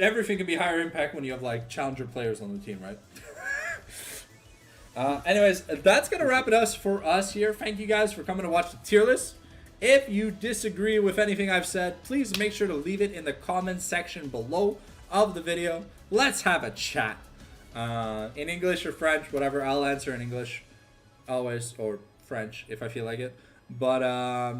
[SPEAKER 3] everything can be higher impact when you have, like, challenger players on the team, right? Anyways, that's going to wrap it up for us here. Thank you guys for coming to watch the tier list. If you disagree with anything I've said, please make sure to leave it in the comments section below of the video. Let's have a chat. In English or French, whatever, I'll answer in English. Always, or French if I feel like it. But I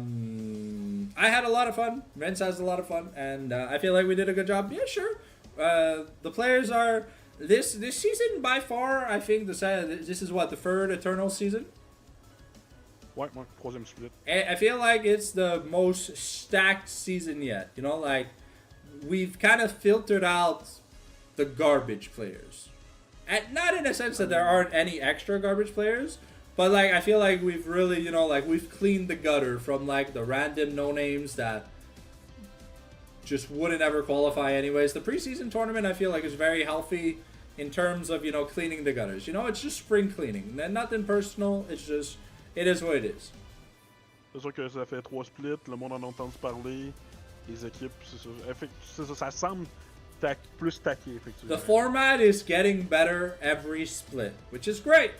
[SPEAKER 3] had a lot of fun. Vince has a lot of fun. And I feel like we did a good job. Yeah, sure. The players are... This season, by far, I think this is what, the third Eternal season?
[SPEAKER 2] Ouais, troisième split.
[SPEAKER 3] I feel like it's the most stacked season yet. You know, like, we've kind of filtered out the garbage players. And not in a sense that there aren't any extra garbage players, but, like, I feel like we've really, you know, like, we've cleaned the gutter from, like, the random no-names that just wouldn't ever qualify anyways. The preseason tournament, I feel like, is very healthy in terms of, you know, cleaning the gutters. You know, it's just spring cleaning. And nothing personal, it's just... It is what it is.
[SPEAKER 2] C'est sûr que ça fait 3 splits, le monde en a entendu parler, les équipes, c'est ça, ça semble plus taqué, effectivement.
[SPEAKER 3] The format is getting better every split, which is great,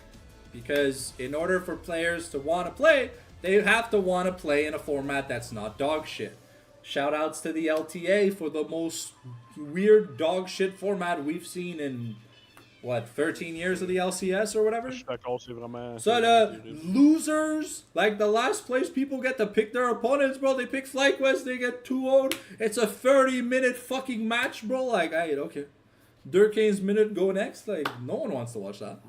[SPEAKER 3] because in order for players to want to play, they have to want to play in a format that's not dog shit. Shout outs to the LTA for the most weird dog shit format we've seen in... What, 13 years of the LCS or whatever?
[SPEAKER 2] Je suis d'accord, c'est vraiment...
[SPEAKER 3] So the losers, like the last place people get to pick their opponents, bro. They pick FlyQuest, they get 2-0'd. It's a 30-minute fucking match, bro. Like, hey, okay. Durkane's minute go next. Like, no one wants to watch that.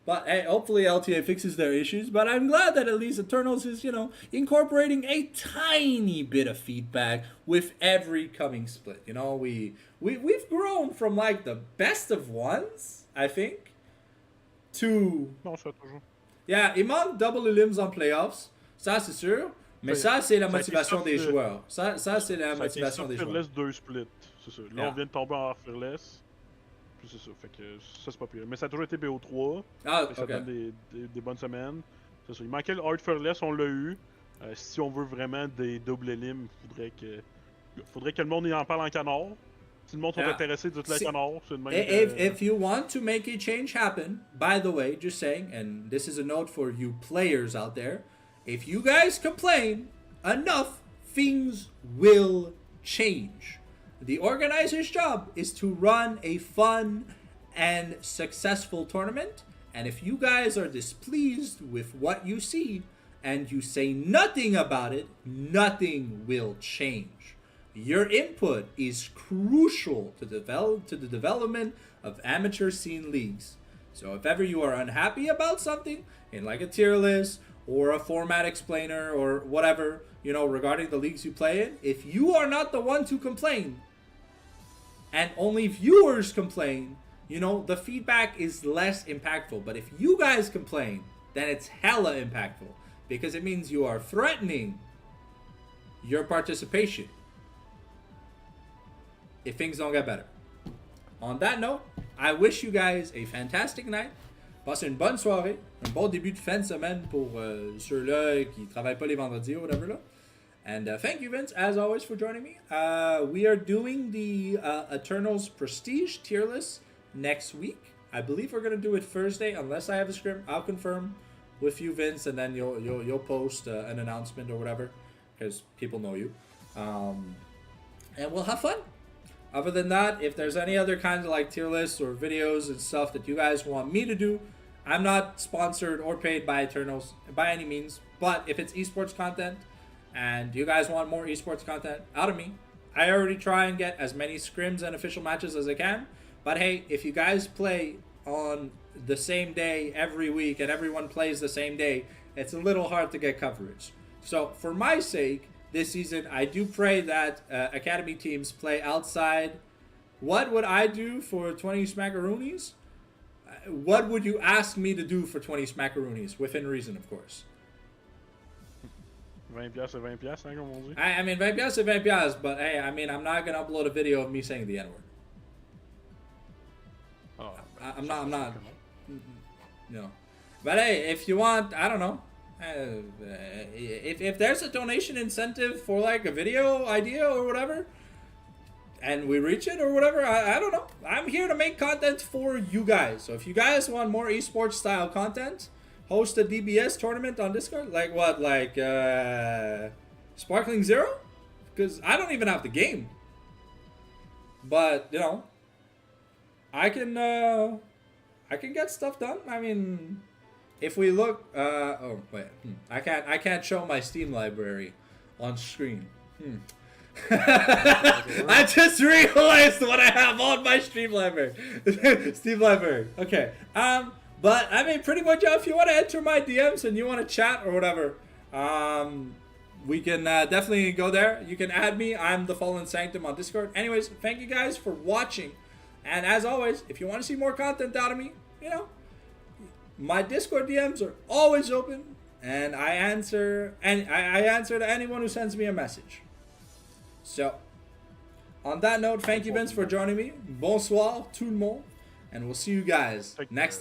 [SPEAKER 3] But hey, hopefully LTA fixes their issues. But I'm glad that at least Eternals is, you know, incorporating a tiny bit of feedback with every coming split. You know, we've grown from like the best of ones, I think, to...
[SPEAKER 2] Non, ça toujours.
[SPEAKER 3] Yeah, il manque double limbs en playoffs, ça c'est sûr. Mais ça, c'est la motivation des joueurs. Ça c'est la motivation des joueurs.
[SPEAKER 2] Fearless 2 splits, c'est ça. Là, on vient de tomber en Fearless. Puis c'est ça, fait que ça c'est pas pire. Mais ça a toujours été BO3.
[SPEAKER 3] Ah,
[SPEAKER 2] ça
[SPEAKER 3] ok.
[SPEAKER 2] donne des bonnes semaines. C'est ça. Il manquait le Hard Fearless, on l'a eu. Si on veut vraiment des doubles élimes, faudrait que le monde y en parle en canard. Si le monde sont intéressés, dites-le en canard. C'est même
[SPEAKER 3] if you want to make a change happen, by the way, just saying, and this is a note for you players out there, if you guys complain enough, things will change. The organizer's job is to run a fun and successful tournament, and if you guys are displeased with what you see and you say nothing about it, nothing will change. Your input is crucial to the development of amateur scene leagues. So if ever you are unhappy about something in like a tier list or a format explainer or whatever, regarding the leagues you play in, if you are not the one to complain, and only viewers complain, the feedback is less impactful. But if you guys complain, then it's hella impactful, because it means you are threatening your participation if things don't get better. On that note, I wish you guys a fantastic night. Passez une bonne soirée, un bon début de fin de semaine pour ceux-là qui travaillent pas les vendredis ou whatever là. And thank you, Vince, as always, for joining me. We are doing the Eternals Prestige tier list next week. I believe we're gonna do it Thursday, unless I have a script. I'll confirm with you, Vince, and then you'll post an announcement or whatever, because people know you. And we'll have fun. Other than that, if there's any other kinds of like tier lists or videos and stuff that you guys want me to do, I'm not sponsored or paid by Eternals by any means. But if it's esports content and you guys want more esports content out of me, I already try and get as many scrims and official matches as I can. But hey, if you guys play on the same day every week and everyone plays the same day, it's a little hard to get coverage. So for my sake, this season, I do pray that Academy teams play outside. What would I do for 20 Smackaroonies? What would you ask me to do for 20 Smackaroonies? Within reason, of course.
[SPEAKER 2] 20$ c'est 20$, hein, comme on dit.
[SPEAKER 3] I mean, 20$ c'est 20$, but hey, I mean, I'm not going to upload a video of me saying the N-word.
[SPEAKER 2] Oh,
[SPEAKER 3] I'm not. But hey, if you want, I don't know. If there's a donation incentive for like a video idea or whatever, and we reach it or whatever, I don't know. I'm here to make content for you guys. So if you guys want more esports style content, host a DBS tournament on Discord. Like what? Like Sparkling Zero? Because I don't even have the game. But I can get stuff done. I mean, if we look, oh wait, I can't show my Steam library on screen. I just realized what I have on my Steam library. Steam library. Okay. But I mean, pretty much, if you want to enter my DMs and you want to chat or whatever, we can definitely go there. You can add me. I'm the Fallen Sanctum on Discord. Anyways, thank you guys for watching. And as always, if you want to see more content out of me, my Discord DMs are always open, and I answer to anyone who sends me a message. So, on that note, thank you, Vince, for joining me. Bonsoir, tout le monde, and we'll see you guys next time.